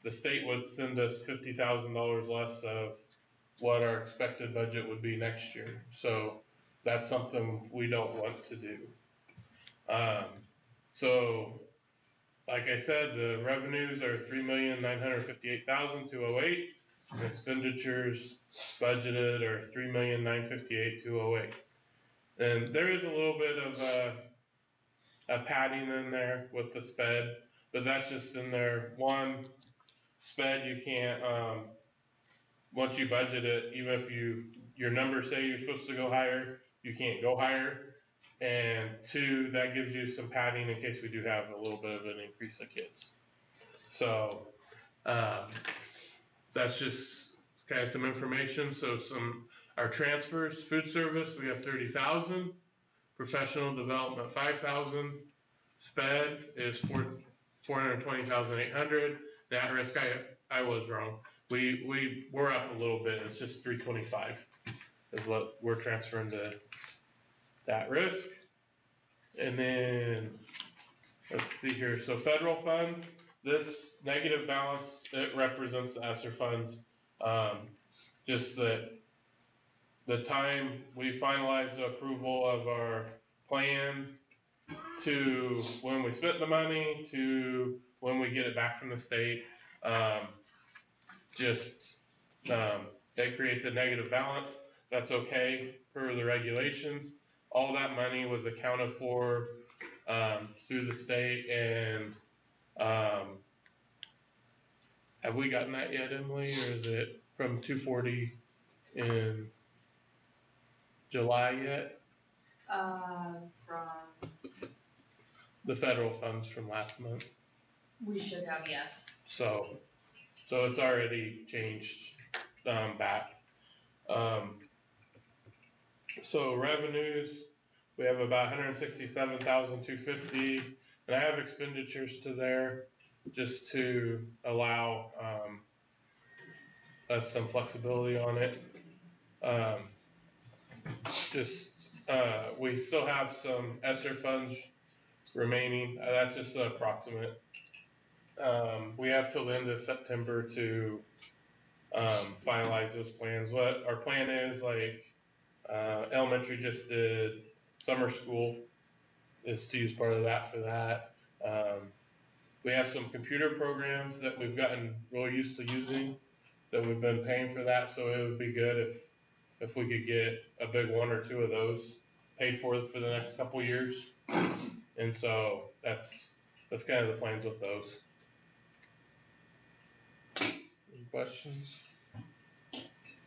the state would send us $50,000 less of what our expected budget would be next year. So that's something we don't want to do. So like I said, the revenues are 3,958,208, and expenditures budgeted are 3,958,208. And there is a little bit of a padding in there with the sped, but that's just in there. One, sped, you can't, once you budget it, even if your numbers say you're supposed to go higher, you can't go higher. And 2, that gives you some padding in case we do have a little bit of an increase of kids. So that's just kind of some information. So our transfers, food service, we have 30,000, professional development 5,000, sped is 420,800. The at risk, I was wrong. We're up a little bit. It's just 325 is what we're transferring to at risk. And then let's see here. So federal funds, this negative balance, it represents the ESSER funds. Just that the time we finalize the approval of our plan to when we spent the money to when we get it back from the state, it creates a negative balance. That's okay per the regulations. All that money was accounted for through the state, and have we gotten that yet, Emily, or is it from 240 in July yet? From, The federal funds from last month. we should have, yes. So it's already changed back. So revenues, we have about 167,250, and I have expenditures to there just to allow us some flexibility on it. We still have some ESSER funds remaining. That's just an approximate. We have till the end of September to finalize those plans. What our plan is, like elementary just did summer school, is to use part of that for that. We have some computer programs that we've gotten real used to using that we've been paying for that, so it would be good if we could get a big one or two of those paid for the next couple of years. And so that's kind of the plans with those. Any questions?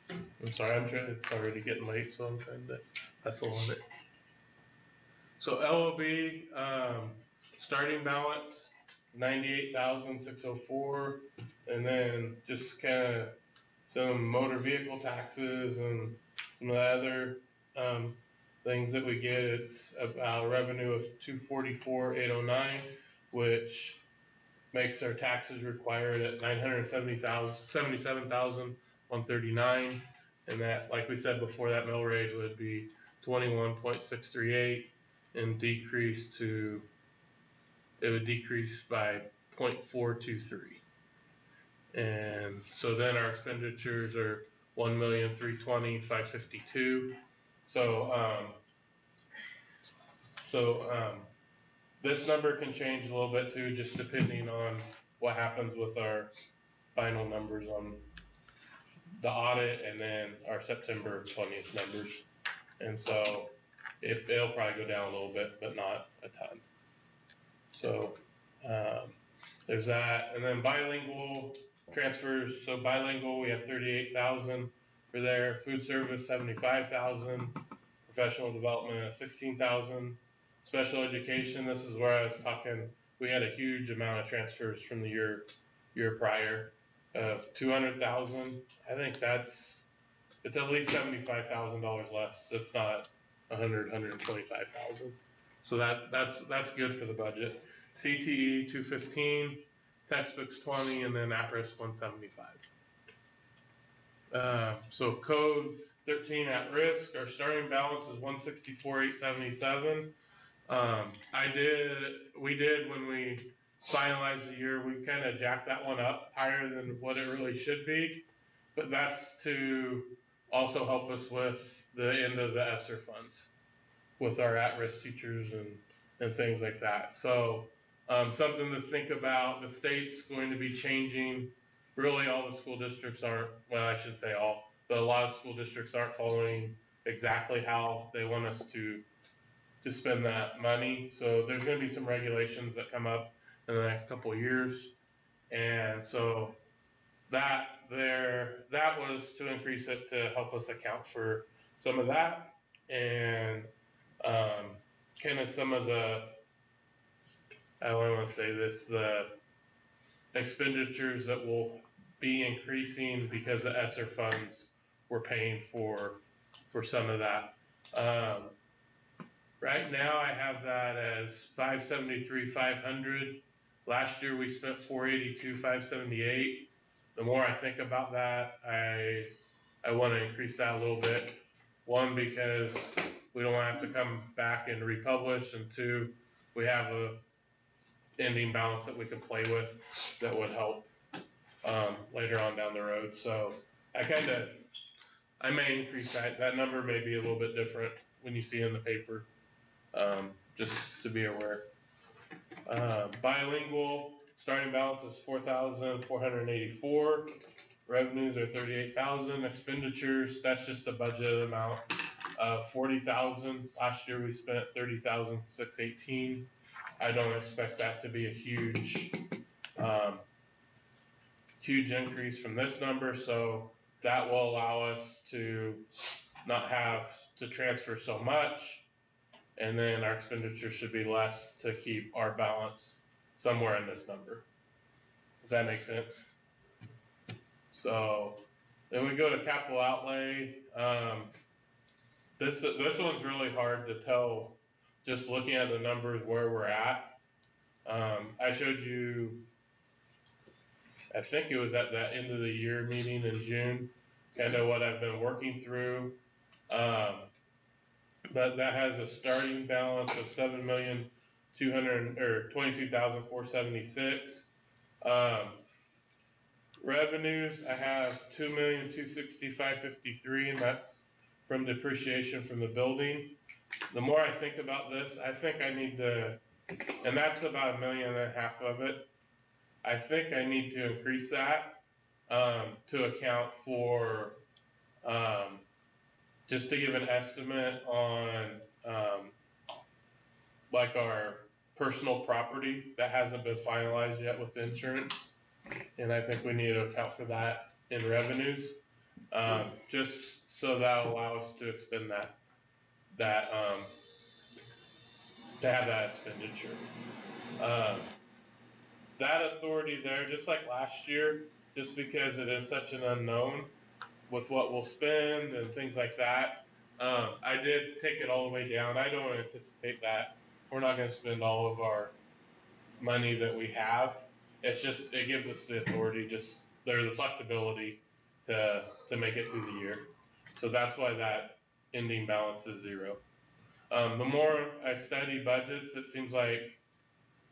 I'm sorry, it's already getting late, so I'm trying to hustle on it. So LOB, starting balance, 98,604, and then just kind of some motor vehicle taxes and some of the other things that we get. It's about a revenue of 244,809, which makes our taxes required at 977,139, and that, like we said before, that mill rate would be 21.638 and it would decrease by 0.423. And so then our expenditures are 1,320,552. This number can change a little bit too, just depending on what happens with our final numbers on the audit and then our September 20th numbers. And so it'll probably go down a little bit, but not a ton. So there's that. And then bilingual transfers. So bilingual, we have 38,000 for there. Food service, 75,000. Professional development, 16,000. Special education, this is where I was talking, we had a huge amount of transfers from the year prior of 200,000. I think it's at least $75,000 less, if not 125,000. So that's good for the budget. CTE 215, textbooks 20, and then at-risk 175. So code 13 at-risk, our starting balance is 164,877. We did when we finalized the year, we kind of jacked that one up higher than what it really should be, but that's to also help us with the end of the ESSER funds with our at-risk teachers and things like that. So something to think about. The state's going to be changing. Really, all the school districts aren't, well, I should say all, but a lot of school districts aren't following exactly how they want us to spend that money. So there's going to be some regulations that come up in the next couple of years. And so that was to increase it to help us account for some of that. And kind of some of the, I don't want to say this, the expenditures that will be increasing because the ESSER funds were paying for some of that. Right now I have that as 573,500. Last year we spent 482,578. The more I think about that, I want to increase that a little bit. One, because we don't have to come back and republish, and two, we have a ending balance that we can play with that would help later on down the road. So I may increase that. That number may be a little bit different when you see it in the paper, just to be aware. Bilingual, starting balance is 4,484. Revenues are 38,000. Expenditures, that's just a budget amount of 40,000. Last year we spent 30,618. I don't expect that to be a huge increase from this number, so that will allow us to not have to transfer so much, and then our expenditure should be less to keep our balance somewhere in this number. Does that make sense? So then we go to capital outlay. This one's really hard to tell just looking at the numbers where we're at. I showed you, I think it was at that end of the year meeting in June, kind of what I've been working through. But that has a starting balance of 7,22,476. Revenues, I have 2,265,553, and that's from depreciation from the building. the more I think about this, I think I need to, and that's about 1.5 million of it. I think I need to increase that, to account for, just to give an estimate on, like our personal property that hasn't been finalized yet with insurance. And I think we need to account for that in revenues, just so that'll allow us to expend that, to have that expenditure. That authority there, just like last year, just because it is such an unknown with what we'll spend and things like that, I did take it all the way down. I don't anticipate that we're not going to spend all of our money that we have. It's just, it gives us the authority, just there's the flexibility to make it through the year. So that's why that ending balance is 0. The more I study budgets, it seems like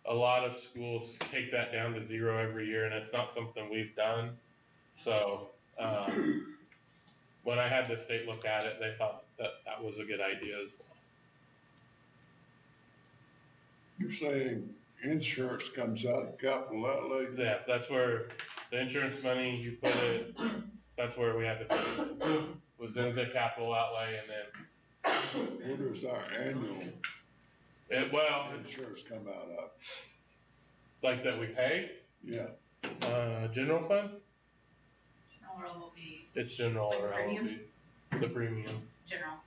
a lot of schools take that down to 0 every year, and it's not something we've done. So when I had the state look at it, they thought that was a good idea as well. You're saying insurance comes out of capital outlay? Yeah, that's where the insurance money, you put it, that's where we had to put it. Was in the capital outlay, and then Where does our annual insurance come out of? Like that we pay? Yeah. General fund? General will be It's general Like or premium? LLB. The premium. general.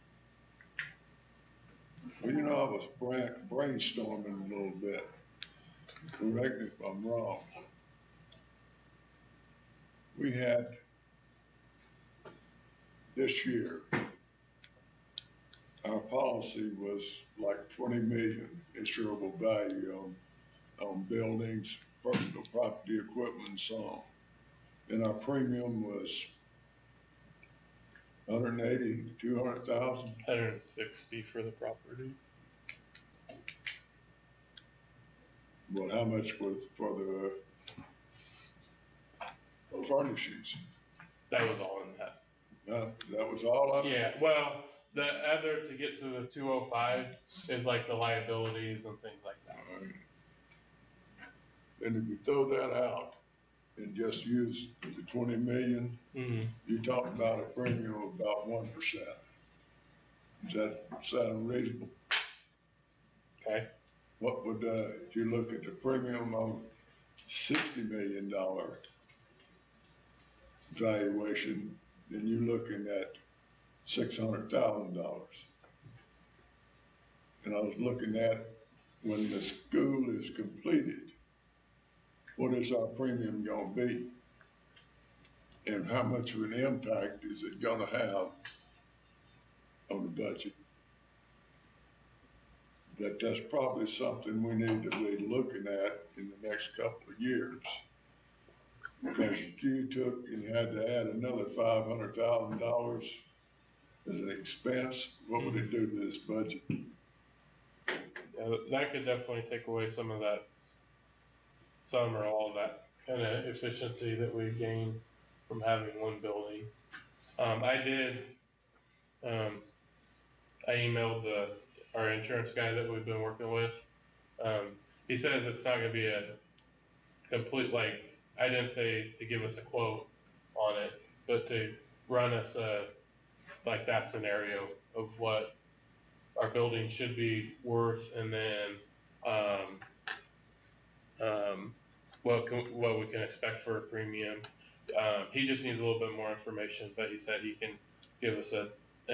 Well, you know, I was brainstorming a little bit. Correct me if I'm wrong. We had this year, our policy was like 20 million insurable value on buildings, personal property, equipment, and so on. And our premium was 180, 200,000. 160 for the property. Well, how much was for the furnishings? That was all in that. That was all of it? Yeah, well, the other, to get to the 205 is like the liabilities and things like that. And if you throw that out and just use the 20 million, you're talking about a premium of about 1%. Does that sound reasonable? Okay. What would, if you look at the premium on $60 million valuation, then you're looking at $600,000. And I was looking at when the school is completed, what is our premium gonna be? And how much of an impact is it gonna have on the budget? That's probably something we need to be looking at in the next couple of years. Because if you took and had to add another $500,000 as an expense, what would it do to this budget? Yeah, that could definitely take away some of that, some or all of that kind of efficiency that we gain from having one building. I emailed our insurance guy that we've been working with. He says it's not gonna be a complete, like, I didn't say to give us a quote on it, but to run us like that scenario of what our building should be worth, and then what we can expect for a premium. He just needs a little bit more information, but he said he can give us an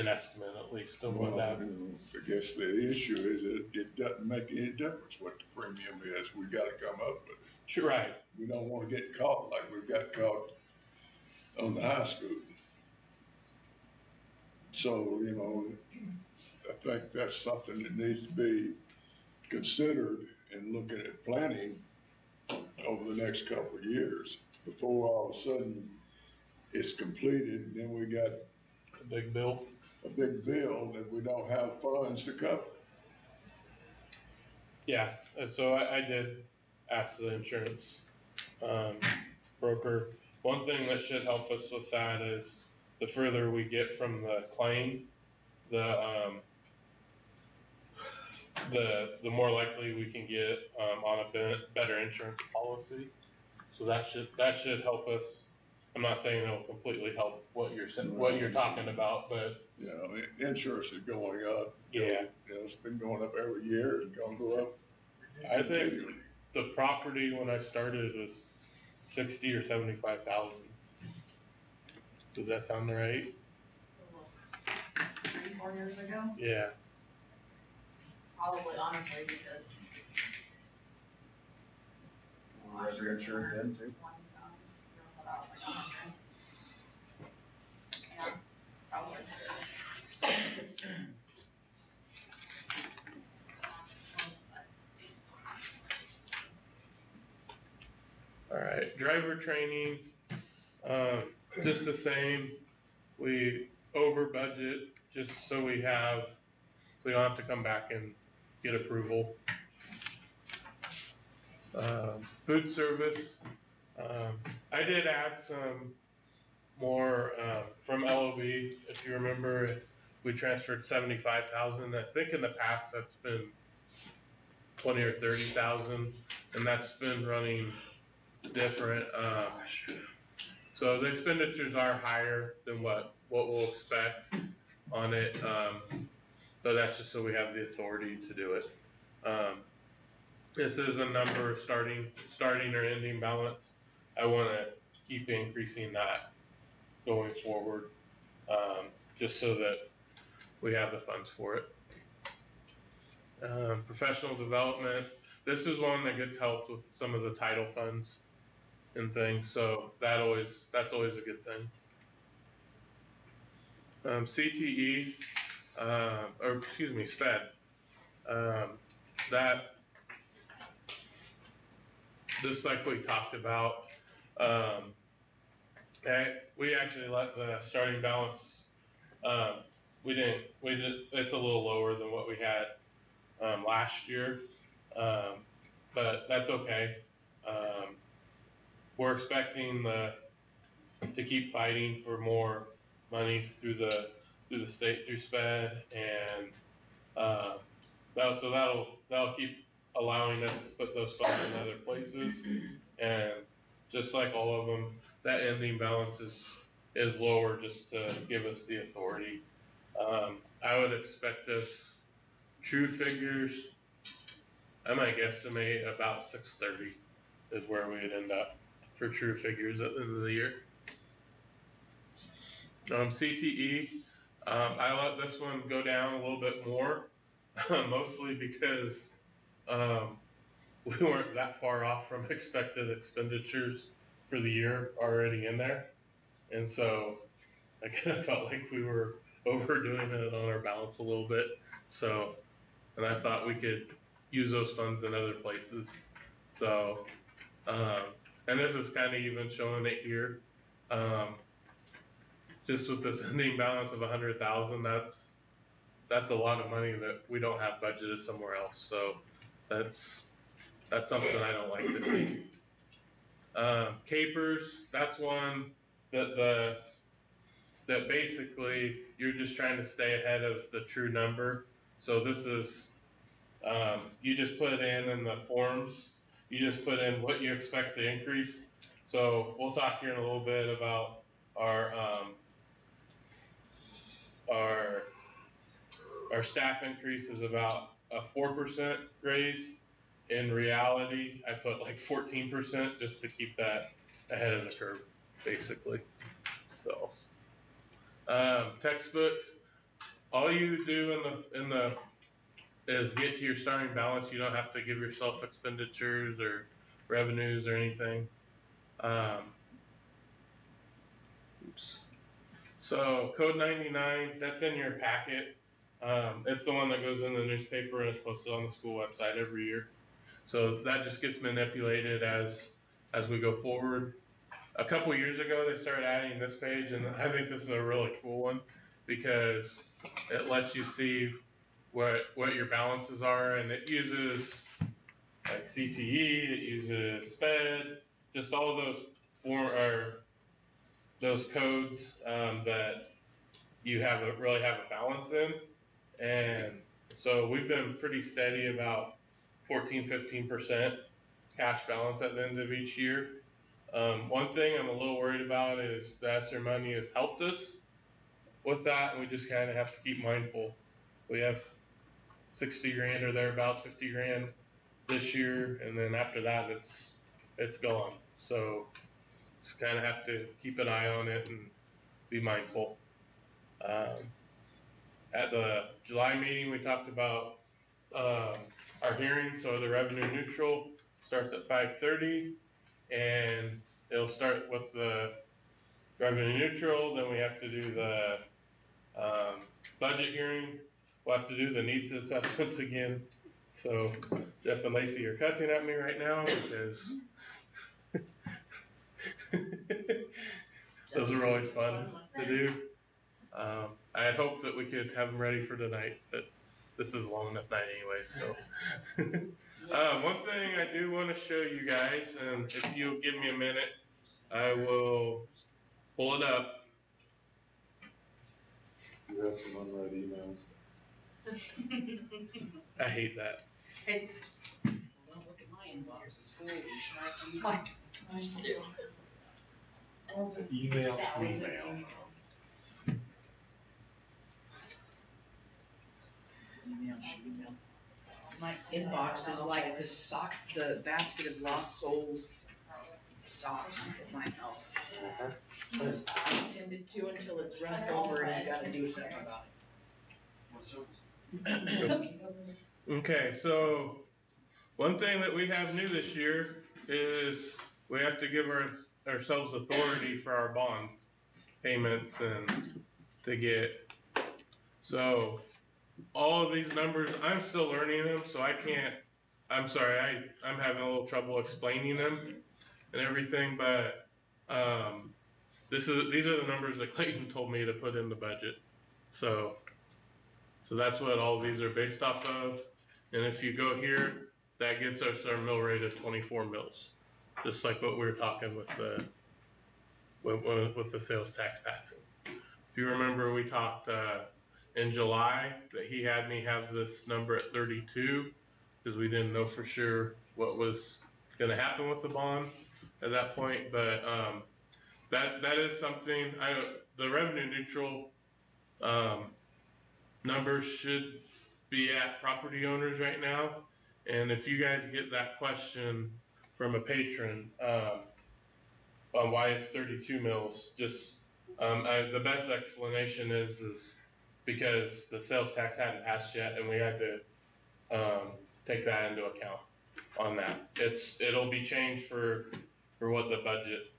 estimate at least of what that. I guess the issue is it doesn't make any difference what the premium is. We gotta come up with it. Sure, right. We don't wanna get caught like we got caught on the high school. So, you know, I think that's something that needs to be considered in looking at planning over the next couple of years before all of a sudden it's completed and then we got a big bill that we don't have funds to cover. Yeah, and so I did ask the insurance broker. One thing that should help us with that is the further we get from the claim, the more likely we can get on a better insurance policy. So that should help us. I'm not saying it'll completely help what you're talking about, but You know, insurance is going up. yeah, You know, it's been going up every year, it's gonna go up. I think the property when I started was 60 or 75,000. Does that sound right? 3-4 years ago, Yeah. probably honestly because. Was your insurance then too? Yeah, probably. All right, driver training, just the same. We over budget just so we don't have to come back and get approval. Food service, I did add some more from LOB. If you remember, we transferred 75,000. I think in the past that's been 20 or 30,000, and that's been running different. So the expenditures are higher than what we'll expect on it, but that's just so we have the authority to do it. This is a number of starting or ending balance. I want to keep increasing that going forward, just so that we have the funds for it. Professional development. This is one that gets helped with some of the title funds and things, so that's always a good thing. CTE, or excuse me, SPED. That just like we talked about, we actually let the starting balance. It's a little lower than what we had last year, but that's okay. We're expecting to keep fighting for more money through the state through SPED, and that'll keep allowing us to put those funds in other places. And just like all of them, that ending balance is lower just to give us the authority. I would expect us true figures. I might guesstimate about 630 is where we would end up for true figures at the end of the year. CTE, I let this one go down a little bit more, mostly because we weren't that far off from expected expenditures for the year already in there. And so I kind of felt like we were overdoing it on our balance a little bit. So, and I thought we could use those funds in other places. So, and this is kind of even showing it here. Just with this ending balance of 100,000, that's a lot of money that we don't have budgeted somewhere else. So that's something I don't like to see. Capers, that's one that basically you're just trying to stay ahead of the true number. So this is, you just put in the forms, you just put in what you expect to increase. So we'll talk here in a little bit about our staff increase is about a 4% raise. In reality, I put like 14% just to keep that ahead of the curve, basically. So, textbooks, all you do is get to your starting balance. You don't have to give yourself expenditures or revenues or anything. So Code 99, that's in your packet. It's the one that goes in the newspaper and is posted on the school website every year. So that just gets manipulated as we go forward. A couple years ago, they started adding this page, and I think this is a really cool one because it lets you see what your balances are, and it uses like CTE, it uses SPED, just all of those codes that you really have a balance in, and So we've been pretty steady about 14-15% cash balance at the end of each year. One thing I'm a little worried about is the ESSER money has helped us with that, and we just kind of have to keep mindful. We have 60 grand or thereabouts, 50 grand this year, and then after that, it's gone. So just kind of have to keep an eye on it and be mindful. At the July meeting, we talked about our hearing. So the revenue neutral starts at 5:30, and it'll start with the revenue neutral. Then we have to do the budget hearing. We'll have to do the needs assessments again. So Jeff and Lacey are cussing at me right now because those are always fun to do. I had hoped that we could have them ready for tonight, but this is a long enough night anyway. So one thing I do want to show you guys, and if you'll give me a minute, I will pull it up. You have some unread emails. I hate that. Hey, don't look at my inbox, it's full of snarky. Mine too. Email. My inbox is like the basket of lost souls socks at my house. I intended to until it's run over and you gotta do something about it. Okay, so one thing that we have new this year is we have to give ourselves authority for our bond payments and to get, so all of these numbers, I'm still learning them, so I'm sorry, I'm having a little trouble explaining them and everything, but these are the numbers that Clayton told me to put in the budget. So that's what all of these are based off of. And if you go here, that gets us our mill rate of 24 mills, just like what we were talking with the sales tax passing. If you remember, we talked in July that he had me have this number at 32 because we didn't know for sure what was going to happen with the bond at that point. But that is something. The revenue neutral numbers should be at property owners right now. And if you guys get that question from a patron on why it's 32 mills, just the best explanation is because the sales tax hadn't passed yet, and we had to take that into account on that. It'll be changed for what the budget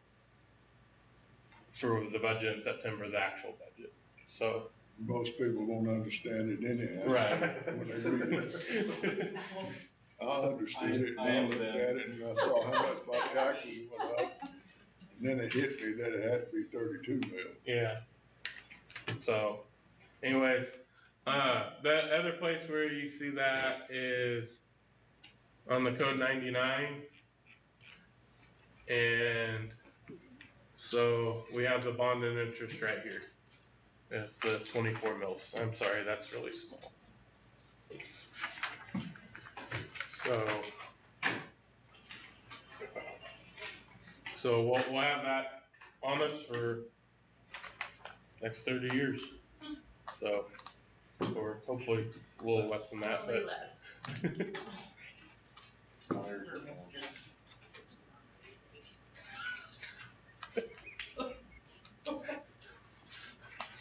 in September, the actual budget. So most people won't understand it anyhow. Right. When they read it. I understood it, and I looked at it, and I saw how much my taxes went up. And then it hit me that it had to be 32 mil. Yeah. So, anyways, the other place where you see that is on the code 99. And so we have the bond and interest right here. It's the 24 mils. I'm sorry, that's really small. So we'll have that on us for next 30 years. So, or hopefully we'll less than that, but.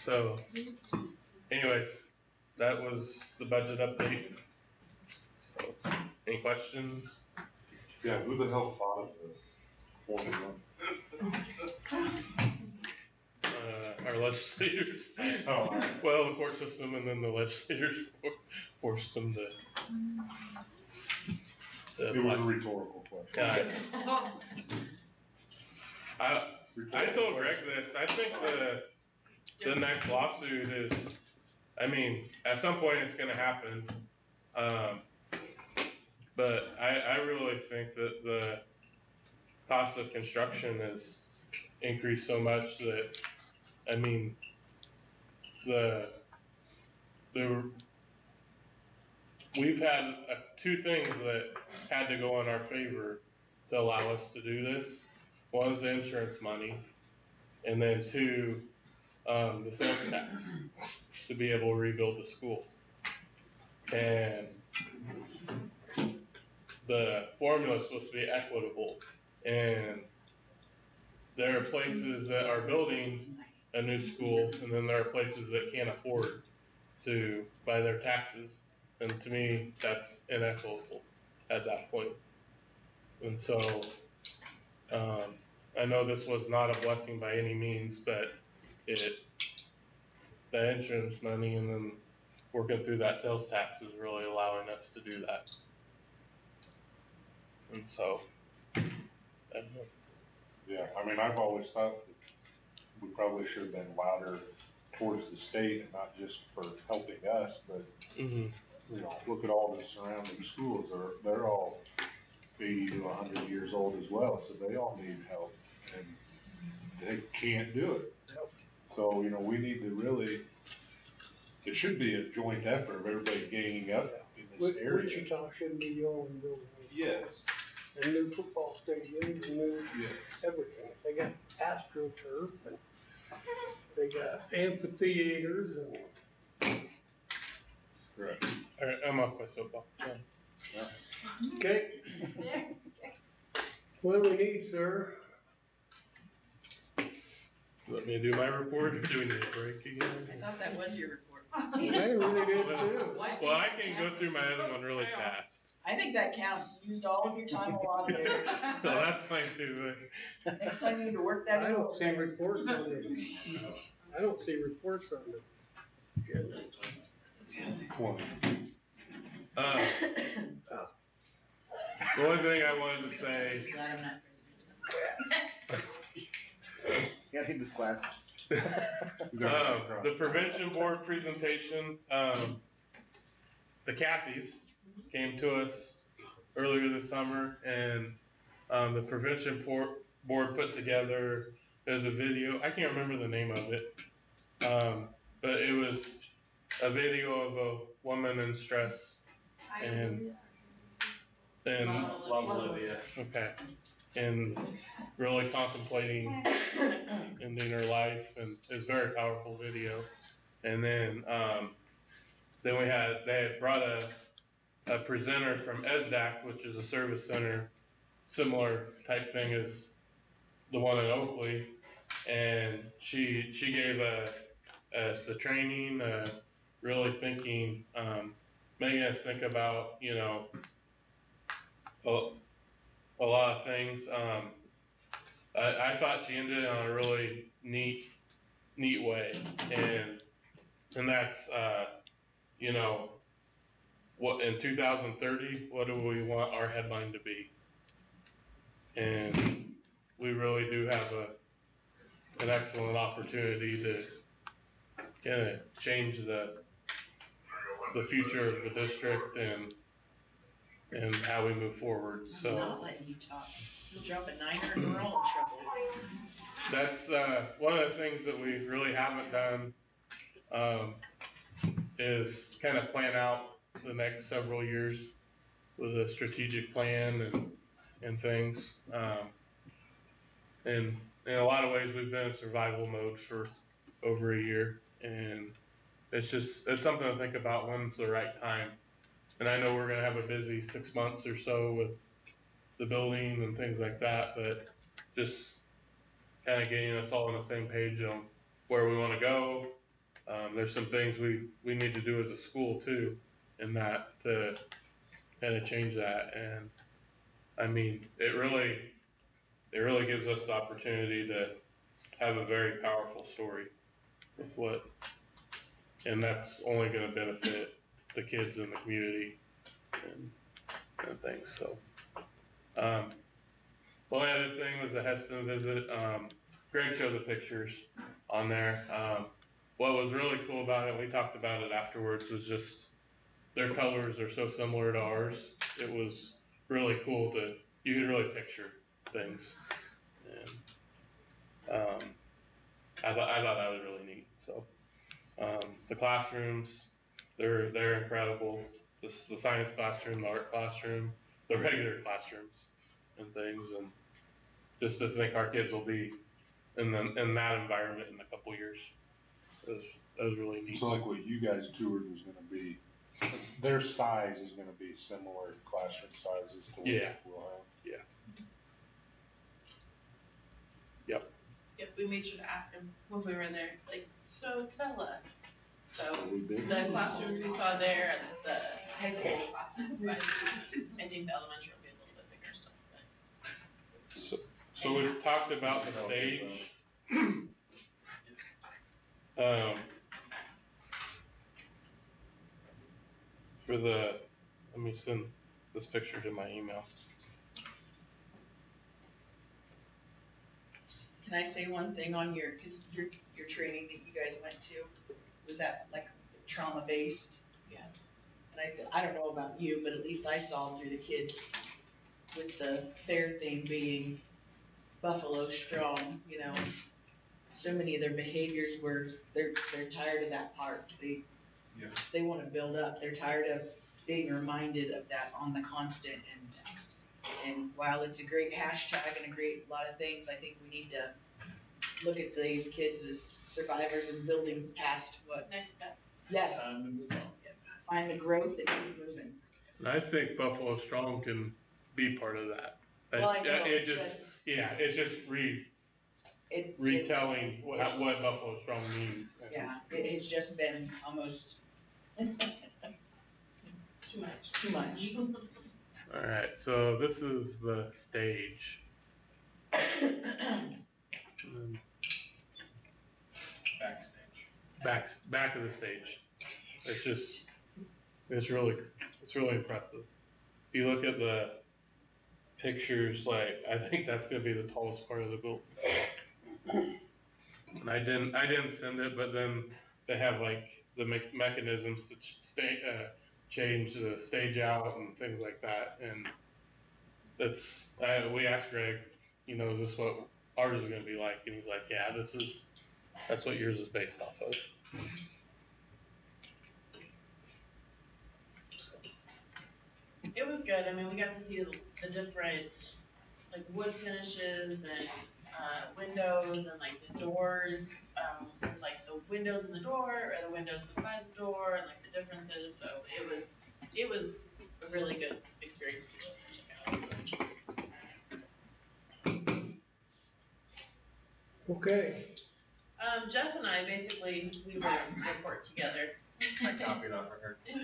So, anyways, that was the budget update. So, any questions? Yeah, who the hell thought of this? Our legislators. Oh. Well, the court system, and then the legislators forced them to. It was a rhetorical question. I told Greg this. I think the next lawsuit is, I mean, at some point it's going to happen. But I really think that the cost of construction has increased so much that, I mean, the we've had two things that had to go in our favor to allow us to do this. One is the insurance money, and then two, the sales tax to be able to rebuild the school. And the formula is supposed to be equitable, and there are places that are building a new school, and then there are places that can't afford to buy their taxes. And to me, that's inequitable at that point. And so, I know this was not a blessing by any means, but the insurance money and then working through that sales tax is really allowing us to do that. And so, Yeah, I mean, I've always thought that we probably should have been louder towards the state and not just for helping us, but, you know, look at all the surrounding schools, they're all 80 to 100 years old as well, so they all need help, and they can't do it. So, you know, we need to really, it should be a joint effort of everybody ganging up in this area. Wichita shouldn't be the only building. Yes. And new football stadiums, and new Yes. everything. They got AstroTurf, and they got amphitheaters, and. Right. All right, I'm off my soapbox. Yeah. Okay. What do we need, sir? Let me do my report. Do we need a break again? I thought that was your report. I really did too. Well, I can go through my other one really fast. I think that counts. You used all of your time allotted there. So that's fine too. Next time you need to work that in. I don't see reports on the, I don't see reports on the. The one thing I wanted to say. Glad I'm not. Yeah, I think this glasses. The prevention board presentation, the Cathys came to us earlier this summer, and the prevention board put together, there's a video, I can't remember the name of it, but it was a video of a woman in stress, and Love Olivia. Okay, and really contemplating ending her life, and it's a very powerful video. And then they had brought a presenter from ESDAC, which is a service center, similar type thing as the one in Oakley, and she gave the training, really thinking, making us think about, you know, a lot of things. I thought she ended on a really neat way, and that's you know, what in 2030, what do we want our headline to be? And we really do have an excellent opportunity to kind of change the future of the district and how we move forward. I'm So not letting you talk. You'll drop a niner and we're all in trouble. that's one of the things that we really haven't done, is kind of plan out the next several years with a strategic plan and things. And in a lot of ways, we've been in survival mode for over a year, and it's something to think about when's the right time. And I know we're gonna have a busy 6 months or so with the building and things like that, but just kind of getting us all on the same page on where we want to go. There's some things we need to do as a school too, in that to kind of change that. And I mean, it really gives us the opportunity to have a very powerful story with and that's only going to benefit the kids in the community and things. So, the only other thing was the Heston visit. Greg showed the pictures on there. What was really cool about it, we talked about it afterwards, was just their colors are so similar to ours. It was really cool you could really picture things. And I thought that was really neat. So the classrooms, they're incredible. The science classroom, the art classroom, the regular classrooms and things, and just to think our kids will be in that environment in a couple years. That was really neat. So like what you guys toured was gonna be, their size is gonna be similar classroom sizes to what we'll have. Yeah. Yep. Yep, we made sure to ask them when we were there, like, so tell us. So We did. the classrooms we saw there, and the high school classroom sizes, I think the elementary will be a little bit bigger still, but. So we've talked about the stage. Let me send this picture to my email. Can I say one thing on cause your training that you guys went to, was that like trauma-based? Yeah. And I don't know about you, but at least I saw through the kids with the fair thing being Buffalo strong, you know. So many of their behaviors were, they're tired of that part. They wanna build up. They're tired of being reminded of that on the constant, and while it's a great hashtag and a great lot of things, I think we need to look at these kids as survivors and building past what. Next steps. Yes. Find the growth and keep moving. And I think Buffalo Strong can be part of that. Well, I know, it's just retelling what Buffalo Strong means. Yeah, it's just been almost too much. All right, so this is the stage. Back of the stage. It's really impressive. If you look at the pictures, like, I think that's gonna be the tallest part of the building. And I didn't send it, but then they have like the mechanisms to change the stage out and things like that. And we asked Greg, you know, is this what ours is gonna be like? And he's like, yeah, that's what yours is based off of. It was good. I mean, we got to see the different, like, wood finishes and windows and like the doors, like the windows in the door or the windows beside the door and like the differences. So it was a really good experience to check out. Okay. Jeff and I basically we were report together. I copied off of her. And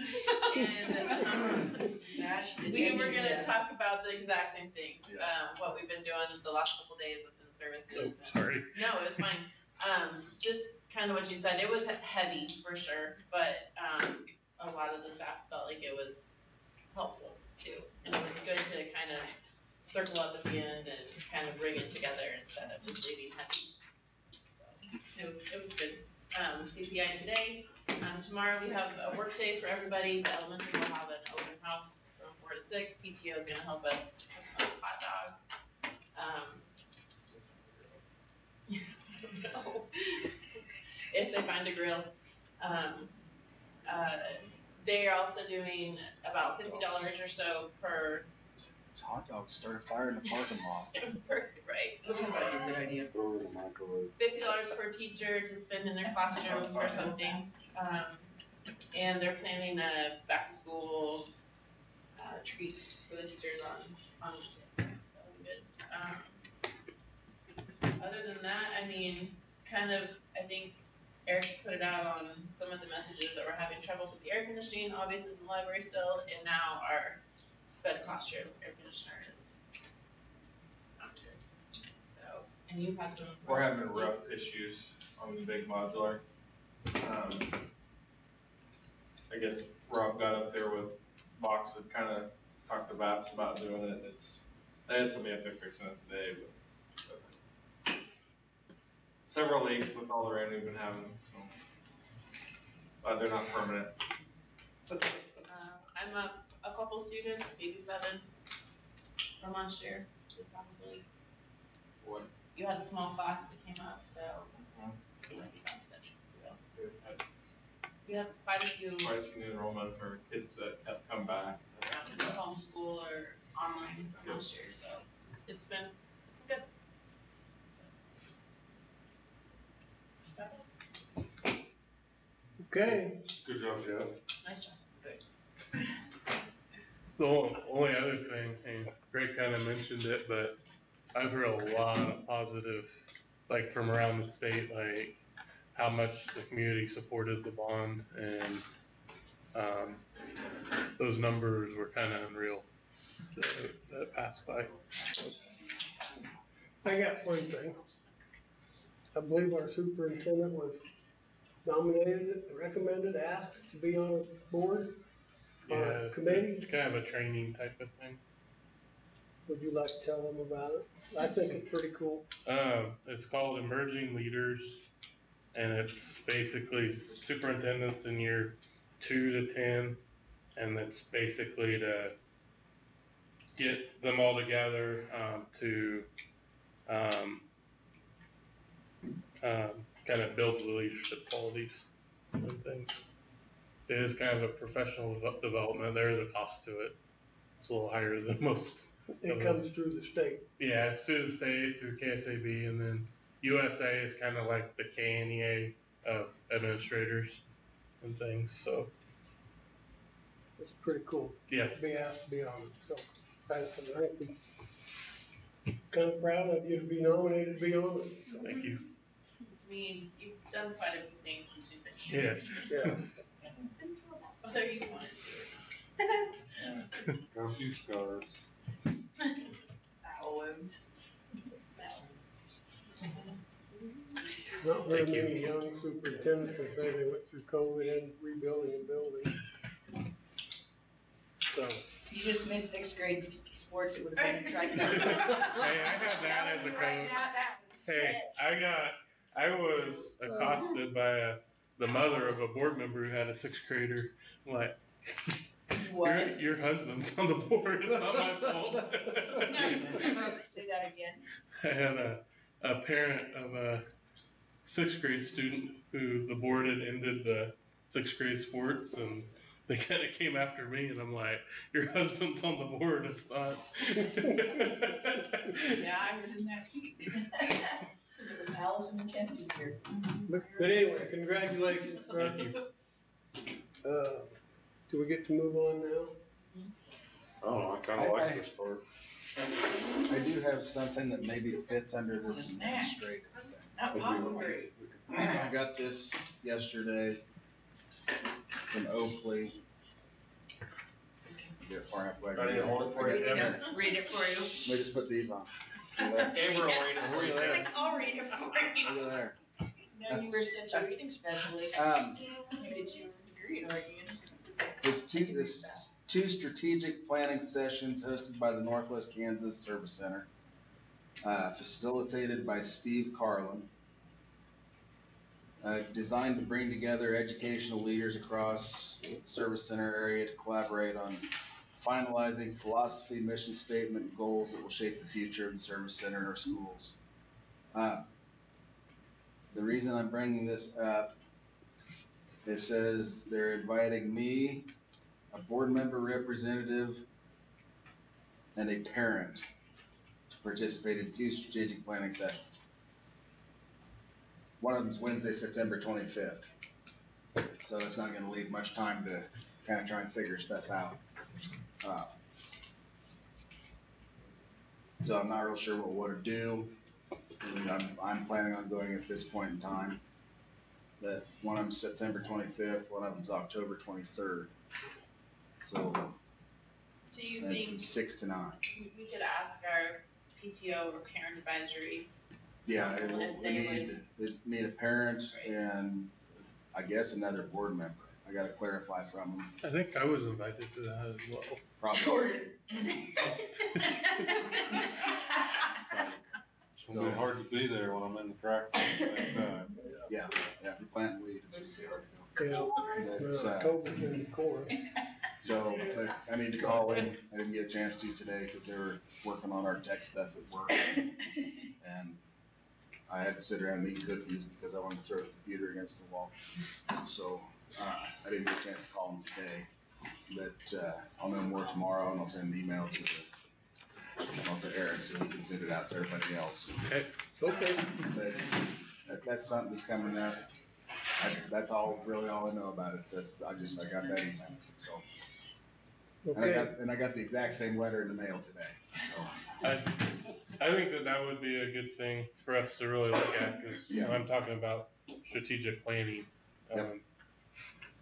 we were gonna talk about the exact same thing, what we've been doing the last couple days within services. Oh, sorry. No, it was fine. Just kind of what you said, it was heavy for sure, but a lot of the staff felt like it was helpful too. And it was good to kind of circle up at the end and kind of bring it together instead of just leaving heavy. So it was good. CPI today. Tomorrow we have a work day for everybody. The elementary will have an open house from 4 to 6. PTO is going to help us cook some hot dogs. No. If they find a grill. They are also doing about $50 or so per. It's hot dogs. Start a fire in the parking lot. Right. That's a good idea. Throw it in the microwave. $50 per teacher to spend in their classroom or something. And they're planning a back to school treat for the teachers on Wednesday. That'll be good. Other than that, I mean, kind of, I think Eric's put it out on some of the messages that we're having trouble with the air conditioning, obviously in the library still, and now our sped classroom air conditioner is not good. So, and you've had some. We're having rough issues on the big modular. I guess Rob got up there with Vox had kind of talked to VAPS about doing it. They had somebody up there fixing it today, but several leaks with all the rain we've been having, so but they're not permanent. I'm up a couple students, maybe 7 from last year, probably. What? You had a small class that came up, so you might be past it. So. You have quite a few. Quite a few new enrollments or kids that have come back. Okay, Good job, Jeff. Nice job. Thanks. The only other thing, and Greg kind of mentioned it, but I've heard a lot of positive, like from around the state, like how much the community supported the bond, and those numbers were kind of unreal that passed by. I got one thing. I believe our superintendent was nominated, recommended, asked to be on a board, on Yeah, a committee. it's kind of a training type of thing. Would you like to tell them about it? I think it's pretty cool. It's called Emerging Leaders, and it's basically superintendents in year 2 to 10, and it's basically to get them all together to kind of build the leadership qualities and things. It is kind of a professional development. There is a cost to it. It's a little higher than most. It comes through the state. Yeah, it's through the state, through KSAB, and then USA is kind of like the KNEA of administrators and things, so. It's pretty cool. Yeah. To be asked to be on it, so I think we kind of proud of you to be nominated to be on it. So. Thank you. I mean, you've done quite a few things you've been Yeah. Yeah. Whether you wanted to. Got a few scars. Bowel wounds. Not very many young superintendents can say they went through COVID and rebuilding and building. So. You just missed 6th grade sports, it would have been a track. Hey, I had that as a coach. Hey, I was accosted by the mother of a board member who had a 6th grader. I'm like, your husband's on the board. It's not my fault. Say that again. I had a parent of a 6th grade student who the board had ended the 6th grade sports, and they kind of came after me, and I'm like, your husband's on the board. It's not. Yeah, I was in that seat. It was Allison McKenzie's here. But anyway, congratulations, sir. Thank you. Do we get to move on now? Oh, I kind of like this part. I do have something that maybe fits under this administrative thing. Not popcorn. I got this yesterday from Oakley. Get it far enough away. Ready to hold it for you, Denver? Read it for you. Let me just put these on. Gabriel, read it for you. Like, I'll read it for you. Look at there. No, you were such a reading specialist. You get your degree, aren't you? It's two strategic planning sessions hosted by the Northwest Kansas Service Center, facilitated by Steve Carlin, designed to bring together educational leaders across the Service Center area to collaborate on finalizing philosophy, mission statement, and goals that will shape the future of the Service Center and our schools. The reason I'm bringing this up, it says they're inviting me, a board member representative, and a parent to participate in 2 strategic planning sessions. One of them's Wednesday, September 25th. So it's not gonna leave much time to kind of try and figure stuff out. So I'm not real sure what we're to do. And I'm planning on going at this point in time. But one of them's September 25th, one of them's October 23rd. So, Do you and think from 6 to 9. we could ask our PTO or parent advisory? Yeah, council if they would- we need a parent and I guess another board member. I gotta clarify from them. I think I was invited to that as well. Probably. Jordan. It's gonna be hard to be there when I'm in the practice at the same time. Yeah, if you're planting weeds, it's gonna be hard to Yeah, go. But, October's in the core. So, but I need to call in. I didn't get a chance to today because they were working on our tech stuff at work. And I had to sit around and eat cookies because I wanted to throw the computer against the wall. So, I didn't get a chance to call them today. But, I'll know more tomorrow and I'll send an email to Eric so he can send it out to everybody else. Okay. But that's something that's coming up. That's really all I know about it. I got that email, so. Okay. And I got the exact same letter in the mail today, so. I think that would be a good thing for us to really look at, because I'm talking about strategic planning.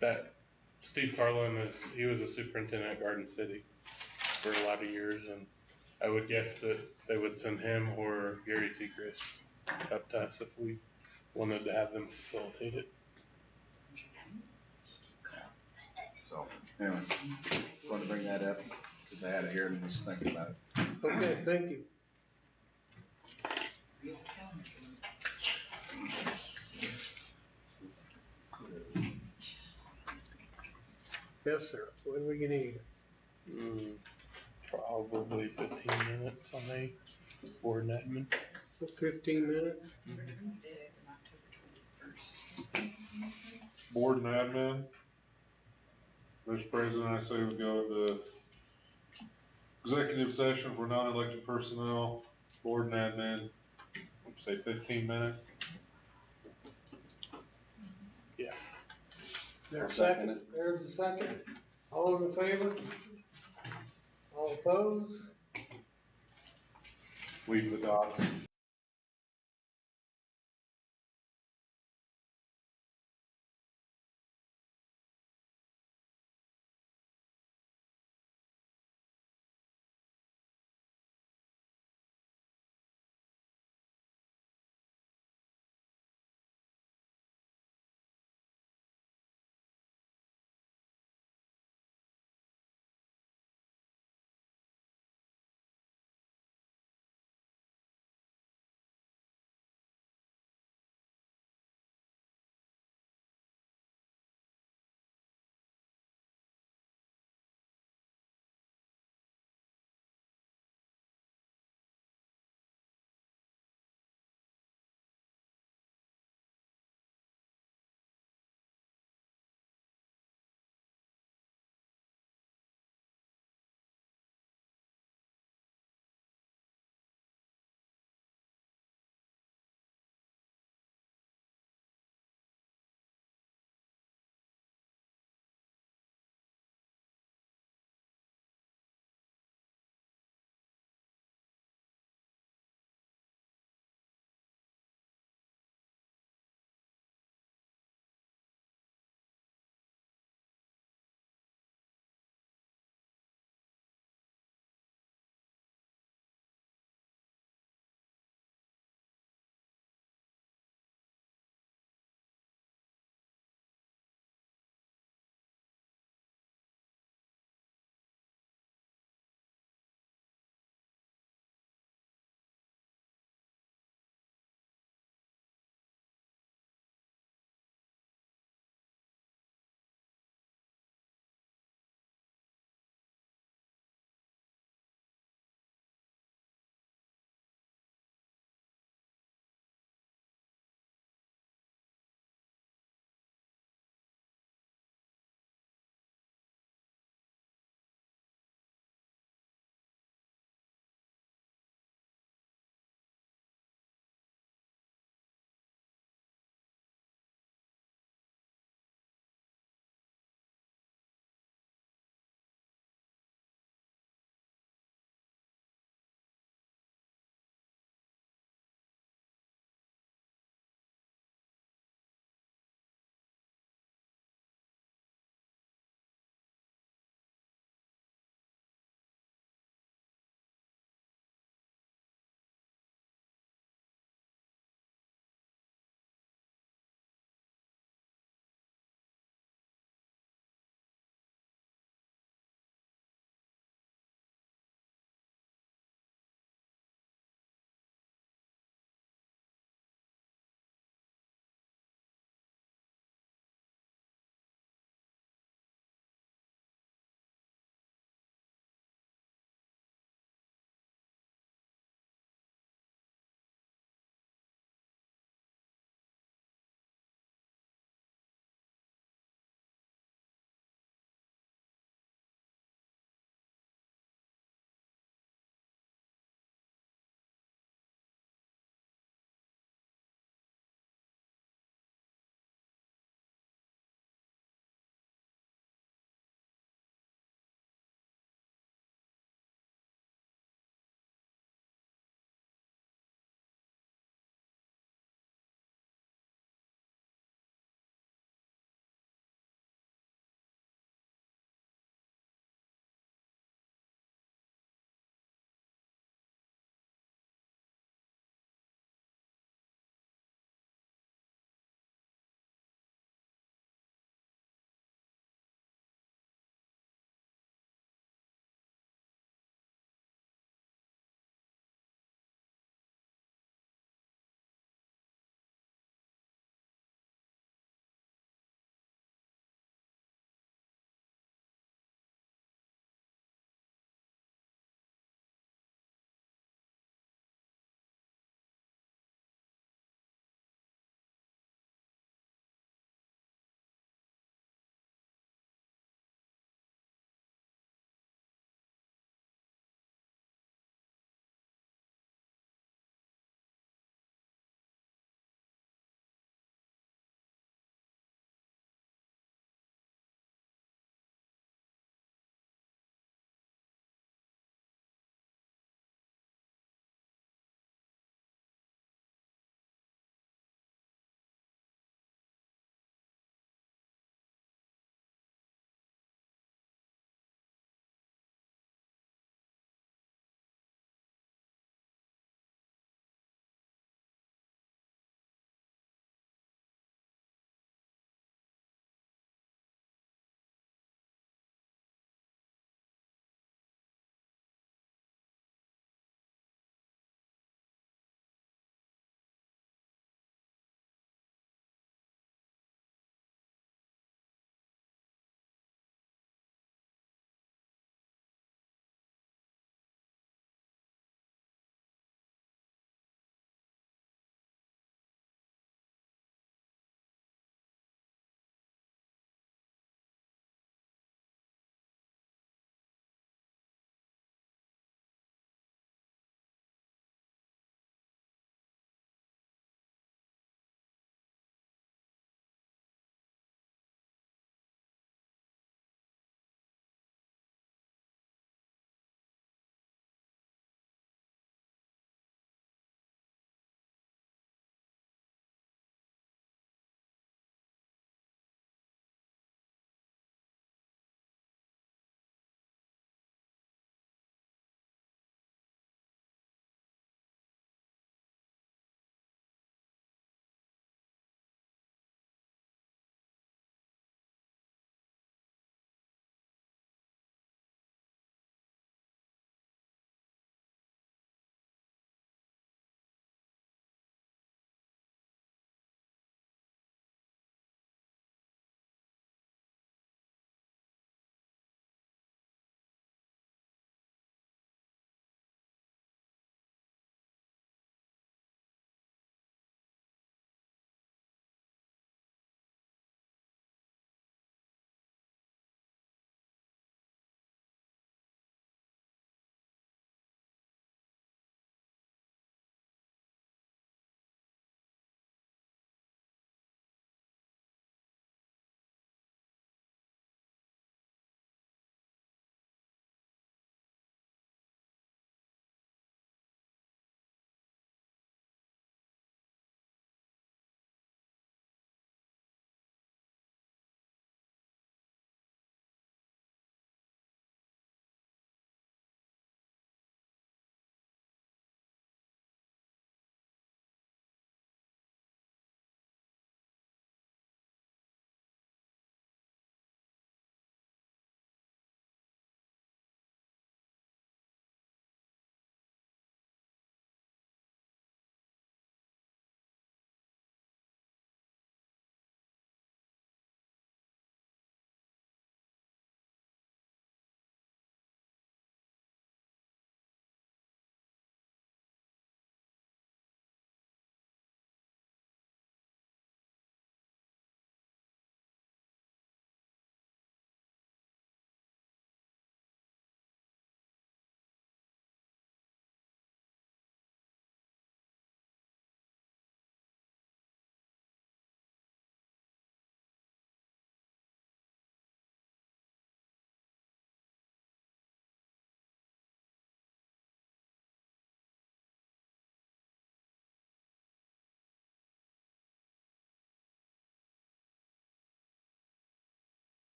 That Steve Carlin, he was a superintendent at Garden City for a lot of years, and I would guess that they would send him or Gary Sechrist up to us if we wanted to have them facilitate it. So, anyway, wanted to bring that up since I had it here and was thinking about it. Okay, thank you. Yes, sir. What do we need? Probably 15 minutes on a board and admin. 15 minutes? Board and admin. Mr. President, I say we go to executive session for non-elected personnel, board and admin, say 15 minutes. Yeah. There's a second. There's a second. All in favor? All opposed? We've adopted.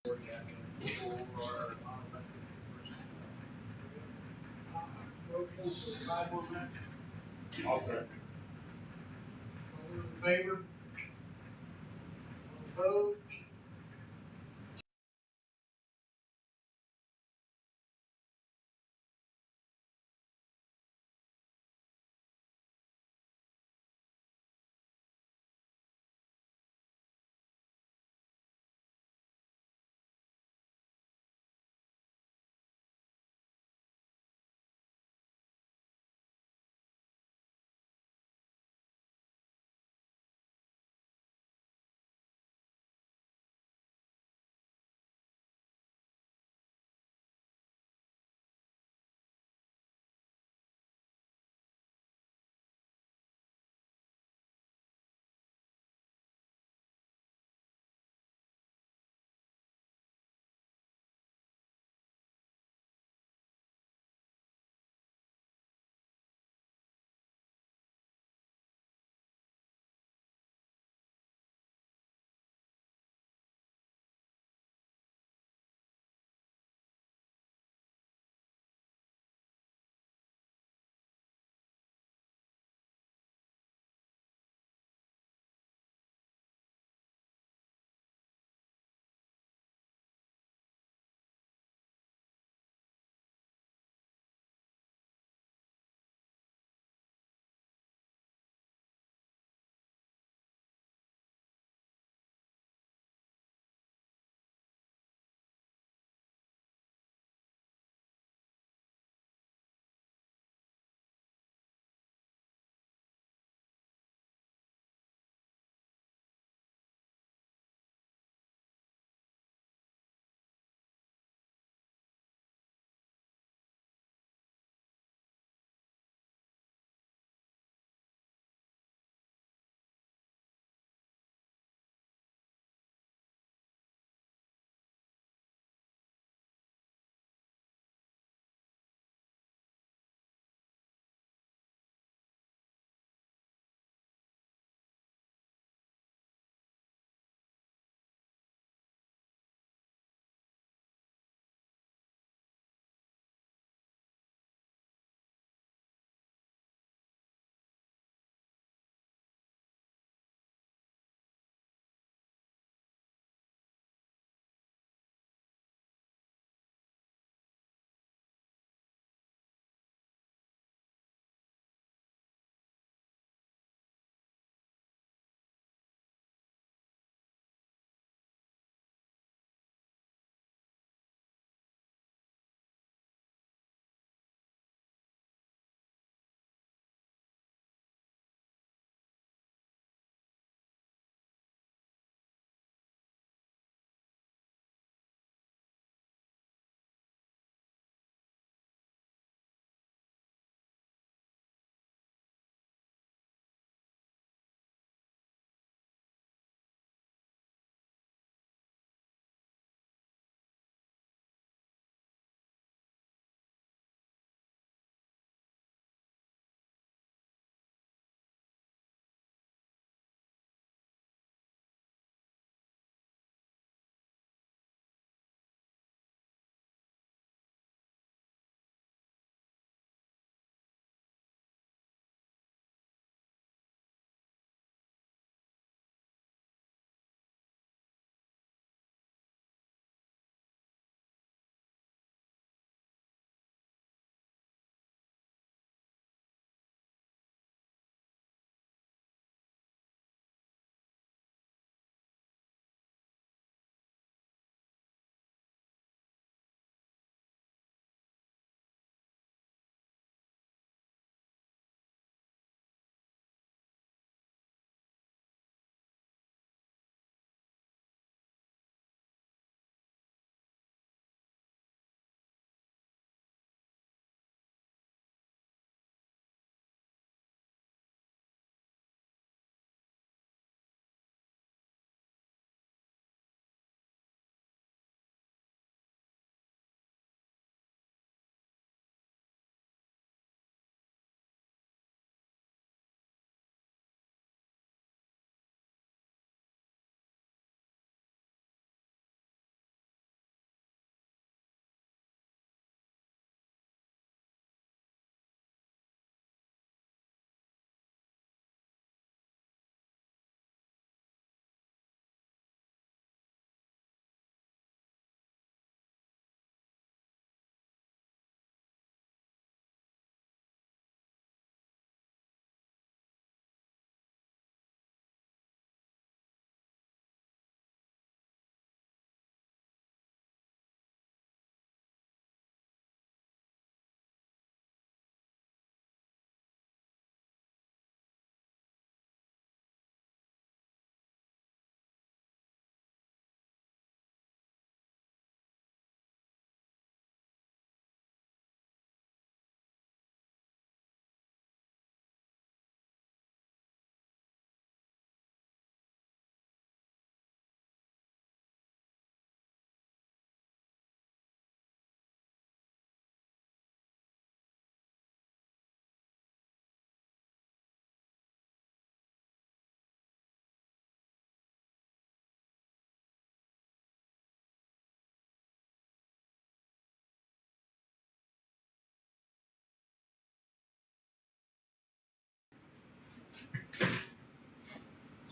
Motion for 5 on that. I'll second. All those in favor? All opposed?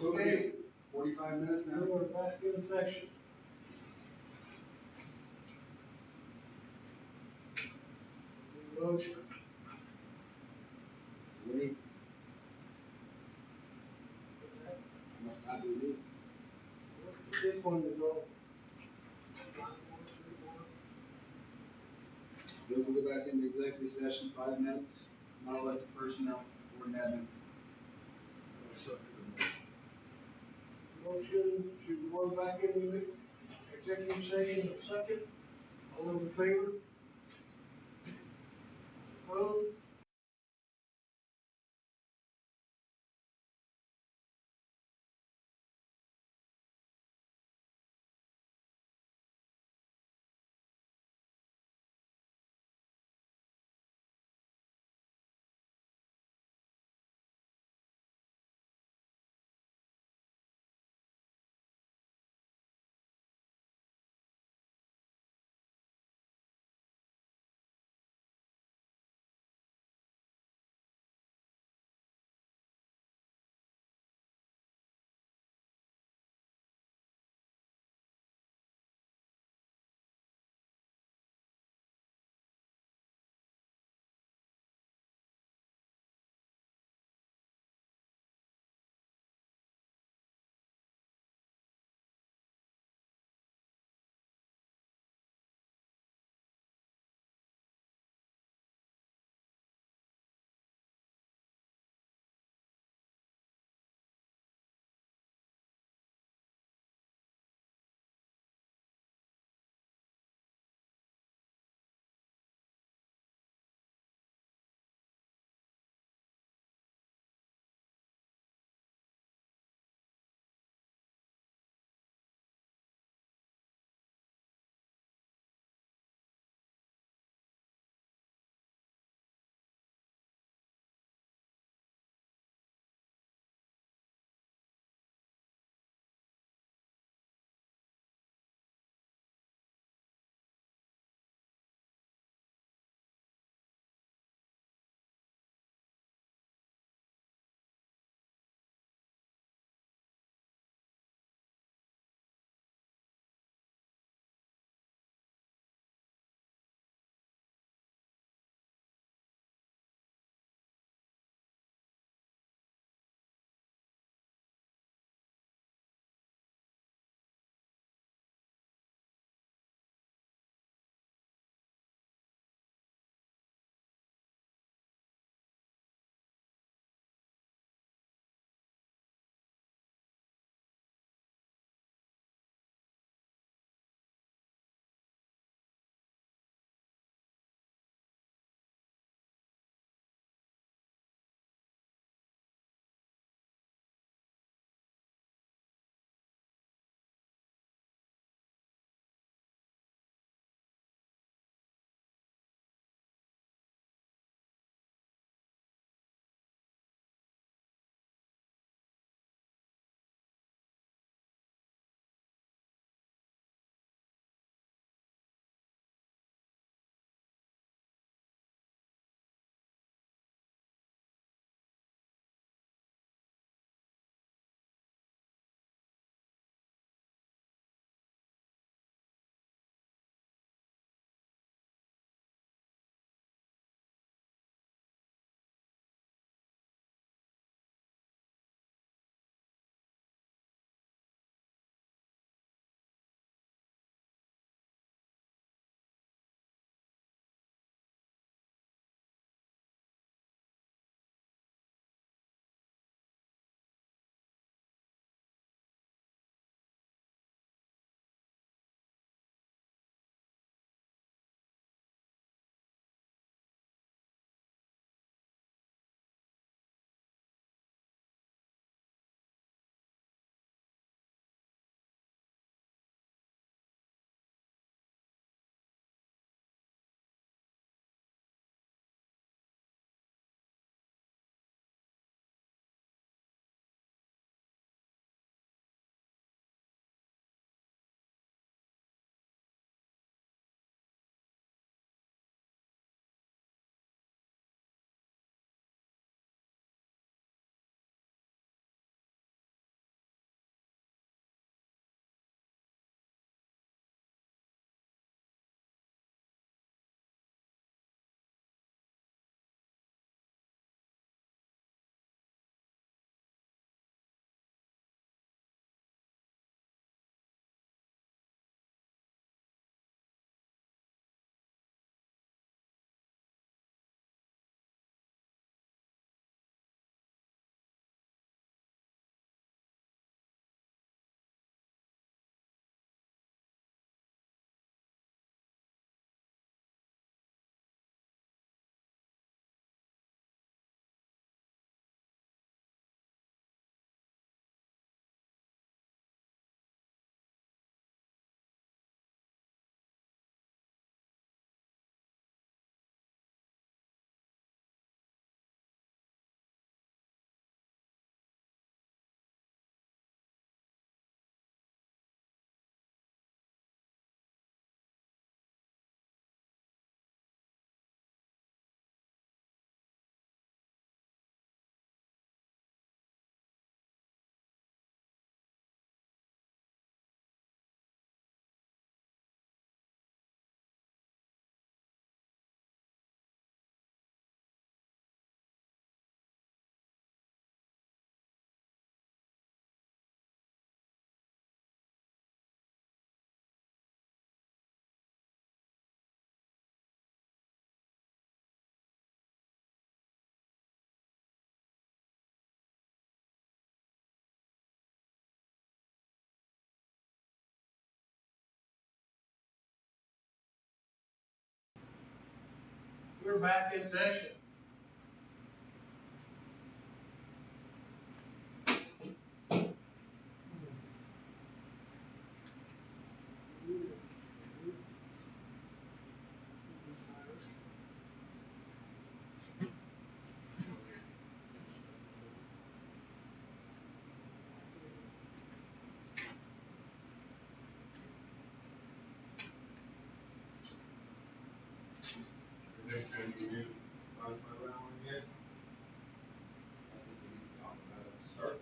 Okay, 45 minutes now now. we're back in session. Motion. Wait. How much time do we need? This one is all. We'll go back into executive session, 5 minutes, not elected personnel, or admin. Motion to go back into executive session, a second. All in favor? Opposed? We're back in session. Next time you do, my round again. Start.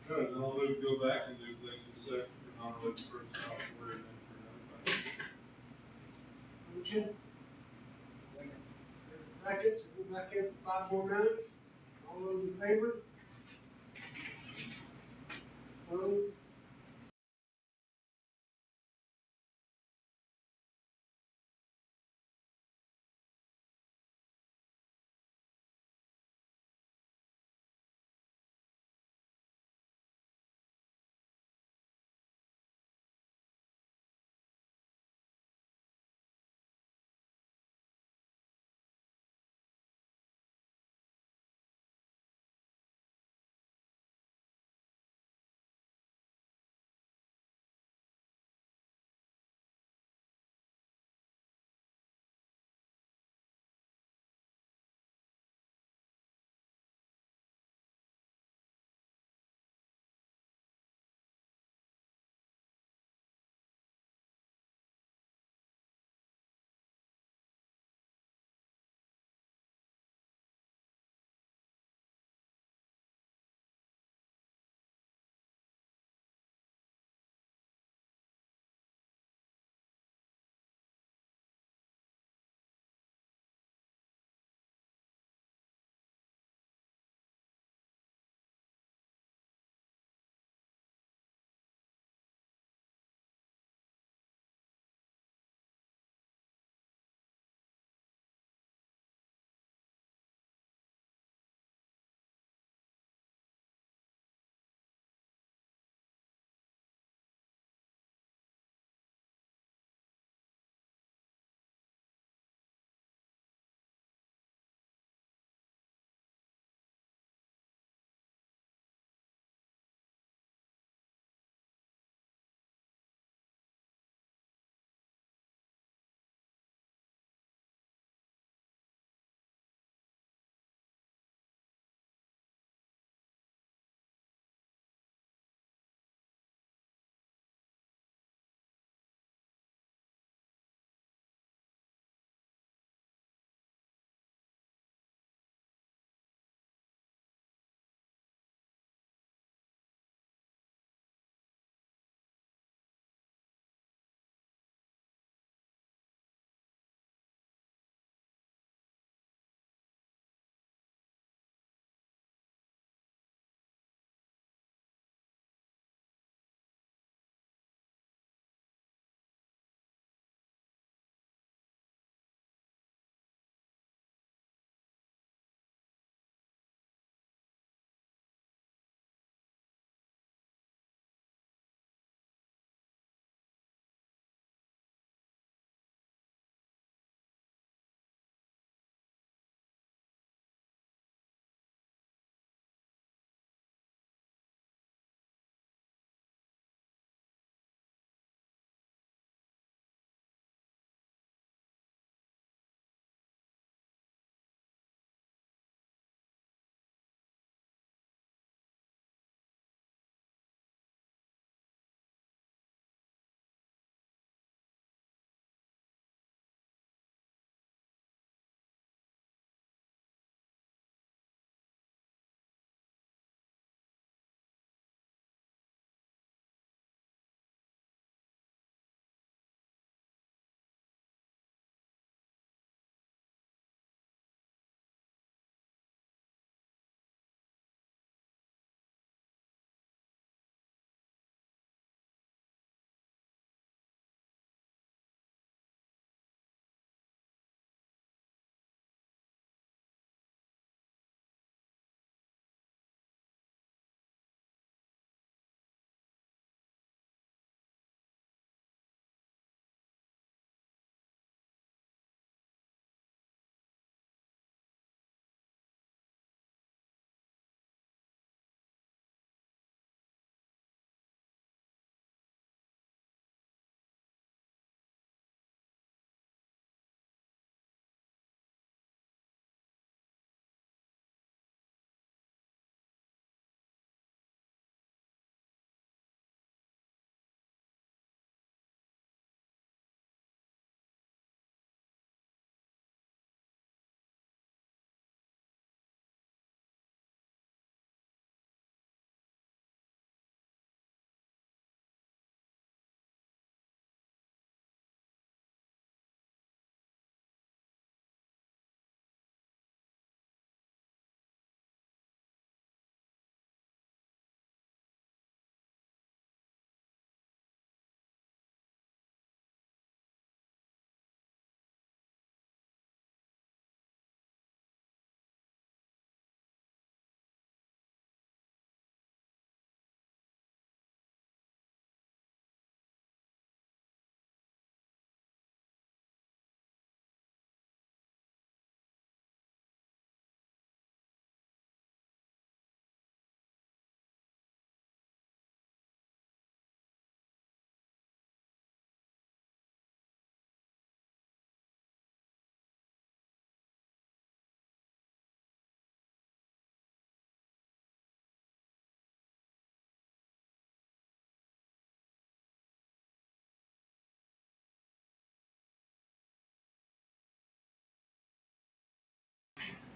Good, then I'll move, go back and do executive session for non-elected personnel, order and then for another. Motion. Second, go back in for 5 more minutes. All those in favor? Opposed?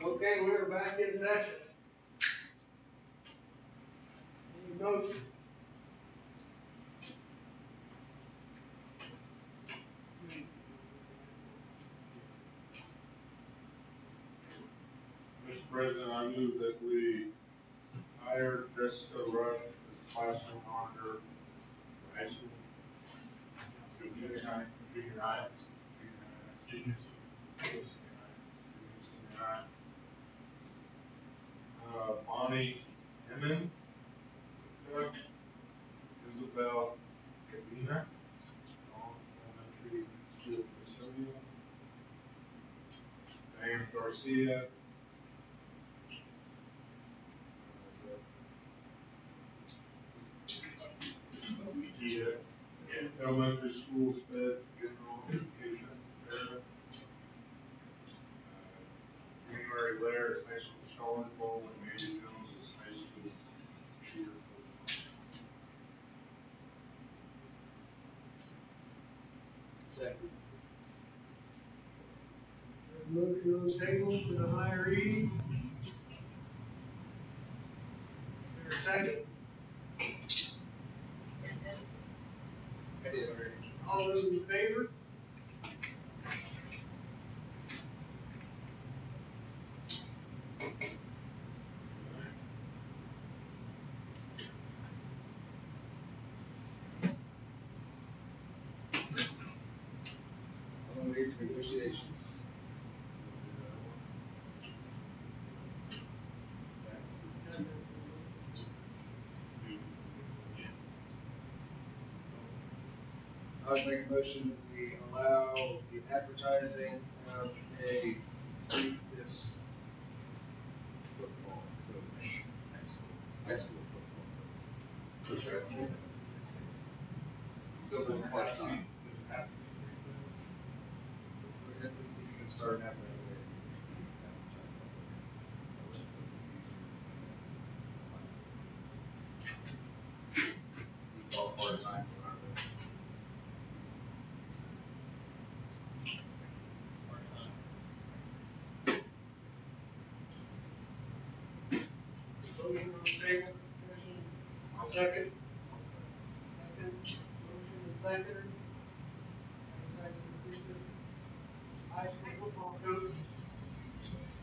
Okay, we're back in session. Any motion? Mr. President, I move that we hire Jessica Rush as classroom monitor for high school. Junior high. Bonnie Emmon, Isabel Cadena, elementary school custodian, Diane Garcia, ES, elementary school sped general education, January Lair is high school scholar role, and Mandy Jones is high school cheer. Second. Motion on the table for the hiree. Is there a second? All those in favor? I'm ready for negotiations. I would make a motion that we allow the advertising of a this football coach, high school football coach. Which I see. Still doesn't have time. If you can start an athletic way, it needs to be advertised somewhere. We call part-time, so aren't they? Motion on the table. I'll second. Second. Motion and second. High school football coach.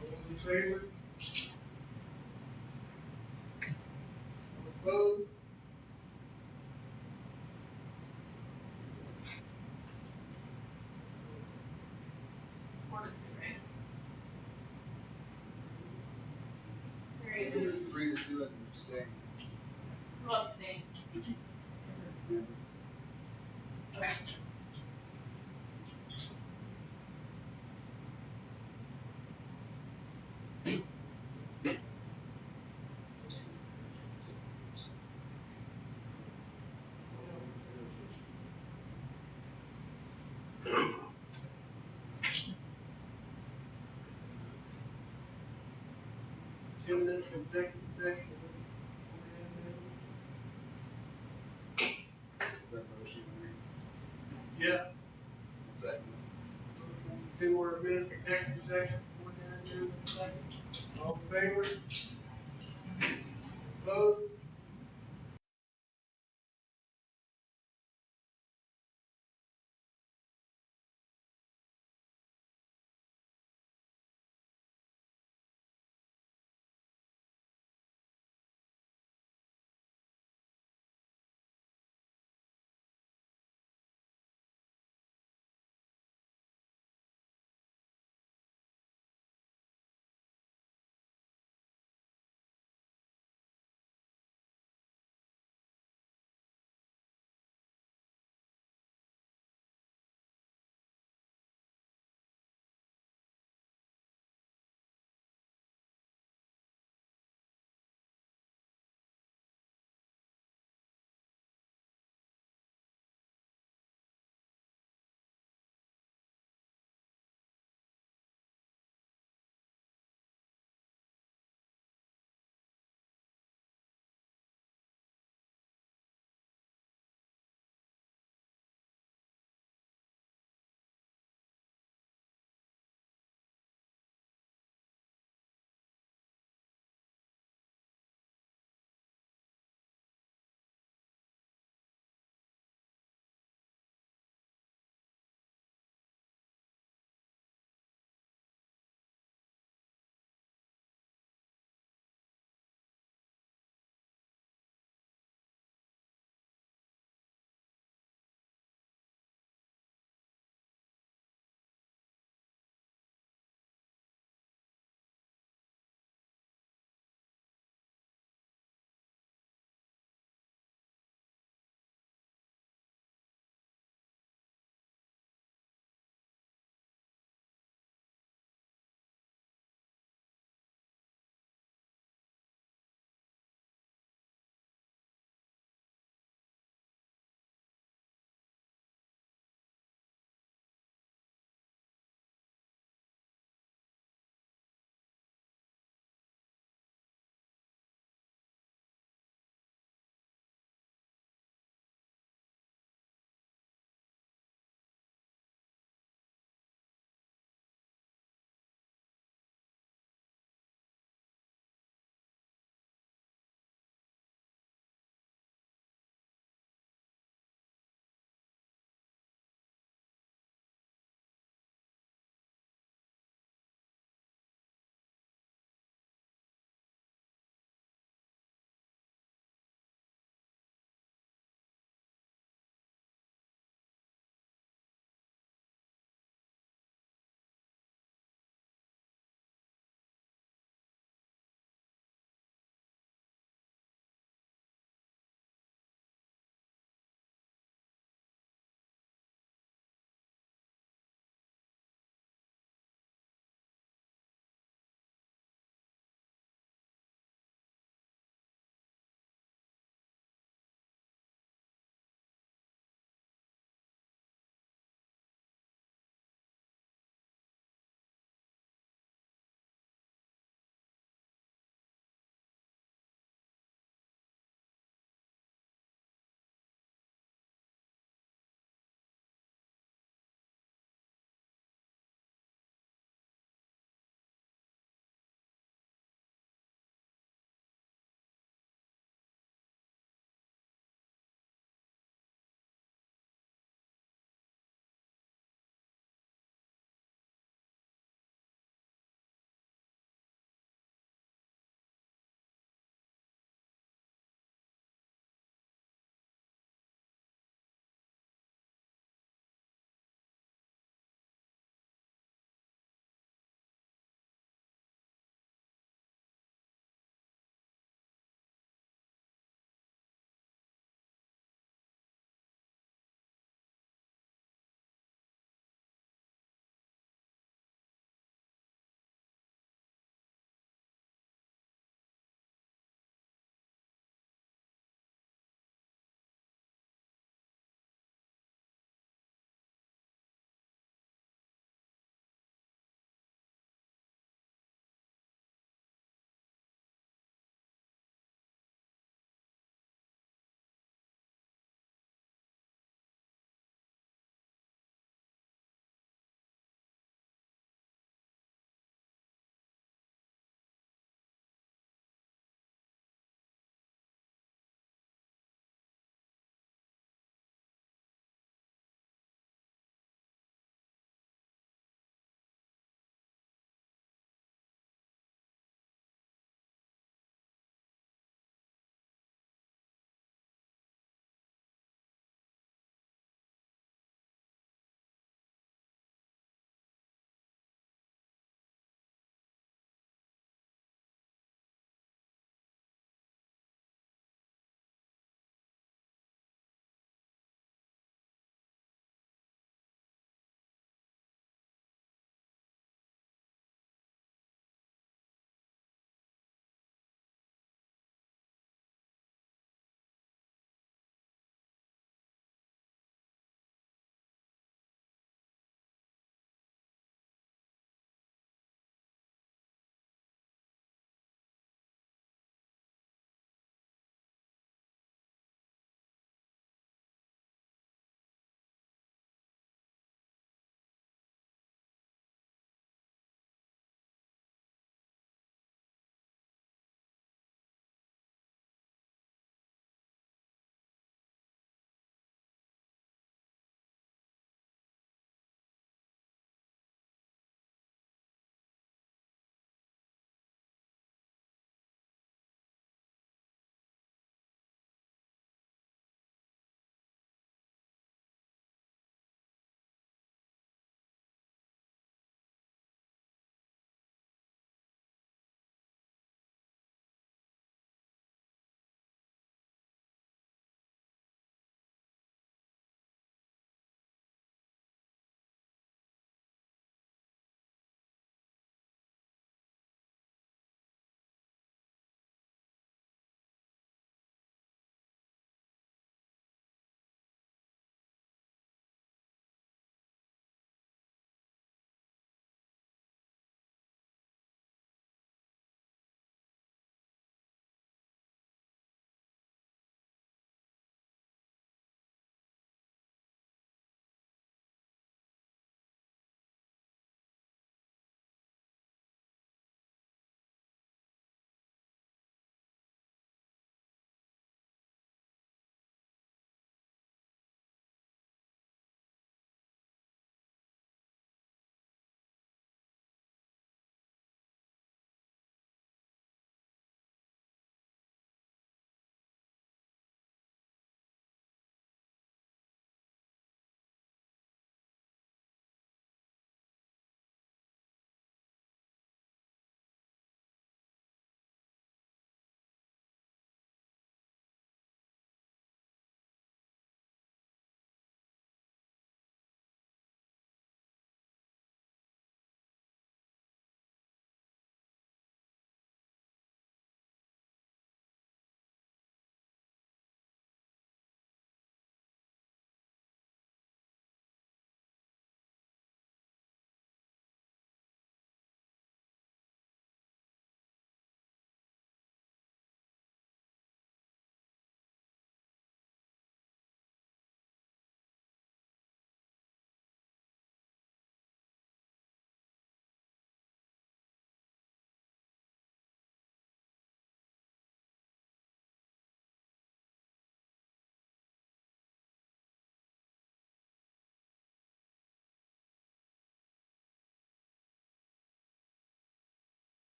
All those in favor? All opposed? I think it was 3-2 at the mistake. Let's see. Did you? Okay. Ten minutes executive session. That motion, Yeah. second. 2 more minutes executive session. All in favor? Opposed?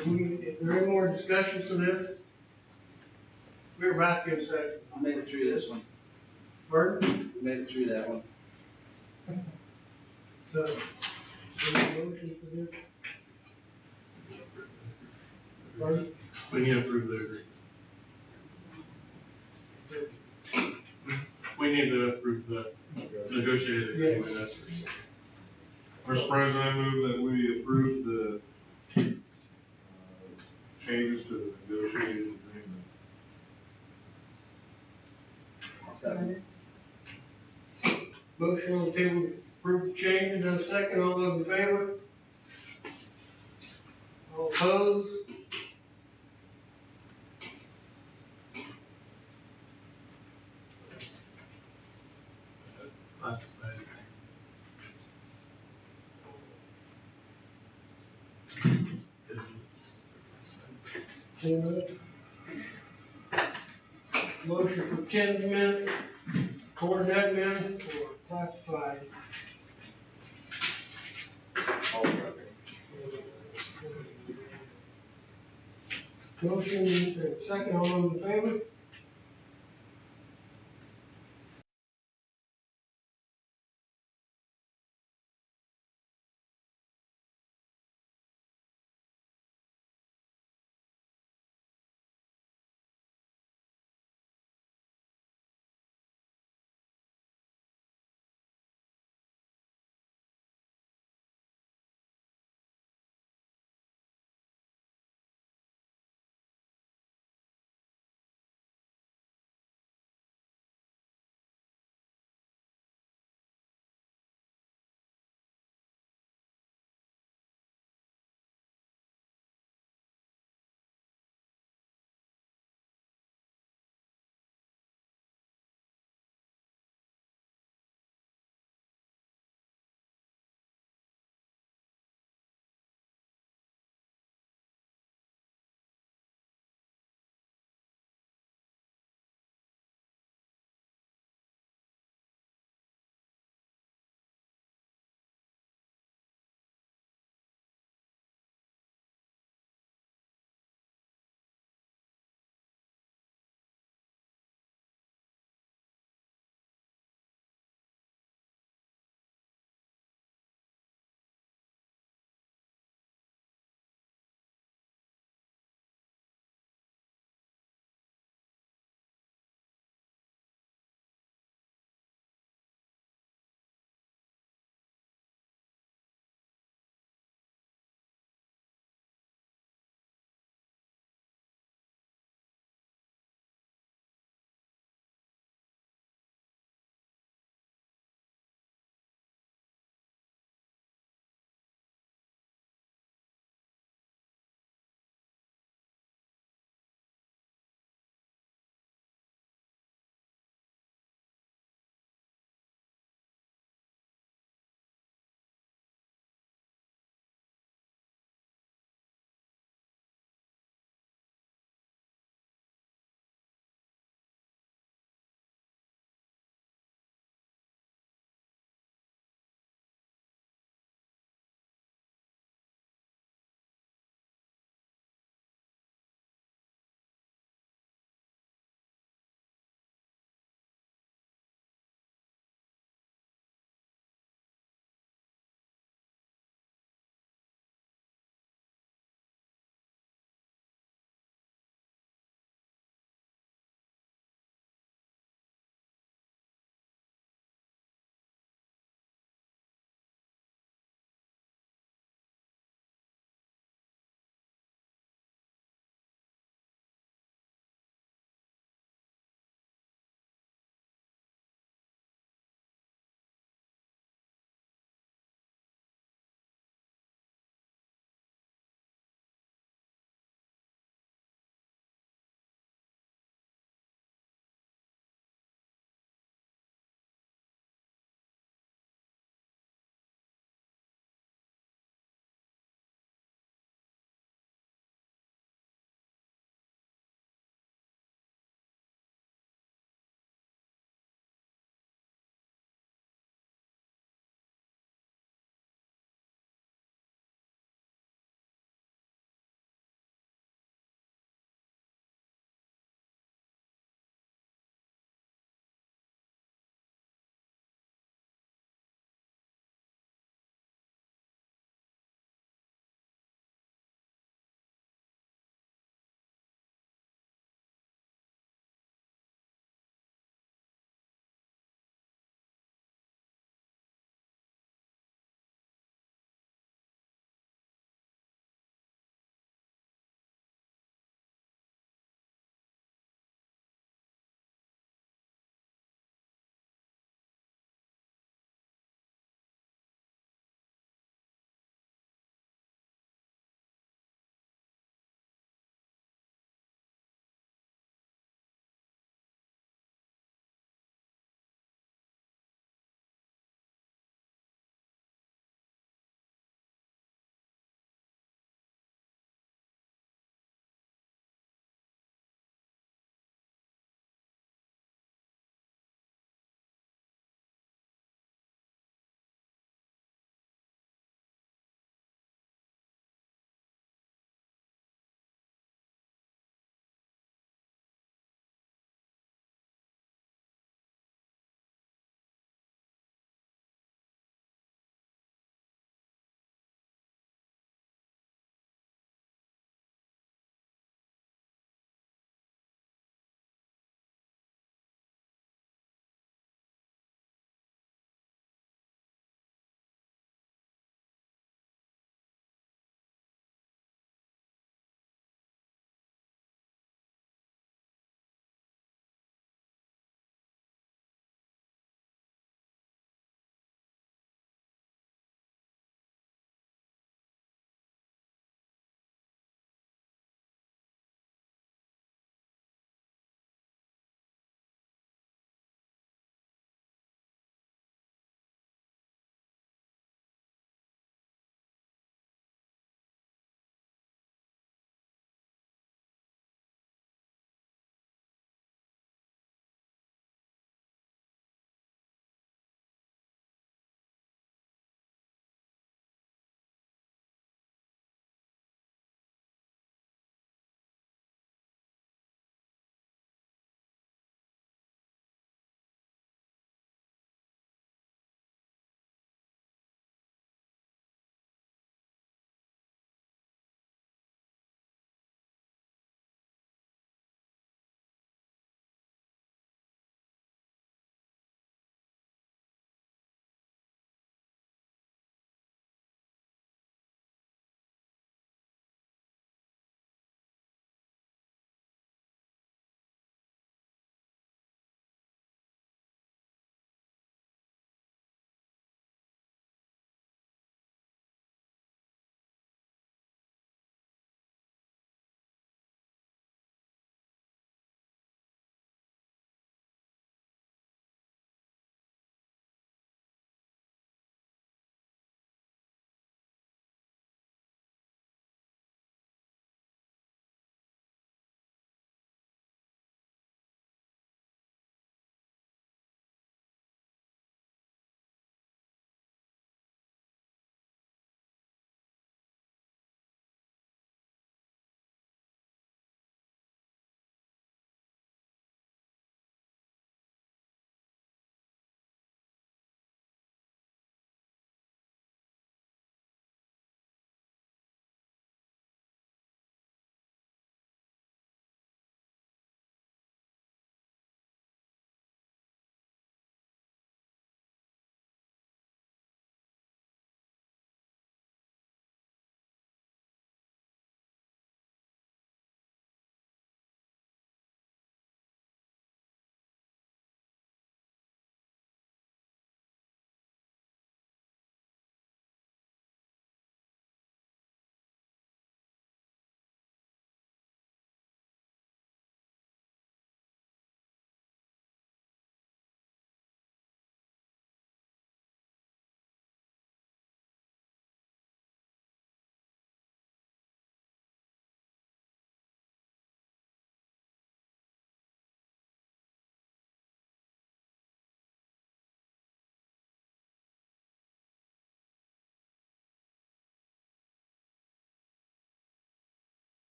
Is there any more discussion to this? We're back in session. I made it through this one. Pardon? We made it through that one. Any motion for this? Pardon? We need to approve the agreement. We need to approve the negotiated agreement as presented. Mr. President, I move that we approve the changes to the negotiated agreement. Second. Motion on the table to approve the changes, and a second, all those in favor? All opposed? That's Motion for Kinsman, Coordinate men for classified. Motion, and second, all those in favor?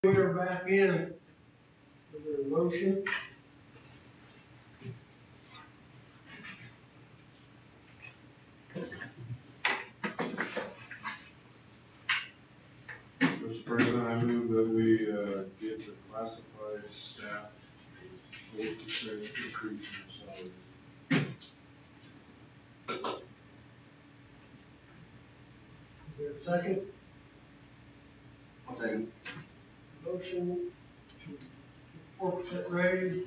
We are back in. Is there a motion? Mr. President, I move that we, give the classified staff a 4% increase in salary. Is there a second? I'll second. Motion to 4% raise.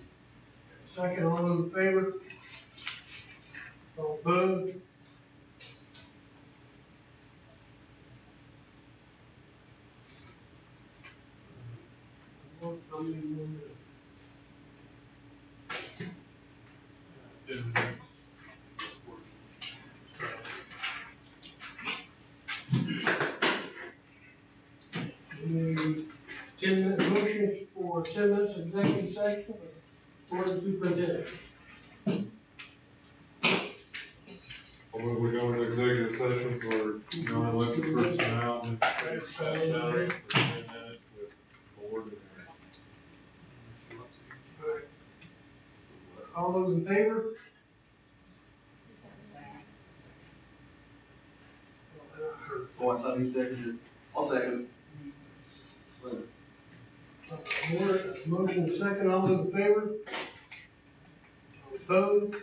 Second, all those in favor? All opposed? How many more minutes? We 10-minute motion for 10 minutes executive session for the superintendent. Or we go into executive session for non-elected personnel and staff salary for 10 minutes with board and. All those in favor? Oh, I thought he seconded. I'll second. Motion second, all those in favor? All opposed?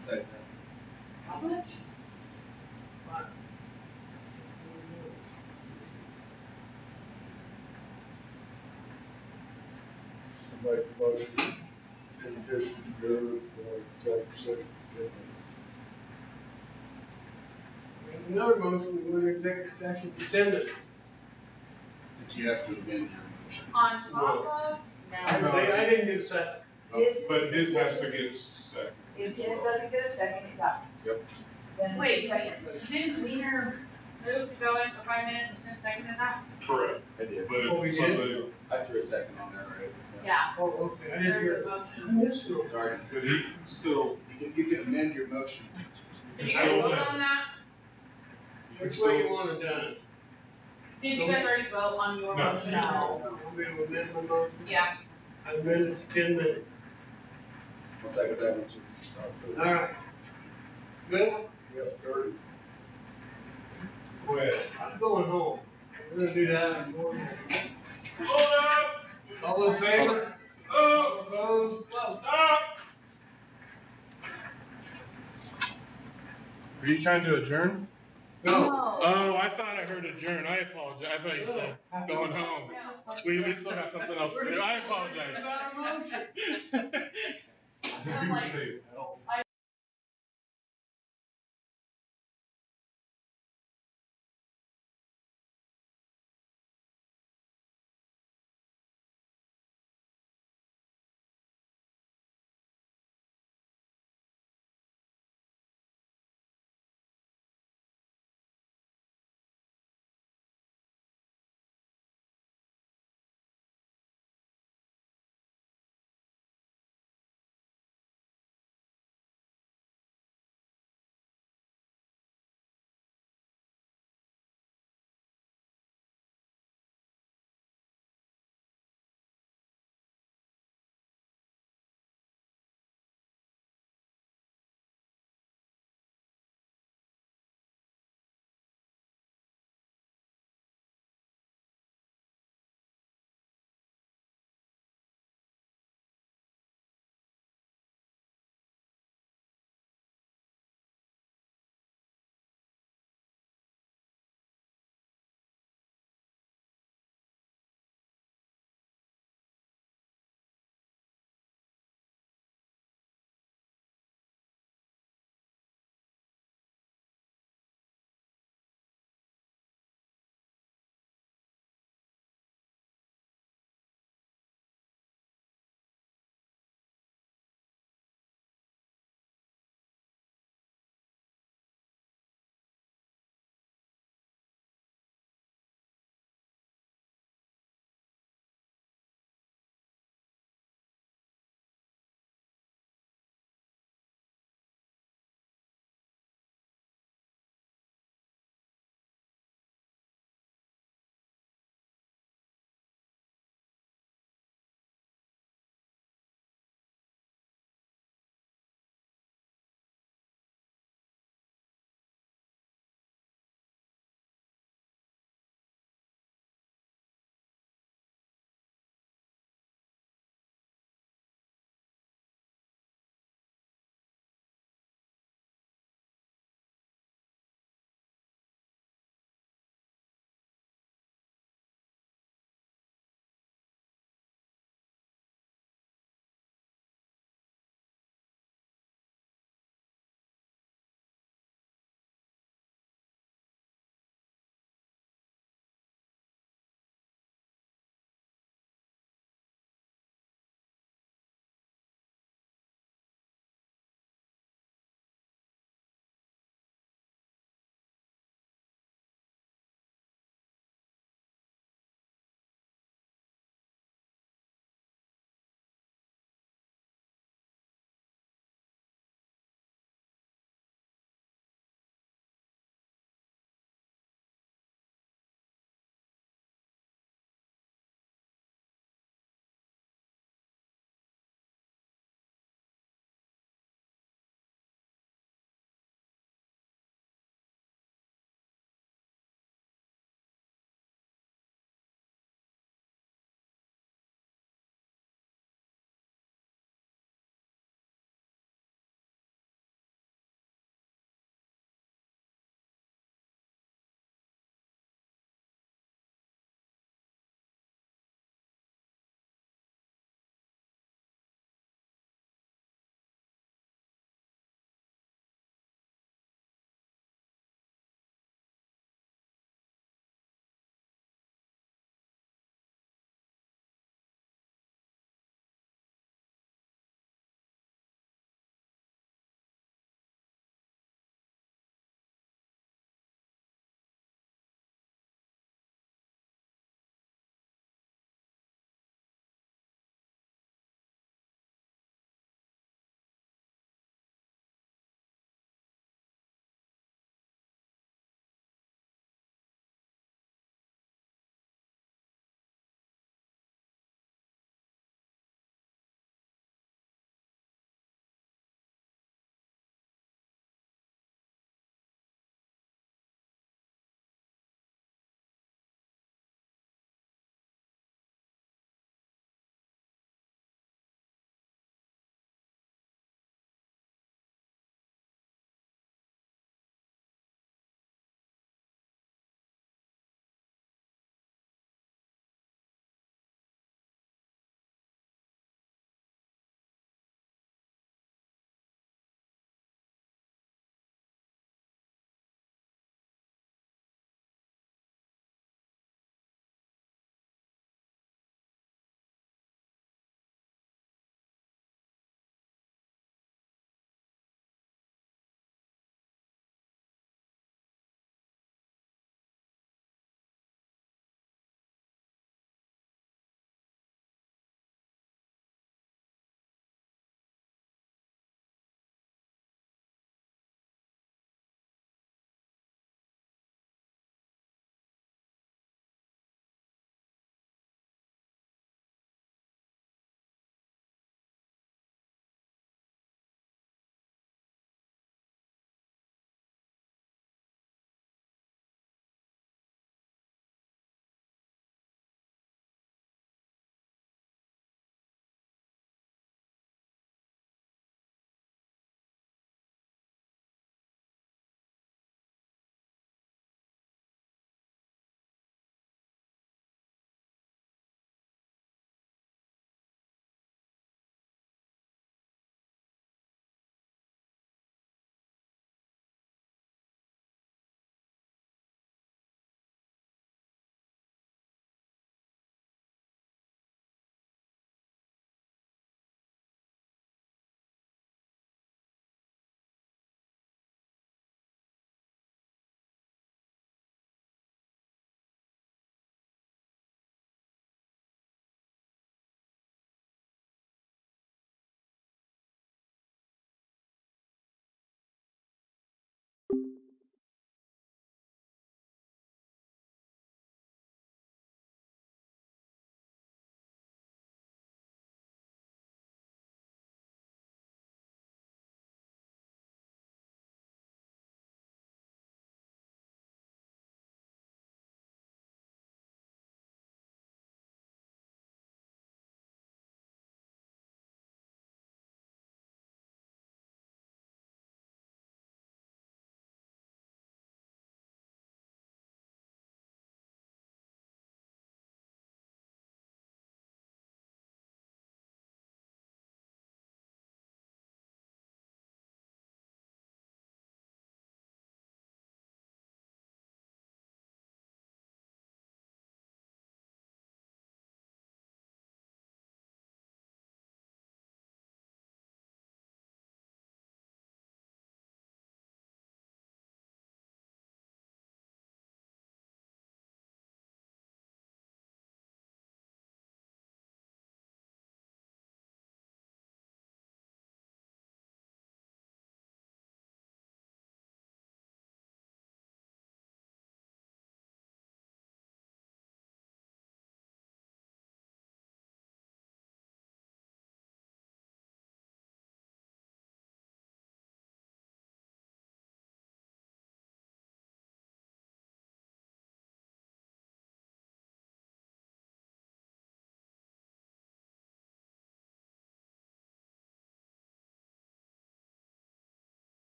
Second. How much? So make a motion in addition to yours, executive session for 10 minutes. Another motion, we go to executive session for 10 minutes. But you have to amend your motion. On top of, I didn't do second. But his has to get second. If his doesn't get a second, it dies. Yep. Then wait, second. didn't Wiener move to go in for 5 minutes and 10 seconds in that? Correct. I did. But Oh, we if did? somebody, I threw a second on there, right? Yeah. Oh, okay, I didn't hear it. I missed it. Sorry. but he still, You can amend your motion. Did you guys vote on that? Which way you want it done? Did you guys already vote on your No. motion? I'm gonna amend my motion. Yeah. I amend it to 10 minutes. I'll second that one too. All right. Good? Yep, 30. Go ahead. I'm going home. We're gonna do that in the morning. All in favor? All opposed? are you trying to adjourn? No. Oh, I thought I heard adjourn. I apologize. I thought you said going home. We still got something else to do. I apologize. I'm like-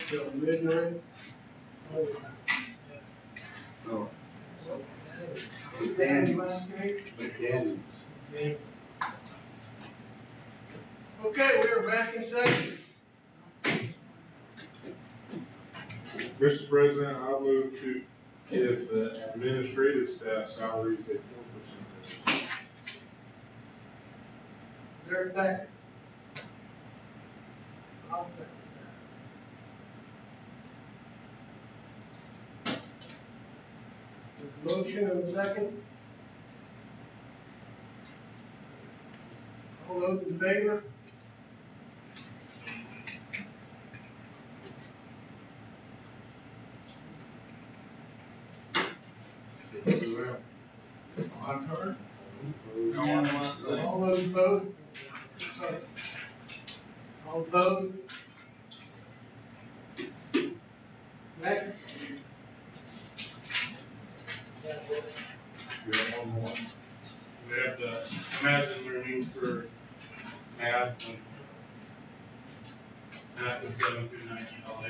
till midnight. Oh. McDaniels. McDaniels. Okay, we are back in session. Mr. President, I move to give the administrative staff salaries a 4% raise. Is there a second? I'll second that. There's a motion and a second. All those in favor? On card? All those opposed? Sorry. All opposed? Next. We have one more. We have the Imagine Learning for math and 7 through 9 LA.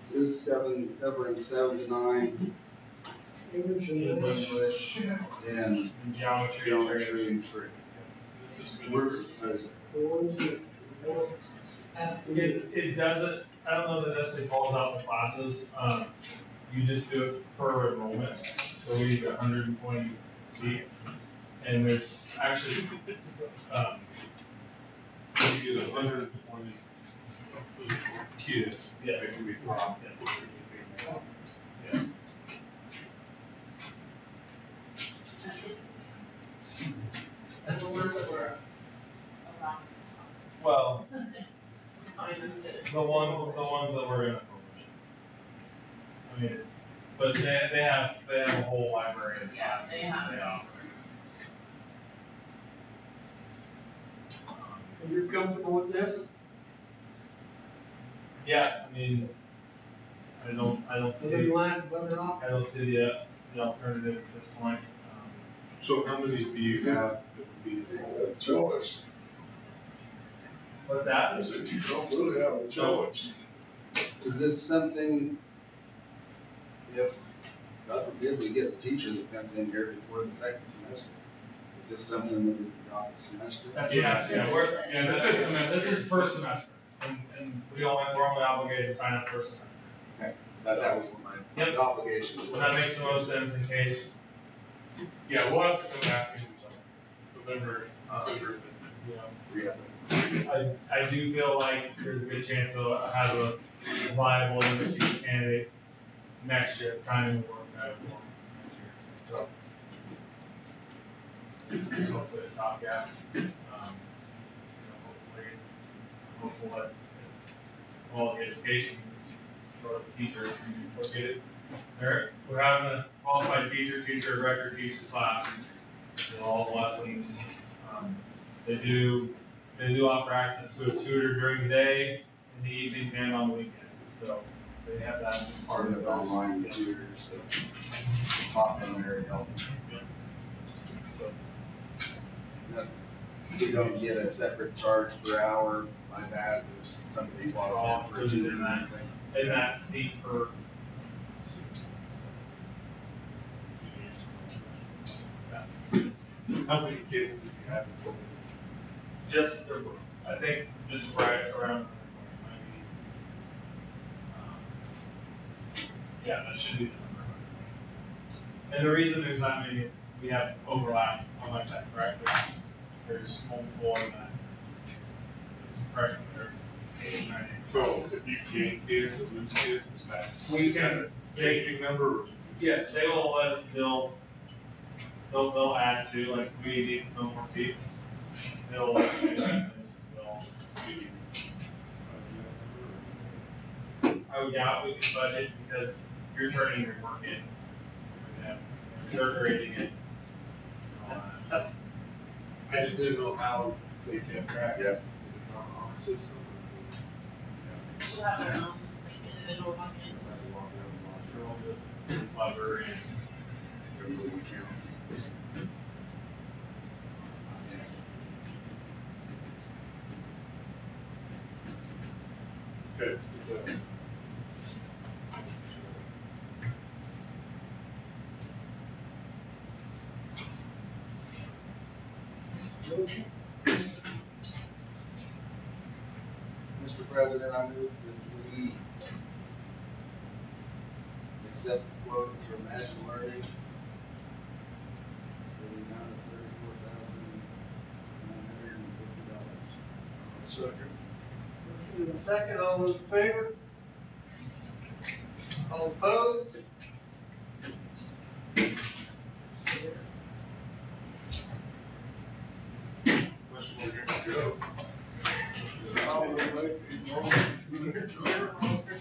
This is covering 7 to 9 English English and geometry and trig. This is good. Work. It doesn't, I don't know that necessarily falls out in the classes, you just do it per enrollment, so we need 120 seats, and there's actually, You get 120 kids. Yes. That can be taught. Yes. And the ones that were around. Well, the ones that were in a program. I mean, but they have a whole library of Yeah, classes they have. they offer. And you're comfortable with this? Yeah, I mean, I don't Other see, than that, whether or not? I don't see the alternative at this point. So how many do you have that would be? Choice. What's that? I said, you don't really have a choice. Is this something, if, God forbid, we get a teacher that comes in here before the second semester? Is this something that we can drop the semester? This is first semester, and we're only obligated to sign up first semester. Okay, that was what my obligation was. That makes the most sense in case. Yeah, we'll have to come back in November, December. Yeah. I do feel like there's a good chance they'll have a viable English teacher candidate next year, trying to work out for them next year. So hopefully a stopgap. Hopeful that quality education for the teachers can be located. We're having a qualified teacher of record teach the class. All the lessons. They do offer access to a tutor during the day, in the evenings, and on the weekends. So they have that as part of Part of it. the online tutors that pop in there and help. You don't get a separate charge per hour by that, if somebody logs in for a tutor or anything. In that seat for. How many kids do you have? I think just right around. Yeah, that should be the number. And the reason there's not many, we have overlap on my tech, right? There's multiple on that. There's freshmen there. 8, 9, 8. So if you gain kids or lose kids, is that? We is that can- a changing number? Or? Yes, they will let us build, they'll add to, like, we need no more seats. They'll let us do that, they'll I would doubt we can budget because you're turning your work in. They're grading it. I just didn't know how they kept track. Yeah. We'll have their own, like, individual bucket. Library and Everybody count. Good. Motion? Mr. President, I move that we accept the quote for Imagine Learning for the amount of $34,950. Second. Motion and a second, all those in favor? All opposed?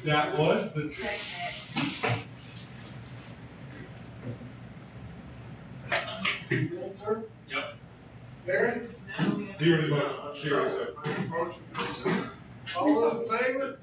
That was the. Good, sir? Yep. Barry? You already voted. Sherry said. All those in favor?